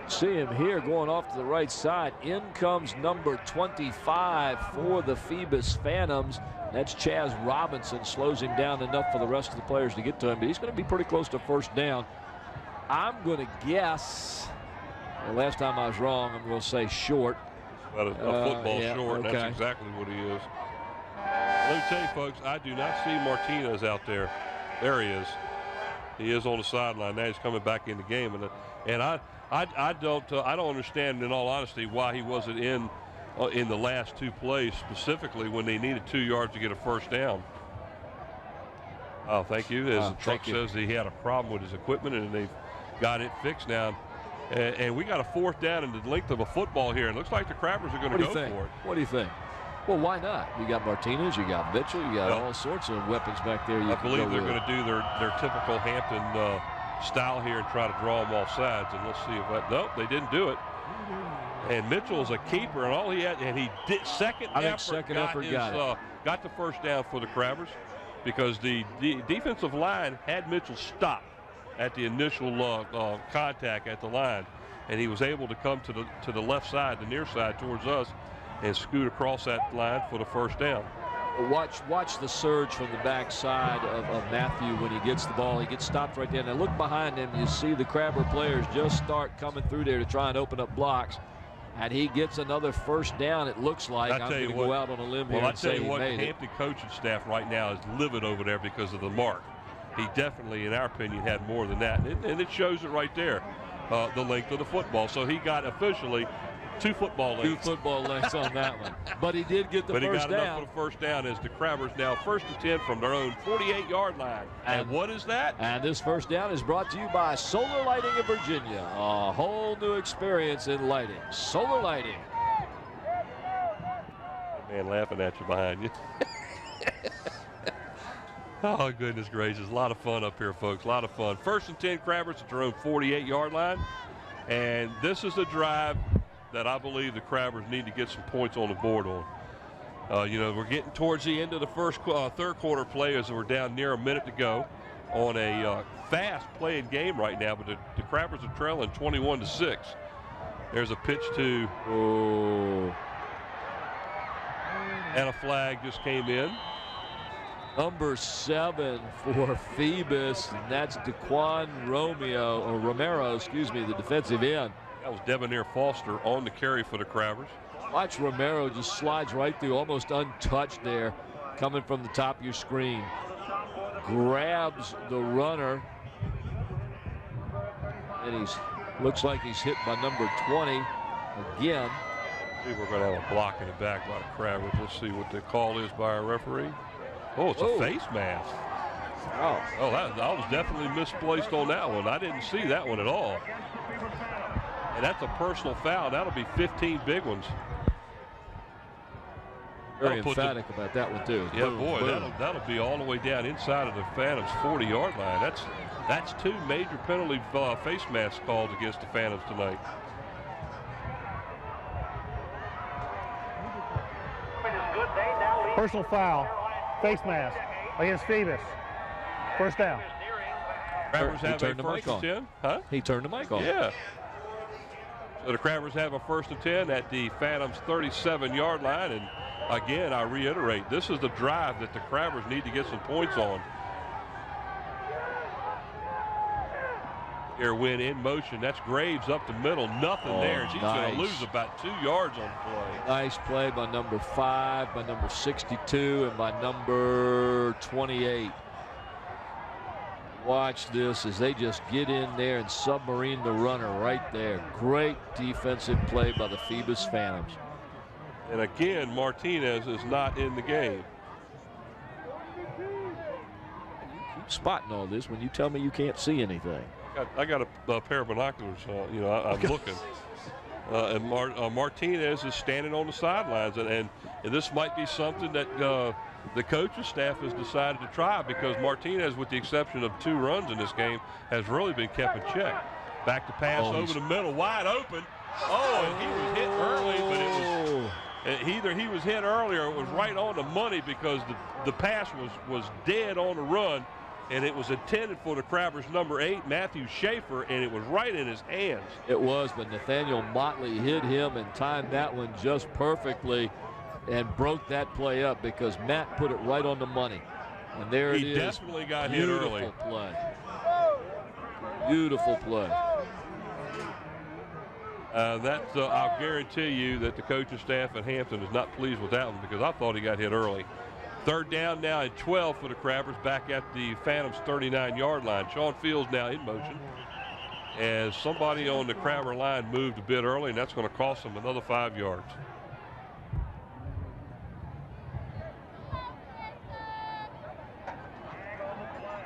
See him here going off to the right side. In comes number 25 for the Phoebus Phantoms. That's Chaz Robinson. Slows him down enough for the rest of the players to get to him, but he's going to be pretty close to 1st down. I'm going to guess, last time I was wrong, I'm going to say short. About a football short, okay. That's exactly what he is. Let me tell you, folks, I do not see Martinez out there. There he is. He is on the sideline. Now he's coming back in the game, and I don't understand, in all honesty, why he wasn't in the last 2 plays, specifically when they needed 2 yards to get a 1st down. Oh, thank you. As the truck says, he had a problem with his equipment, and they've got it fixed now. And we got a 4th down in the length of a football here. It looks like the Crabbers are going to go for it. What do you think? Well, why not? You got Martinez, you got Mitchell, you got all sorts of weapons back there. I believe they're going to do their typical Hampton style here and try to draw them off sides. And let's see if that. Nope, they didn't do it. And Mitchell's a keeper, and all he had, and he did second effort got the first down for the Crabbers, because the defensive line had Mitchell stop at the initial contact at the line, and he was able to come to the left side, the near side towards us, and scoot across that line for the first down. Watch the surge from the backside of Matthew when he gets the ball. He gets stopped right there. Now look behind him. You see the Crabber players just start coming through there to try and open up blocks. And he gets another first down, it looks like. I'm going to go out on a limb here and say he made it. Well, I tell you what, the Hampton coaching staff right now is livid over there because of the mark. He definitely, in our opinion, had more than that. And it shows it right there, the length of the football. So he got officially 2 football lengths. 2 football lengths on that one. But he did get the first down. But he got enough for the first down as the Crabbers now 1st and 10 from their own 48-yard line. And what is that? And this first down is brought to you by Solar Lighting of Virginia. A whole new experience in lighting. Solar Lighting. Man laughing at you behind you. Oh, goodness gracious. A lot of fun up here, folks. A lot of fun. 1st and 10 Crabbers at their own 48-yard line. And this is the drive that I believe the Crabbers need to get some points on the board on. You know, we're getting towards the end of the third quarter play as we're down near a minute to go on a fast playing game right now, but the Crabbers are trailing 21-6. There's a pitch to, and a flag just came in. Number 7 for Phoebus, and that's Romero, excuse me, the defensive end. That was Debonair Foster on the carry for the Crabbers. Watch Romero just slides right through, almost untouched there, coming from the top of your screen. Grabs the runner, and looks like he's hit by number 20 again. I think we're going to have a block in the back by the Crabbers. Let's see what the call is by our referee. Oh, it's a face mask. Oh, that was definitely misplaced on that one. I didn't see that one at all. And that's a personal foul. That'll be 15 big ones. Very emphatic about that one, too. Yeah, boom, boy, boom. That'll be all the way down inside of the Phantoms' 40-yard line. That's 2 major penalty face masks called against the Phantoms tonight. Personal foul, face mask against Phoebus. First down. Crabbers have a 1st and 10. Huh? He turned the mic on. Yeah. So the Crabbers have a 1st and 10 at the Phantoms' 37-yard line. And again, I reiterate, this is the drive that the Crabbers need to get some points on. Here, win in motion. That's Graves up the middle. Nothing there. And she's going to lose about 2 yards on the play. Nice play by number 5, by number 62, and by number 28. Watch this as they just get in there and submarine the runner right there. Great defensive play by the Phoebus Phantoms. And again, Martinez is not in the game. You keep spotting all this when you tell me you can't see anything. I got a pair of binoculars, you know, I'm looking. And Martinez is standing on the sidelines, and this might be something that the coaching staff has decided to try, because Martinez, with the exception of 2 runs in this game, has really been kept in check. Back to pass over the middle, wide open. And he was hit early, but it was either he was hit early or it was right on the money, because the pass was dead on the run. And it was intended for the Crabbers' number 8, Matthew Schaefer, and it was right in his hands. It was, but Nathaniel Motley hit him and timed that one just perfectly and broke that play up, because Matt put it right on the money. And there it is. He definitely got hit early. Beautiful play. Beautiful play. I'll guarantee you that the coaching staff at Hampton is not pleased with that one, because I thought he got hit early. 3rd down now at 12 for the Crabbers, back at the Phantoms' 39-yard line. Sean Fields now in motion, as somebody on the Crabber line moved a bit early, and that's going to cost them another 5 yards.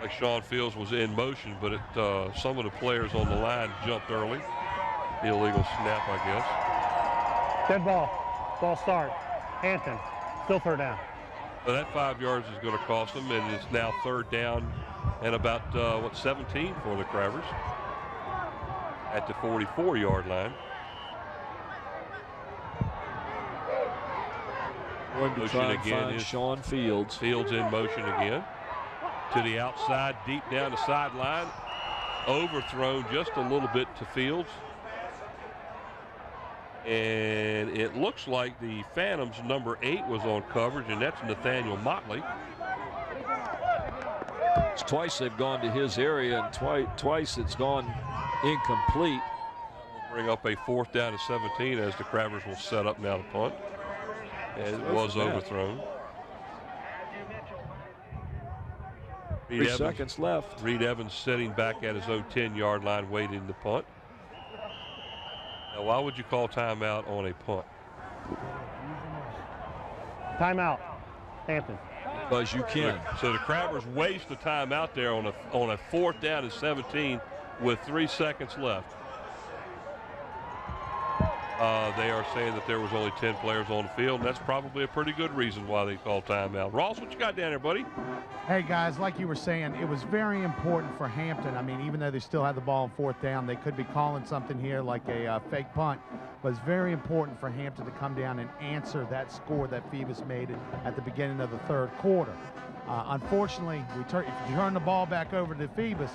Like Sean Fields was in motion, but some of the players on the line jumped early. Illegal snap, I guess. Dead ball. Ball start. Hampton. Still third down. So that 5 yards is going to cost them, and it's now third down and about, 17 for the Crabbers at the 44-yard line. Going to try and find Sean Fields. Fields in motion again. To the outside, deep down the sideline. Overthrown just a little bit to Fields. And it looks like the Phantoms number 8 was on coverage, and that's Nathaniel Motley. It's twice they've gone to his area, and twice it's gone incomplete. We'll bring up a 4th down and 17 as the Crabbers will set up now to punt. And it was overthrown. 3 seconds left. Reed Evans sitting back at his own 10-yard line waiting to punt. Now, why would you call timeout on a punt? Timeout. Hampton. Because you can. So the Crabbers waste the timeout there on a 4th down and 17 with 3 seconds left. They are saying that there was only 10 players on the field, and that's probably a pretty good reason why they called timeout. Ross, what you got down there, buddy? Hey, guys, like you were saying, it was very important for Hampton. I mean, even though they still had the ball on 4th down, they could be calling something here like a fake punt. But it's very important for Hampton to come down and answer that score that Phoebus made at the beginning of the 3rd quarter. Unfortunately, if you turn the ball back over to Phoebus,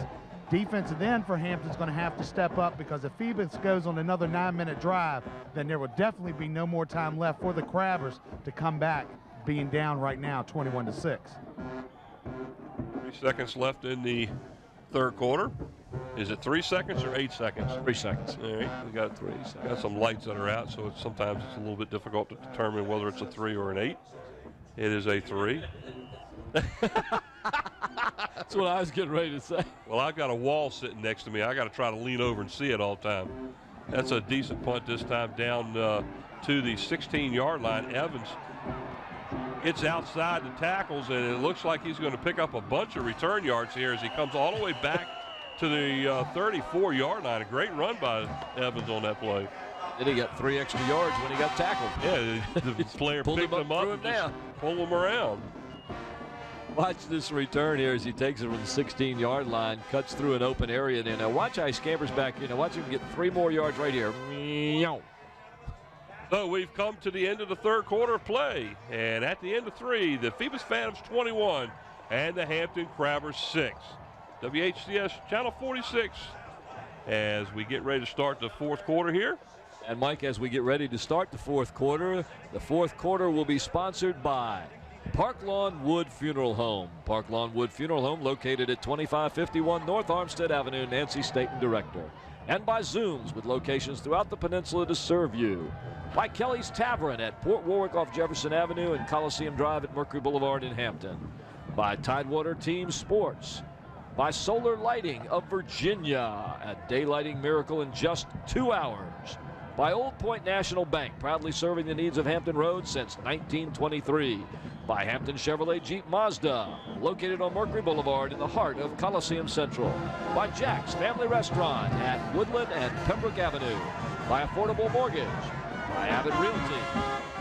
defensive end for Hampton's going to have to step up, because if Phoebus goes on another 9-minute drive, then there will definitely be no more time left for the Crabbers to come back, being down right now 21-6. 3 seconds left in the 3rd quarter. Is it 3 seconds or 8 seconds? 3 seconds. All right, we got 3 seconds. Got some lights that are out, so sometimes it's a little bit difficult to determine whether it's a 3 or an 8. It is a 3. That's what I was getting ready to say. Well, I've got a wall sitting next to me. I got to try to lean over and see it all the time. That's a decent punt this time down to the 16-yard line. Evans gets outside the tackles, and it looks like he's going to pick up a bunch of return yards here as he comes all the way back to the 34-yard line. A great run by Evans on that play. Then he got 3 extra yards when he got tackled. Yeah, the player picked him up and just pulled him around. Watch this return here as he takes it from the 16-yard line, cuts through an open area there. Now watch how he scampers back here. Now watch him get 3 more yards right here. So we've come to the end of the 3rd quarter of play. And at the end of 3, the Phoebus Phantoms 21 and the Hampton Crabbers 6. WHCS Channel 46 as we get ready to start the 4th quarter here. And Mike, as we get ready to start the 4th quarter will be sponsored by Park Lawn Wood Funeral Home. Park Lawn Wood Funeral Home, located at 2551 North Armstead Avenue, Nancy Staton, Director. And by Zooms, with locations throughout the peninsula to serve you. By Kelly's Tavern at Port Warwick off Jefferson Avenue and Coliseum Drive at Mercury Boulevard in Hampton. By Tidewater Team Sports. By Solar Lighting of Virginia, a daylighting miracle in just 2 hours. By Old Point National Bank, proudly serving the needs of Hampton Roads since 1923. By Hampton Chevrolet Jeep Mazda, located on Mercury Boulevard in the heart of Coliseum Central. By Jack's Family Restaurant at Woodland and Pembroke Avenue. By Affordable Mortgage. By Abbott Realty.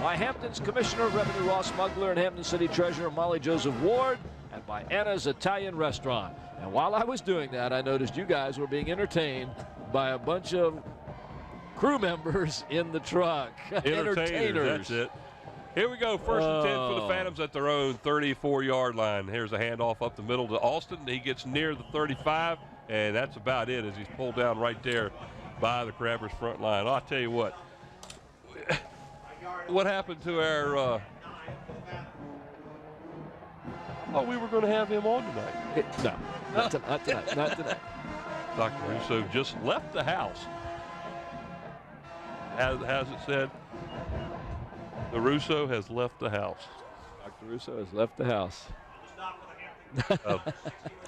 By Hampton's Commissioner of Revenue Ross Smuggler and Hampton City Treasurer Molly Joseph Ward. And by Anna's Italian Restaurant. And while I was doing that, I noticed you guys were being entertained by a bunch of crew members in the truck. Entertainers. That's it. Here we go. 1st and 10 for the Phantoms at their own 34-yard line. Here's a handoff up the middle to Alston. He gets near the 35, and that's about it as he's pulled down right there by the Crabbers front line. I'll tell you what. What happened to our oh, we were going to have him on tonight. No, not tonight. Not tonight. Dr. Russo just left the house. As it said, the Russo has left the house. Dr. Russo has left the house.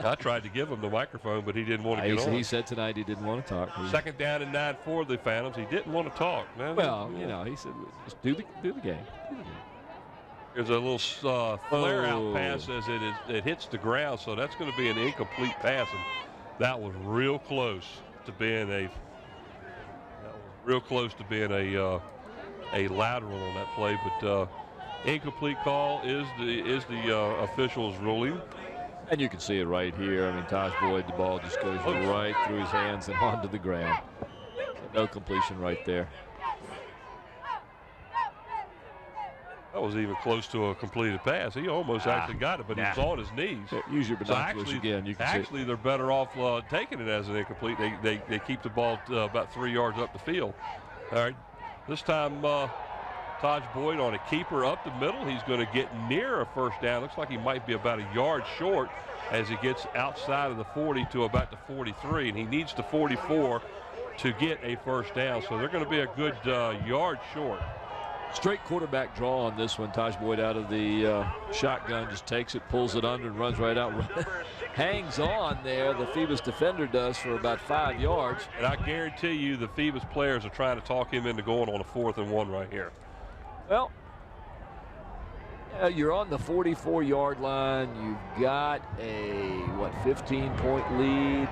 I tried to give him the microphone, but he didn't want to get on. He said tonight he didn't want to talk. 2nd down and 9 for the Phantoms. He didn't want to talk. Man. Well, you know, he said, just do the game. There's a little flare-out pass as it hits the ground, so that's going to be an incomplete pass, and that was real close to being a lateral on that play, but incomplete call is the official's ruling. And you can see it right here. I mean, Taj Boyd, the ball just goes right through his hands and onto the ground. No completion right there. That was even close to a completed pass. He almost actually got it, but he was on his knees. Use your binoculars again. You can actually, they're better off taking it as an incomplete. They keep the ball about 3 yards up the field. All right, this time Taj Boyd on a keeper up the middle. He's going to get near a first down. Looks like he might be about a yard short as he gets outside of the 40 to about the 43, and he needs the 44 to get a first down. So they're going to be a good yard short. Straight quarterback draw on this one. Taj Boyd out of the shotgun, just takes it, pulls it under, and runs right out. Hangs on there, the Phoebus defender does, for about 5 yards. And I guarantee you the Phoebus players are trying to talk him into going on a 4th and 1 right here. Well, you're on the 44-yard line. You've got a, 15-point lead.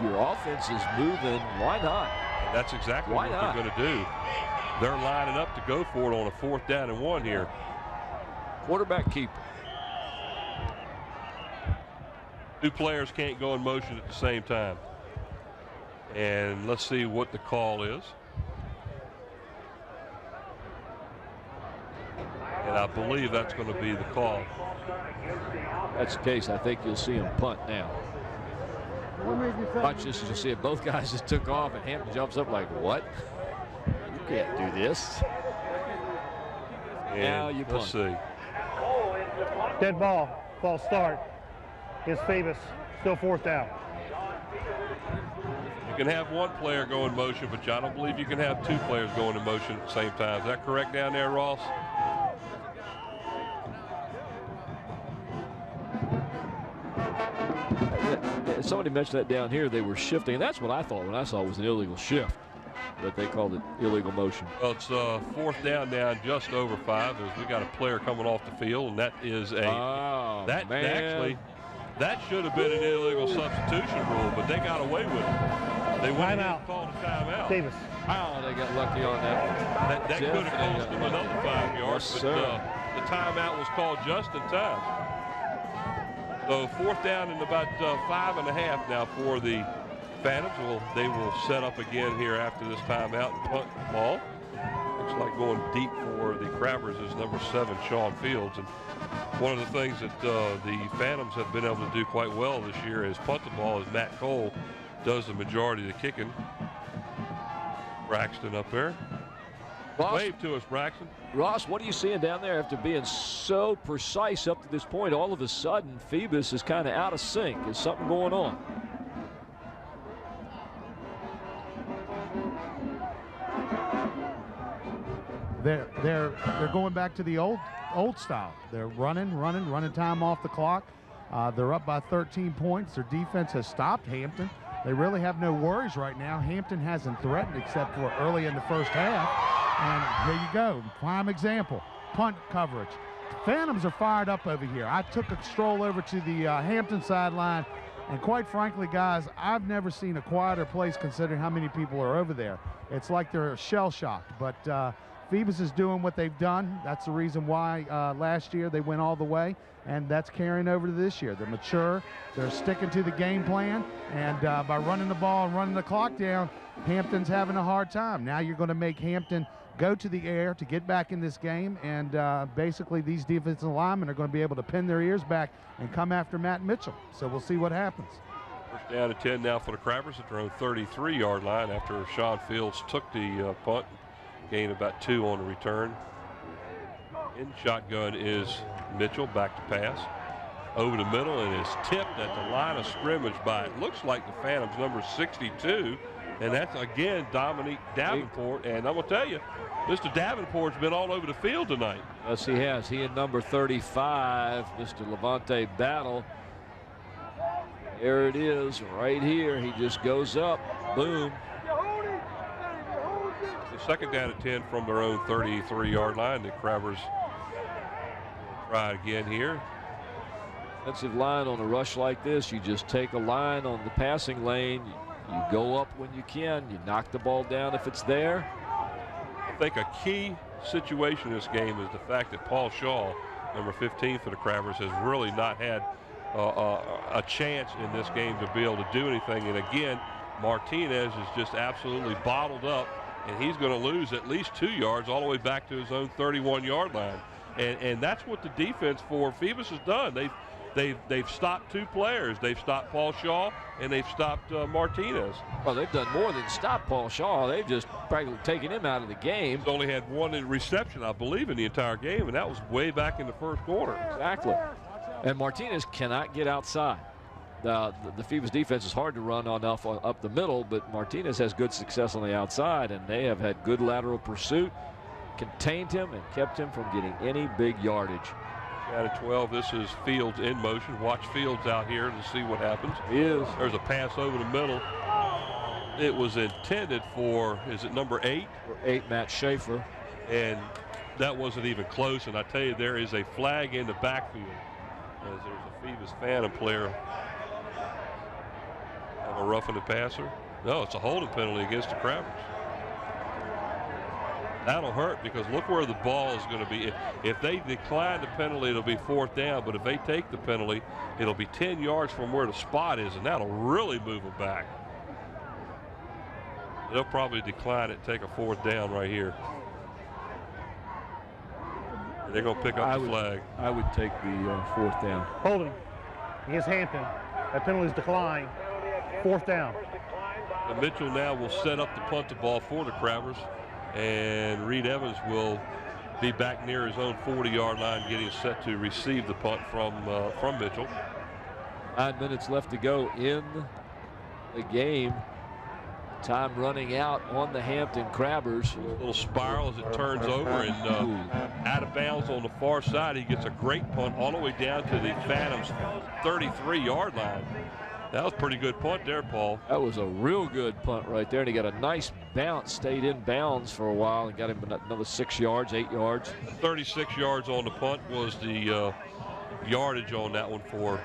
Your offense is moving. Why not? And that's exactly what they're going to do. They're lining up to go for it on a 4th down and 1 here. Quarterback keeper. 2 players can't go in motion at the same time. And let's see what the call is. And I believe that's going to be the call. If that's the case, I think you'll see him punt now. Watch this as you see it. Both guys just took off, and Hampton jumps up like, what? You can't do this. And now you punt. Let's see. Dead ball. False start. Against Phoebus. Still 4th down. You can have 1 player go in motion, but I don't believe you can have 2 players going in motion at the same time. Is that correct down there, Ross? Somebody mentioned that down here. They were shifting, and that's what I thought when I saw it was an illegal shift, but they called it illegal motion. Well, it's 4th down now, just over 5. We got a player coming off the field, and that is a that should have been an illegal substitution rule, but they got away with it. They went out, called a timeout. Davis. Wow, they got lucky on that. That could have cost them another 5 yards, yes, but the timeout was called just in time. So 4th down and about 5.5 now for the Phantoms. They will set up again here after this timeout and punt the ball. Looks like going deep for the Crabbers is number 7, Sean Fields. And one of the things that the Phantoms have been able to do quite well this year is punt the ball, as Matt Cole does the majority of the kicking. Braxton up there. Ross, wave to us, Braxton. Ross, what are you seeing down there after being so precise up to this point? All of a sudden, Phoebus is kind of out of sync. Is something going on? They're going back to the old style. They're running time off the clock. They're up by 13 points. Their defense has stopped Hampton. They really have no worries right now. Hampton hasn't threatened except for early in the first half. And here you go, prime example, punt coverage. Phantoms are fired up over here. I took a stroll over to the Hampton sideline, and quite frankly, guys, I've never seen a quieter place considering how many people are over there. It's like they're shell-shocked, but Phoebus is doing what they've done. That's the reason why last year they went all the way, and that's carrying over to this year. They're mature, they're sticking to the game plan, and by running the ball and running the clock down, Hampton's having a hard time. Now you're going to make Hampton go to the air to get back in this game, and basically these defensive linemen are going to be able to pin their ears back and come after Matt Mitchell. So we'll see what happens. First down and 10 now for the Crabbers at their own 33-yard line after Sean Fields took the punt, gained about 2 on the return. In shotgun is Mitchell, back to pass. Over the middle and is tipped at the line of scrimmage by, it looks like the Phantoms, number 62. And that's, again, Dominique Davenport. And I'm going to tell you, Mr. Davenport's been all over the field tonight. Yes, he has. He and number 35, Mr. Levante Battle. There it is, right here. He just goes up. Boom. The second down at 10 from their own 33-yard line. The Crabbers Try again here. Defensive line on a rush like this, you just take a line on the passing lane. You go up when you can. You knock the ball down if it's there. I think a key situation in this game is the fact that Paul Shaw, number 15 for the Crabbers, has really not had a chance in this game to be able to do anything. And again, Martinez is just absolutely bottled up, and he's going to lose at least 2 yards all the way back to his own 31-yard line. And that's what the defense for Phoebus has done. They've stopped 2 players. They've stopped Paul Shaw and they've stopped Martinez. Well, they've done more than stop Paul Shaw. They've just practically taken him out of the game. He's only had 1 reception, I believe, in the entire game, and that was way back in the first quarter. Exactly. And Martinez cannot get outside. The Phoebus defense is hard to run enough up the middle, but Martinez has good success on the outside, and they have had good lateral pursuit, contained him, and kept him from getting any big yardage. Out of 12, this is Fields in motion. Watch Fields out here to see what happens. He is. There's a pass over the middle. It was intended for, is it number 8? 8, Matt Schaefer. And that wasn't even close. And I tell you, there is a flag in the backfield as there's a Phoebus Phantom player. Have a roughing the passer. No, it's a holding penalty against the Crabbers. That'll hurt because look where the ball is going to be. If they decline the penalty, it'll be 4th down. But if they take the penalty, it'll be 10 yards from where the spot is, and that'll really move them back. They'll probably decline it and take a 4th down right here. They're going to pick up the flag. I would take the 4th down. Holding against Hampton. That penalty is declined. 4th down. And Mitchell now will set up the punt the ball for the Crabbers. And Reed Evans will be back near his own 40-yard line, getting set to receive the punt from Mitchell. 9 minutes left to go in the game. Time running out on the Hampton Crabbers. A little spiral as it turns over and out of bounds on the far side. He gets a great punt all the way down to the Phantoms' 33-yard line. That was a pretty good punt there, Paul. That was a real good punt right there, and he got a nice bounce, stayed in bounds for a while, and got him another 6 yards, 8 yards. 36 yards on the punt was the yardage on that one for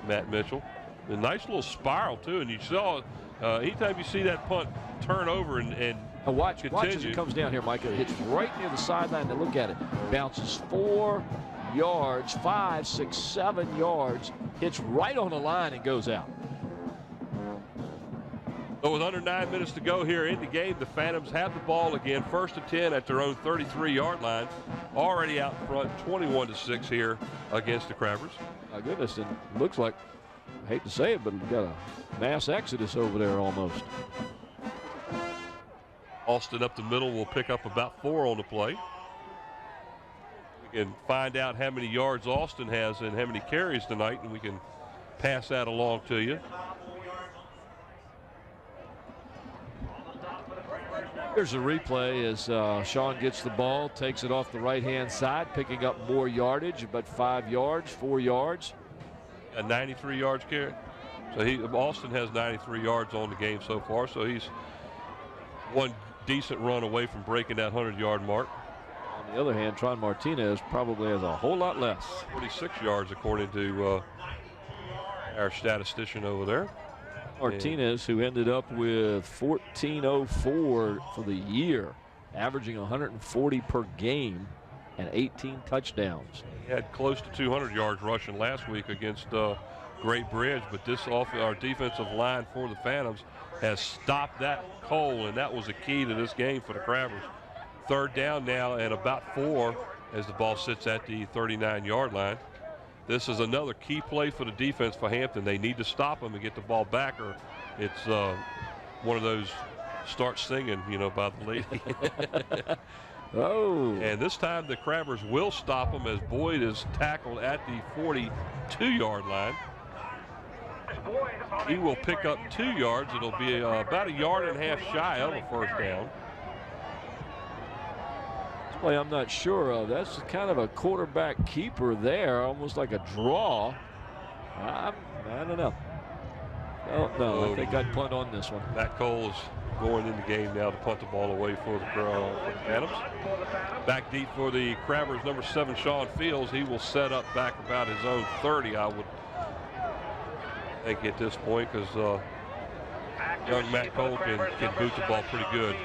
Matt Mitchell. A nice little spiral, too, and you saw anytime you see that punt turn over and watch as it comes down here, Mike. It hits right near the sideline. Now look at it. Bounces 4 yards, 5, 6, 7 yards. Hits right on the line and goes out. So with under 9 minutes to go here in the game, the Phantoms have the ball again, 1st and 10 at their own 33-yard line. Already out in front, 21-6 here against the Crabbers. My goodness, it looks like, I hate to say it, but we've got a mass exodus over there almost. Austin up the middle will pick up about 4 on the play. We can find out how many yards Austin has and how many carries tonight, and we can pass that along to you. Here's a replay as Sean gets the ball, takes it off the right-hand side, picking up more yardage, about 5 yards, 4 yards. A 93 yards carry. So Austin has 93 yards on the game so far, so he's one decent run away from breaking that 100-yard mark. On the other hand, Tron Martinez probably has a whole lot less. 46 yards according to our statistician over there. Martinez, who ended up with 14.04 for the year, averaging 140 per game and 18 touchdowns. He had close to 200 yards rushing last week against Great Bridge, but this our defensive line for the Phantoms has stopped that coal, and that was the key to this game for the Crabbers. 3rd down now and about 4 as the ball sits at the 39-yard line. This is another key play for the defense for Hampton. They need to stop them and get the ball back, or it's one of those start singing, by the lady. Oh. And this time the Crabbers will stop them as Boyd is tackled at the 42-yard line. He will pick up 2 yards. It'll be about 1.5 yards shy of a 1st down. This play I'm not sure of. That's kind of a quarterback keeper there, almost like a draw. I don't know. Oh, no, I think I'd punt on this one. Matt Cole is going in the game now to punt the ball away for the Phantoms. Back deep for the Crabbers, number 7, Sean Fields. He will set up back about his own 30, I would think at this point, because young Matt Cole can boot the ball pretty good.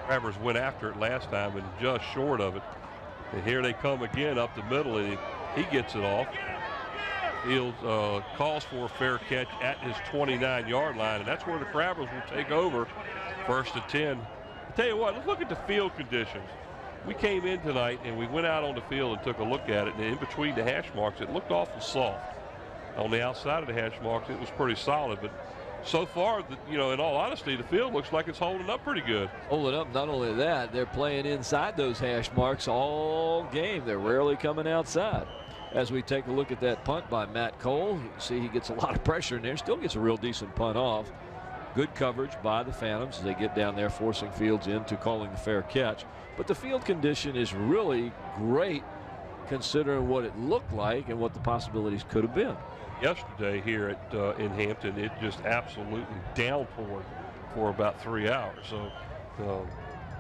Crabbers went after it last time and just short of it. And here they come again up the middle, and he gets it off. Fields calls for a fair catch at his 29-yard line, and that's where the Crabbers will take over, 1st and 10. I'll tell you what, let's look at the field conditions. We came in tonight and we went out on the field and took a look at it, and in between the hash marks, it looked awful soft. On the outside of the hash marks, it was pretty solid, but so far, in all honesty, the field looks like it's holding up pretty good. Holding up, not only that, they're playing inside those hash marks all game. They're rarely coming outside. As we take a look at that punt by Matt Cole, you see he gets a lot of pressure in there, still gets a real decent punt off. Good coverage by the Phantoms as they get down there, forcing Fields into calling the fair catch. But the field condition is really great considering what it looked like and what the possibilities could have been. Yesterday here in Hampton, it just absolutely downpoured for about 3 hours. So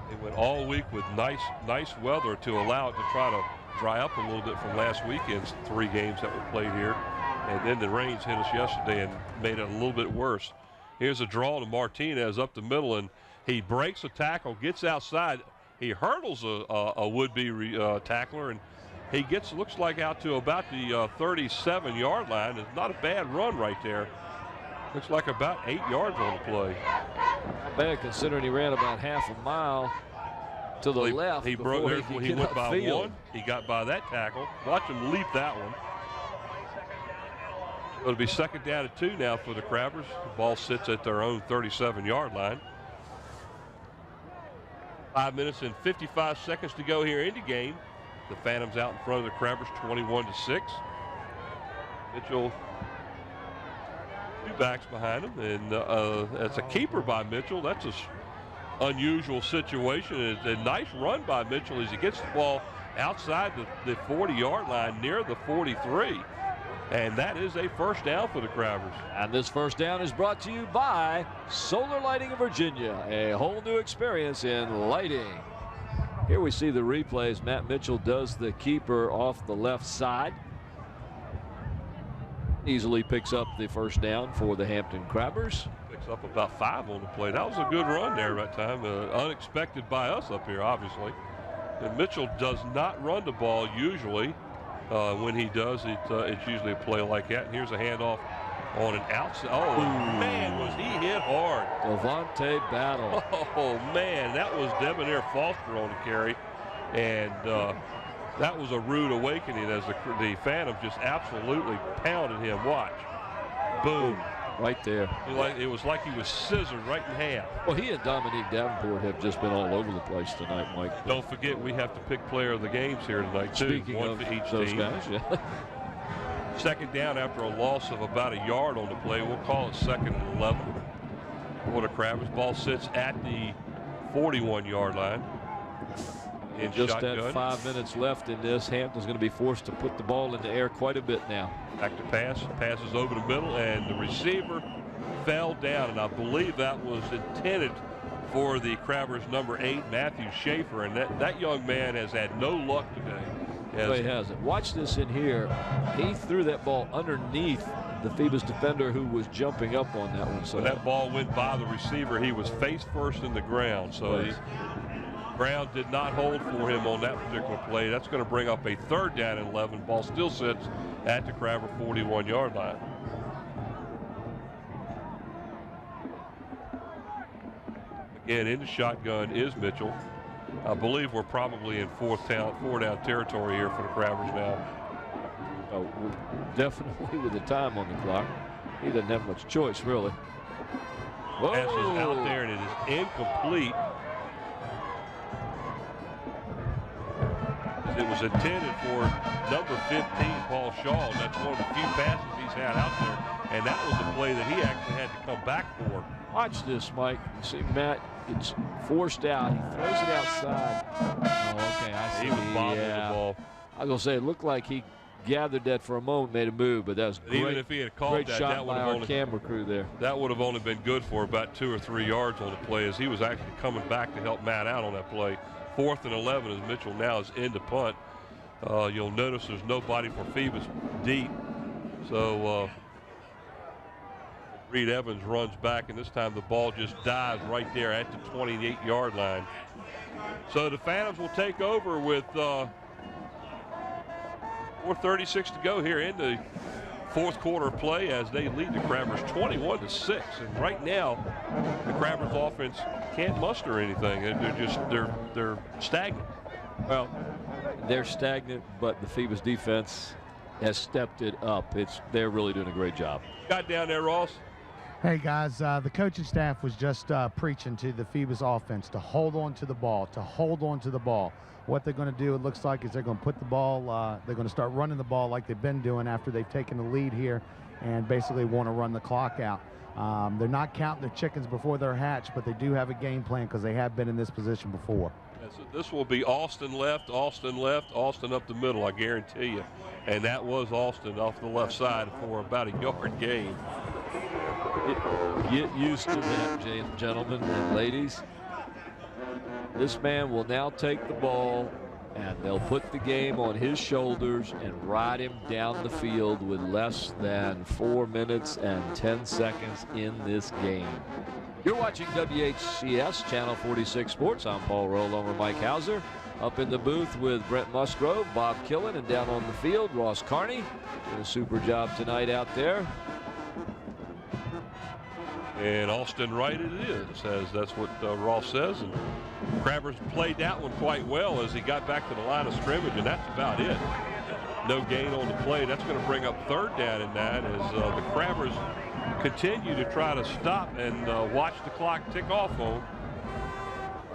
it went all week with nice weather to allow it to try to dry up a little bit from last weekend's 3 games that were played here. And then the rains hit us yesterday and made it a little bit worse. Here's a draw to Martinez up the middle, and he breaks a tackle, gets outside. He hurdles a would-be tackler, and he looks like out to about the 37-yard line. It's not a bad run right there. Looks like about 8 yards on the play. Not bad considering he ran about half a mile to the left. He broke there when he went by one. He got by that tackle. Watch him leap that one. It'll be 2nd down and 2 now for the Crabbers. The ball sits at their own 37-yard line. 5 minutes and 55 seconds to go here in the game. The Phantoms out in front of the Crabbers, 21-6. Mitchell, 2 backs behind him, and that's a keeper by Mitchell. That's an unusual situation. It's a nice run by Mitchell as he gets the ball outside the 40-yard line near the 43. And that is a 1st down for the Crabbers. And this 1st down is brought to you by Solar Lighting of Virginia, a whole new experience in lighting. Here we see the replays. Matt Mitchell does the keeper off the left side. Easily picks up the 1st down for the Hampton Crabbers. Picks up about 5 on the play. That was a good run there that time. Unexpected by us up here, obviously. And Mitchell does not run the ball usually. When he does, it's usually a play like that. And here's a handoff on an outside. Oh, man, was he hit hard. Devontae Battle. Oh, man, that was Debonair Foster on the carry. And that was a rude awakening as the Phantoms just absolutely pounded him. Watch. Boom. Right there. It was like he was scissored right in half. Well, he and Dominique Davenport have just been all over the place tonight, Mike. Don't forget, we have to pick player of the games here tonight, too. Speaking One of for each those team. guys, yeah. 2nd down after a loss of about 1 yard on the play. We'll call it 2nd and 11 for the Crabbers. Ball sits at the 41-yard line. In Just shotgun. at 5 minutes left in this. Hampton's going to be forced to put the ball in the air quite a bit now. Back to pass. Passes over the middle, and the receiver fell down, and I believe that was intended for the Crabbers' number 8, Matthew Schaefer, and that young man has had no luck today. No, he hasn't. Watch this in here. He threw that ball underneath the Phoebus defender who was jumping up on that one. So when that ball went by the receiver, he was face first in the ground. So the ground did not hold for him on that particular play. That's going to bring up a 3rd down and 11. Ball still sits at the Crabber 41-yard line. Again, in the shotgun is Mitchell. I believe we're probably in 4 down territory here for the Crabbers now. Oh, definitely with the time on the clock. He doesn't have much choice, really. Whoa. Pass is out there, and it is incomplete. It was intended for number 15, Paul Shaw, and that's one of the few passes he's had out there. And that was the play that he actually had to come back for. Watch this, Mike. You see Matt gets forced out. He throws it outside. Oh, okay. I see. He was bobbling the ball. I was going to say, it looked like he gathered that for a moment, made a move, but that was great. Even if he had called great that, shot that would by have our only camera crew there. That would have only been good for about 2 or 3 yards on the play, as he was actually coming back to help Matt out on that play. 4th and 11 as Mitchell now is in to punt. You'll notice there's nobody for Phoebus deep, so Reed Evans runs back, and this time the ball just dives right there at the 28-yard line. So the Phantoms will take over with 4:36 to go here in the 4th quarter play, as they lead the Crabbers 21-6. And right now, the Crabbers offense can't muster anything. They're stagnant. Well, they're stagnant, but the Phoebus defense has stepped it up. They're really doing a great job. Got down there, Ross. Hey guys, the coaching staff was just preaching to the Phoebus offense to hold on to the ball, What they're going to do, it looks like, is they're going to put the ball, they're going to start running the ball like they've been doing after they've taken the lead here, and basically want to run the clock out. They're not counting their chickens before they're hatched, but they do have a game plan because they have been in this position before. So this will be Austin left, Austin up the middle, I guarantee you. And that was Austin off the left side for about a yard gain. Get used to that, gentlemen and ladies. This man will now take the ball, and they'll put the game on his shoulders and ride him down the field with less than 4 minutes and 10 seconds in this game. You're watching WHCS Channel 46 Sports. I'm Paul Rowe along with Mike Hauser. Up in the booth with Brent Musgrove, Bob Killen, and down on the field, Ross Carney. Did a super job tonight out there. And Austin Wright it is, as that's what Ross says. And Crabbers played that one quite well as he got back to the line of scrimmage, and that's about it. No gain on the play. That's going to bring up 3rd down in that, as the Crabbers continue to try to stop and watch the clock tick off on.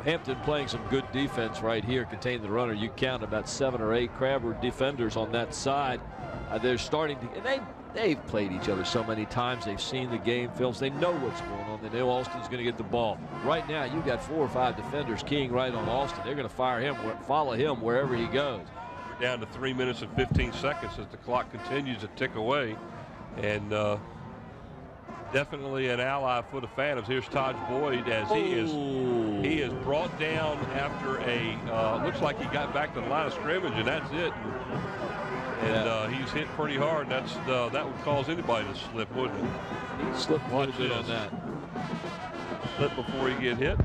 Hampton playing some good defense right here, containing the runner. You count about 7 or 8 Crabber defenders on that side. They're starting to, and they've played each other so many times. They've seen the game films. They know what's going on. They know Austin's going to get the ball. Right now, you've got 4 or 5 defenders keying right on Austin. They're going to follow him wherever he goes. We're down to 3 minutes and 15 seconds as the clock continues to tick away. And definitely an ally for the Phantoms. Here's Taj Boyd as he is brought down after a looks like he got back to the line of scrimmage, and that's it. And he's hit pretty hard. That would cause anybody to slip, wouldn't it? He slipped a little bit on that. Slip before he get hit?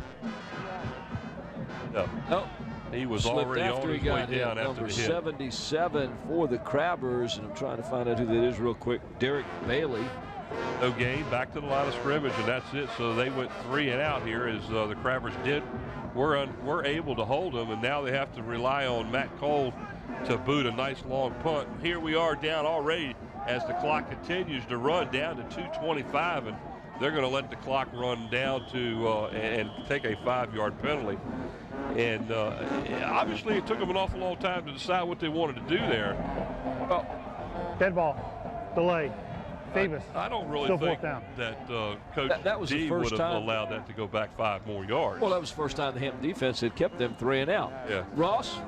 No. Nope. He was Slipped already on his way down after the hit. Number 77 for the Crabbers, and I'm trying to find out who that is real quick. Derek Bailey. No gain, back to the line of scrimmage, and that's it. So they went 3 and out here as the Crabbers were able to hold them, and now they have to rely on Matt Cole to boot a nice long punt. Here we are down already as the clock continues to run down to 2:25, and they're going to let the clock run down to and take a 5-yard penalty. And obviously it took them an awful long time to decide what they wanted to do there. Well, dead ball, delay. Phoebus. I don't really Still think down. that Coach That was the D first would have time. allowed that to go back 5 more yards. Well, that was the first time the Hampton defense had kept them 3 and out. Yeah. Ross?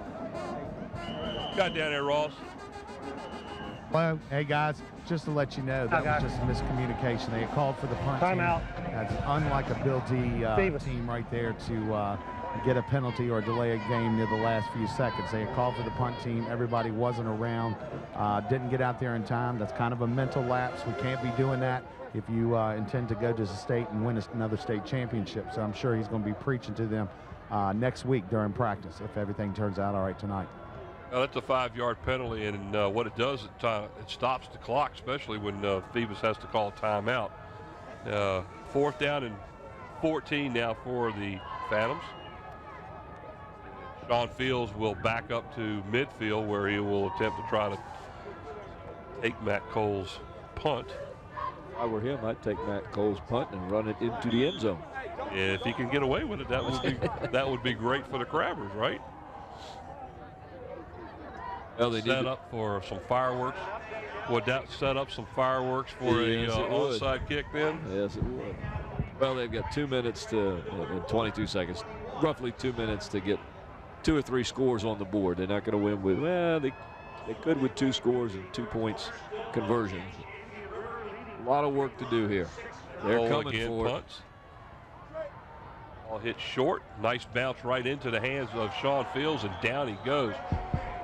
Got down there, Ross. Well, hey guys, just to let you know, that was just a miscommunication. They had called for the punt. Timeout. That's unlike a Bill D team right there to get a penalty or delay a game near the last few seconds. They had called for the punt team. Everybody wasn't around, didn't get out there in time. That's kind of a mental lapse. We can't be doing that if you intend to go to the state and win another state championship. So I'm sure he's going to be preaching to them next week during practice if everything turns out all right tonight. That's a 5-yard penalty, and what it does, it stops the clock, especially when Phoebus has to call a timeout. 4th down and 14 now for the Phantoms. Sean Fields will back up to midfield where he will attempt to try to take Matt Cole's punt. If I were him, I'd take Matt Cole's punt and run it into the end zone. If he can get away with it, that would be great for the Crabbers, right? Well, they set up for some fireworks. Would that set up some fireworks for a onside kick then? Yes, it would. Well, they've got 2 minutes to, 22 seconds, roughly 2 minutes to get 2 or 3 scores on the board. They're not going to win with, well, they They could with 2 scores and 2 points conversions. A lot of work to do here. They're coming again, for punts. Ball hit short. Nice bounce right into the hands of Sean Fields, and down he goes.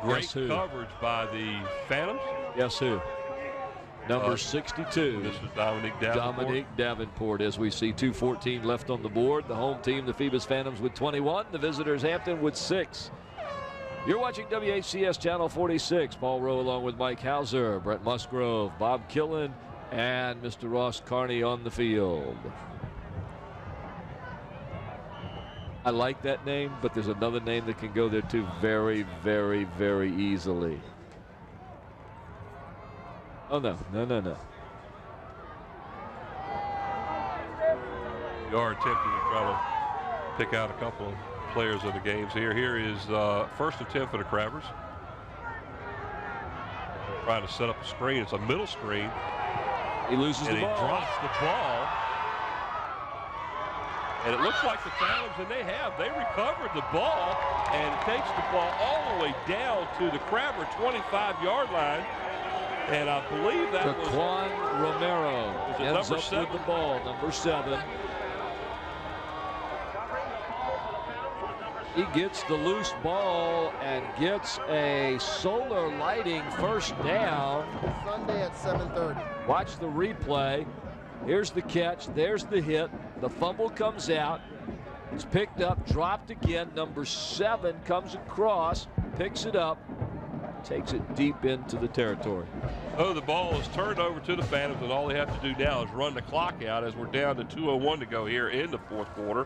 Great coverage by the Phantoms. Guess who? Number 62. This is Dominique Davenport. Dominique Davenport, as we see 2:14 left on the board. The home team, the Phoebus Phantoms, with 21. The visitors, Hampton, with 6. You're watching WHCS Channel 46. Paul Rowe along with Mike Hauser, Brett Musgrove, Bob Killen, and Mr. Ross Carney on the field. I like that name, but there's another name that can go there too very, very, very easily. Oh, no. You are attempting to try to pick out a couple of players of the games here. Here is first and 10 for the Crabbers. Trying to set up a screen. It's a middle screen. He loses the ball. And he drops the ball. And it looks like the Phantoms, and they recovered the ball, and it takes the ball all the way down to the Crabber 25-yard line. And I believe that was Quan Romero ends up 7? with the ball, number 7. He gets the loose ball and gets a solar lighting first down. Sunday at 7:30. Watch the replay. Here's the catch. There's the hit. The fumble comes out. It's picked up, dropped again. Number 7 comes across, picks it up, takes it deep into the territory. Oh, the ball is turned over to the Phantoms, and all they have to do now is run the clock out as we're down to 2:01 to go here in the 4th quarter.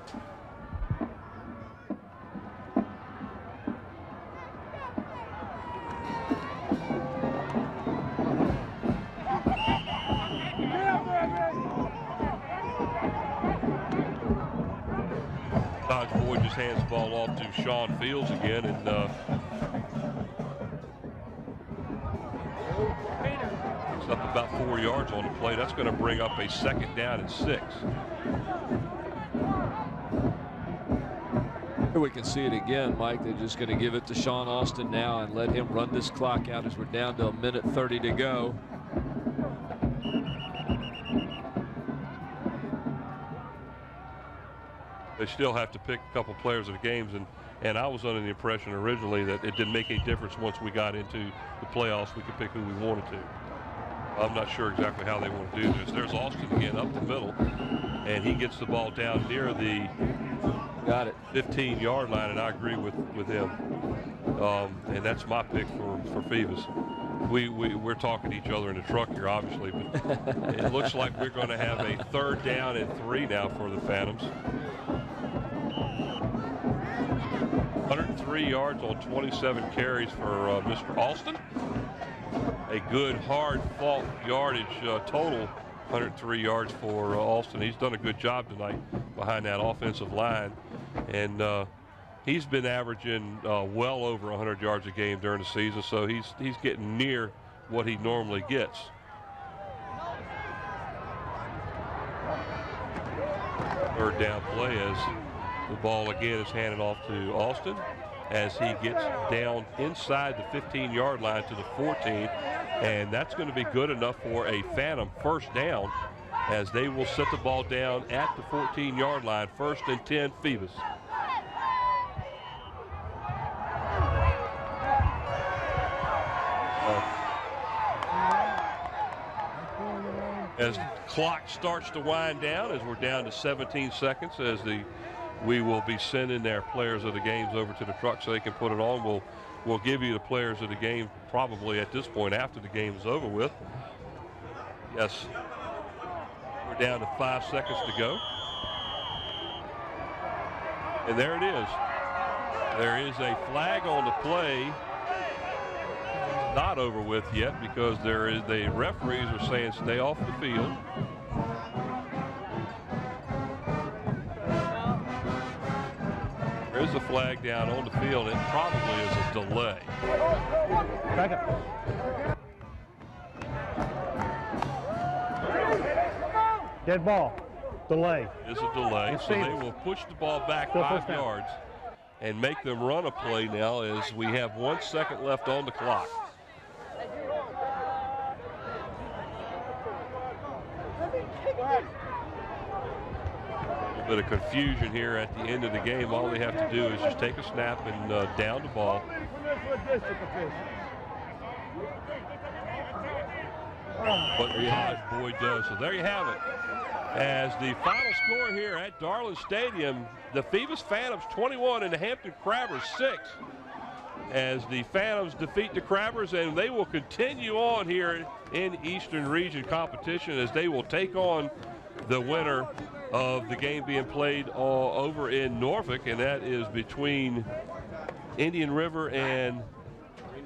Todd Boyd just hands the ball off to Sean Fields again, and it's up about 4 yards on the play. That's going to bring up a 2nd down and 6. Here we can see it again, Mike. They're just going to give it to Sean Austin now and let him run this clock out as we're down to 1:30 to go. They still have to pick a couple players of the games, and I was under the impression originally that it didn't make any difference once we got into the playoffs. We could pick who we wanted to. I'm not sure exactly how they want to do this. There's Austin again up the middle, and he gets the ball down near the 15-yard line, and I agree with him. And that's my pick for Phoebus. We're talking to each other in the truck here, obviously, but it looks like we're going to have a 3rd down and 3 now for the Phantoms. 103 yards on 27 carries for Mr. Alston. A good hard-fought yardage total, 103 yards for Alston. He's done a good job tonight behind that offensive line, and he's been averaging well over 100 yards a game during the season, so he's getting near what he normally gets. Third down play as the ball again is handed off to Austin as he gets down inside the 15-yard line to the 14, and that's going to be good enough for a Phantom 1st down as they will set the ball down at the 14-yard line. 1st and 10, Phoebus. As the clock starts to wind down, as we're down to 17 seconds, as we will be sending their players of the games over to the truck so they can put it on. We'll give you the players of the game probably at this point after the game is over with. Yes, we're down to 5 seconds to go. And there it is. There is a flag on the play. It's not over with yet because the referees are saying stay off the field. There is a flag down on the field. It probably is a delay. Back up. Dead ball. Delay. It's a delay, so they will push the ball back 5 yards and make them run a play now as we have 1 second left on the clock. bit of confusion here at the end of the game. All they have to do is just take a snap and down the ball. What Taj Boyd does. So there you have it. As the final score here at Darling Stadium, the Phoebus Phantoms 21 and the Hampton Crabbers 6. As the Phantoms defeat the Crabbers, and they will continue on here in Eastern Region competition as they will take on the winner of the game being played over in Norfolk, and that is between Indian River and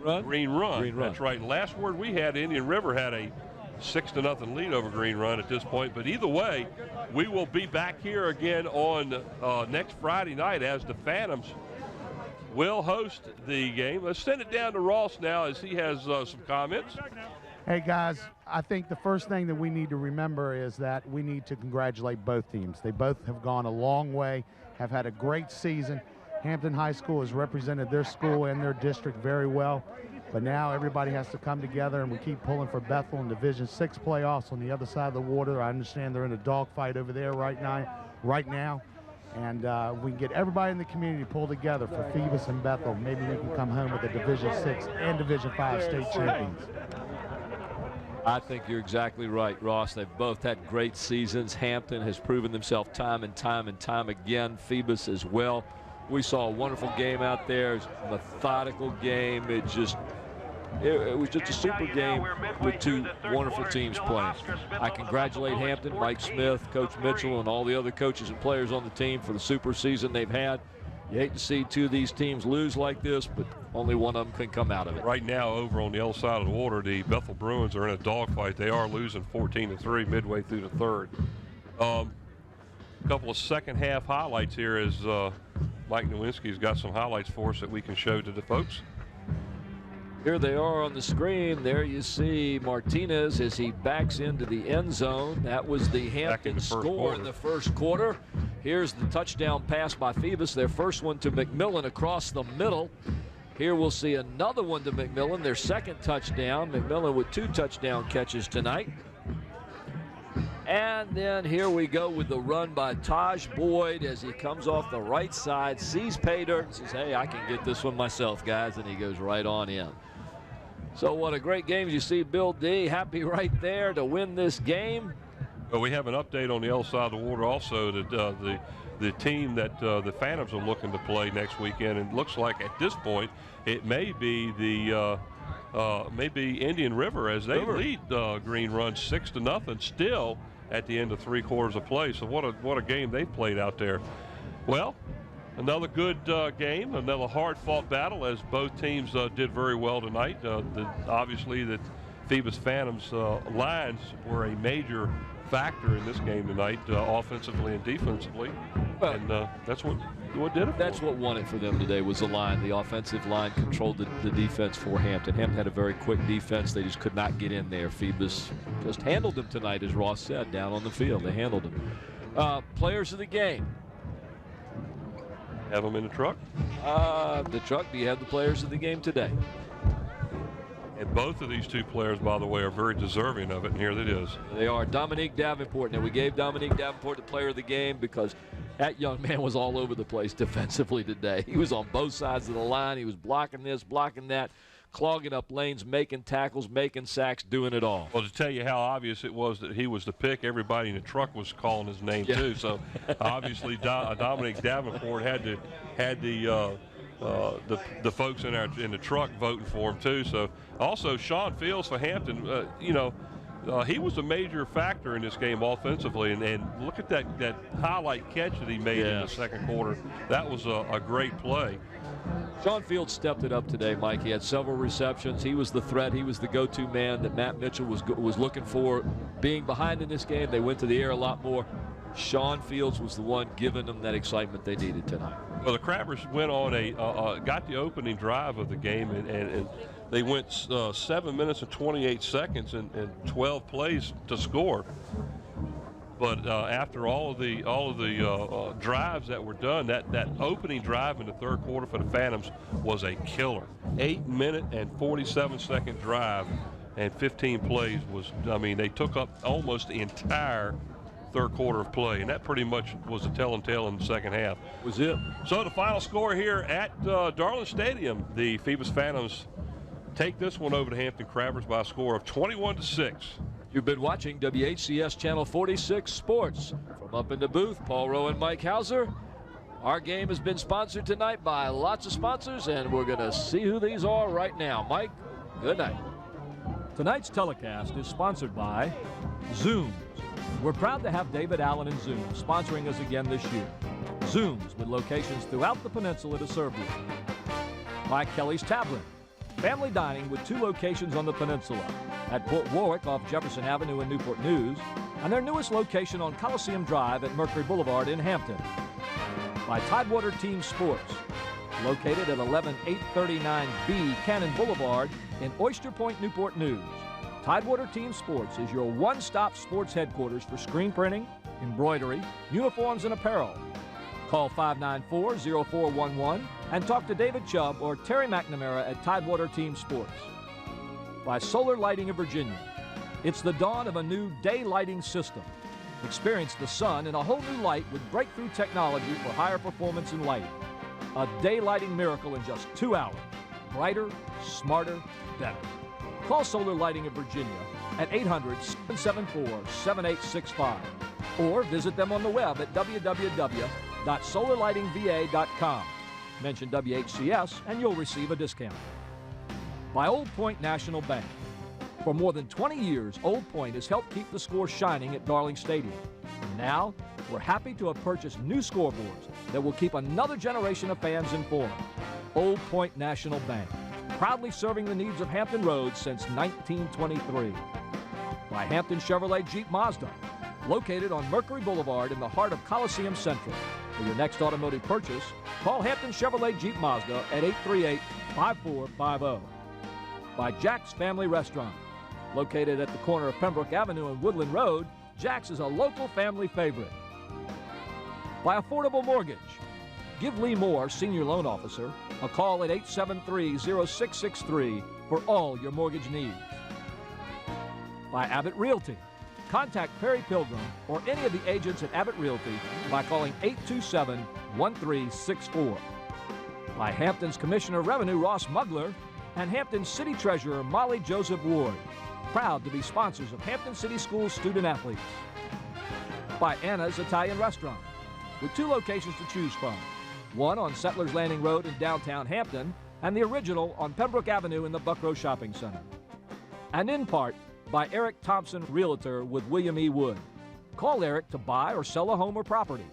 Green Run. That's right. Last word we had, Indian River had a 6-0 lead over Green Run at this point. But either way, we will be back here again on next Friday night as the Phantoms will host the game. Let's send it down to Ross now as he has some comments. Hey, guys, I think the first thing that we need to remember is that we need to congratulate both teams. They both have gone a long way, have had a great season. Hampton High School has represented their school and their district very well, but now everybody has to come together, and we keep pulling for Bethel in Division 6 playoffs on the other side of the water. I understand they're in a dogfight over there right now. And we can get everybody in the community pulled together for Phoebus and Bethel. Maybe we can come home with the Division 6 and Division 5 state champions. I think you're exactly right, Ross. They've both had great seasons. Hampton has proven themselves time and time again. Phoebus as well. We saw a wonderful game out there. It was a methodical game. It was just a super game with two wonderful teams playing. I congratulate Hampton, Mike Smith, Coach Mitchell, and all the other coaches and players on the team for the super season they've had. You hate to see two of these teams lose like this, but only one of them can come out of it. Right now, over on the other side of the water, the Bethel Bruins are in a dogfight. They are losing 14-3 midway through the third. A couple of second half highlights here as Mike Nowinski's got some highlights for us that we can show to the folks. Here they are on the screen. There you see Martinez as he backs into the end zone. That was the Hampton score in the first quarter. Here's the touchdown pass by Phoebus, their first one to McMillan across the middle. Here we'll see another one to McMillan, their second touchdown. McMillan with 2 touchdown catches tonight. And then here we go with the run by Taj Boyd as he comes off the right side, sees pay dirt, and says, hey, I can get this one myself, guys, and he goes right on in. So what a great game. You see Bill D happy right there to win this game. Well, we have an update on the other side of the water also that the team that the Phantoms are looking to play next weekend, and it looks like at this point it may be the maybe Indian River as they lead Green Run 6-0 still at the end of 3 quarters of play. So what a game they've played out there. Well, another good game, another hard-fought battle as both teams did very well tonight. Obviously, the Phoebus Phantoms lines were a major factor in this game tonight, offensively and defensively, and that's what did it. That's what won it for them today was the line. The offensive line controlled the defense for Hampton. Hampton had a very quick defense. They just could not get in there. Phoebus just handled them tonight, as Ross said, down on the field. They handled them. Players of the game. Have them in the truck? The truck. Do you have the players of the game today? And both of these two players, by the way, are very deserving of it, and here it is. They are. Dominique Davenport. Now, we gave Dominique Davenport the player of the game because that young man was all over the place defensively today. He was on both sides of the line. He was blocking this, blocking that, clogging up lanes, making tackles, making sacks, doing it all. Well, to tell you how obvious it was that he was the pick, everybody in the truck was calling his name too. So obviously Dominique Davenport had the folks in the truck voting for him too. So also Sean Fields for Hampton, he was a major factor in this game offensively, and look at that highlight catch that he made in the second quarter. That was a great play. Sean Fields stepped it up today, Mike. He had several receptions. He was the threat. He was the go-to man that Matt Mitchell was looking for. Being behind in this game, they went to the air a lot more. Sean Fields was the one giving them that excitement they needed tonight. Well, the Crabbers went on got the opening drive of the game, and they went 7 minutes and 28 seconds and 12 plays to score. But after all of the drives that were done, that opening drive in the third quarter for the Phantoms was a killer. 8-minute and 47-second drive and 15 plays was. I mean, they took up almost the entire third quarter of play, and that pretty much was a telling tale in the second half. Was it? So the final score here at Darling Stadium, the Phoebus Phantoms take this one over to Hampton Crabbers by a score of 21-6. You've been watching WHCS Channel 46 Sports. From up in the booth, Paul Rowe and Mike Hauser. Our game has been sponsored tonight by lots of sponsors, and we're going to see who these are right now. Mike, good night. Tonight's telecast is sponsored by Zooms. We're proud to have David Allen and Zoom sponsoring us again this year. Zooms with locations throughout the peninsula to serve you. By Kelly's Tavern. Family dining with 2 locations on the peninsula, at Port Warwick off Jefferson Avenue in Newport News, and their newest location on Coliseum Drive at Mercury Boulevard in Hampton. By Tidewater Team Sports, located at 11839B Cannon Boulevard in Oyster Point, Newport News. Tidewater Team Sports is your one-stop sports headquarters for screen printing, embroidery, uniforms, and apparel. Call 594-0411 and talk to David Chubb or Terry McNamara at Tidewater Team Sports. By Solar Lighting of Virginia. It's the dawn of a new day lighting system. Experience the sun in a whole new light with breakthrough technology for higher performance in lighting. A day lighting miracle in just 2 hours. Brighter, smarter, better. Call Solar Lighting of Virginia at 800-774-7865 or visit them on the web at www.solarlightingva.com. Mention WHCS and you'll receive a discount. By Old Point National Bank. For more than 20 years, Old Point has helped keep the score shining at Darling Stadium. And now, we're happy to have purchased new scoreboards that will keep another generation of fans informed. Old Point National Bank, proudly serving the needs of Hampton Roads since 1923. By Hampton Chevrolet Jeep Mazda, located on Mercury Boulevard in the heart of Coliseum Central. For your next automotive purchase, call Hampton Chevrolet Jeep Mazda at 838-5450. By Jack's Family Restaurant, located at the corner of Pembroke Avenue and Woodland Road, Jack's is a local family favorite. By Affordable Mortgage, give Lee Moore, Senior Loan Officer, a call at 873-0663 for all your mortgage needs. By Abbott Realty, contact Perry Pilgrim or any of the agents at Abbott Realty by calling 827-1364. By Hampton's Commissioner of Revenue, Ross Mugler, and Hampton City Treasurer, Molly Joseph Ward, proud to be sponsors of Hampton City Schools student-athletes. By Anna's Italian Restaurant, with 2 locations to choose from, one on Settlers Landing Road in downtown Hampton, and the original on Pembroke Avenue in the Buckrow Shopping Center. And in part, by Eric Thompson, Realtor with William E. Wood. Call Eric to buy or sell a home or property.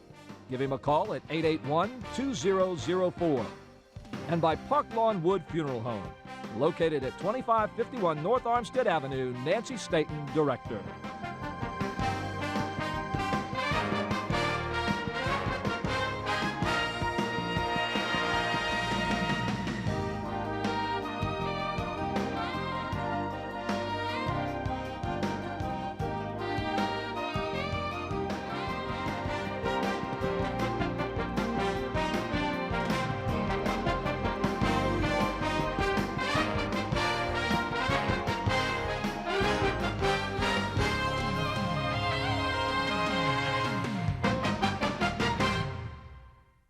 Give him a call at 881-2004. And by Park Lawn Wood Funeral Home, located at 2551 North Armstead Avenue, Nancy Staton, Director.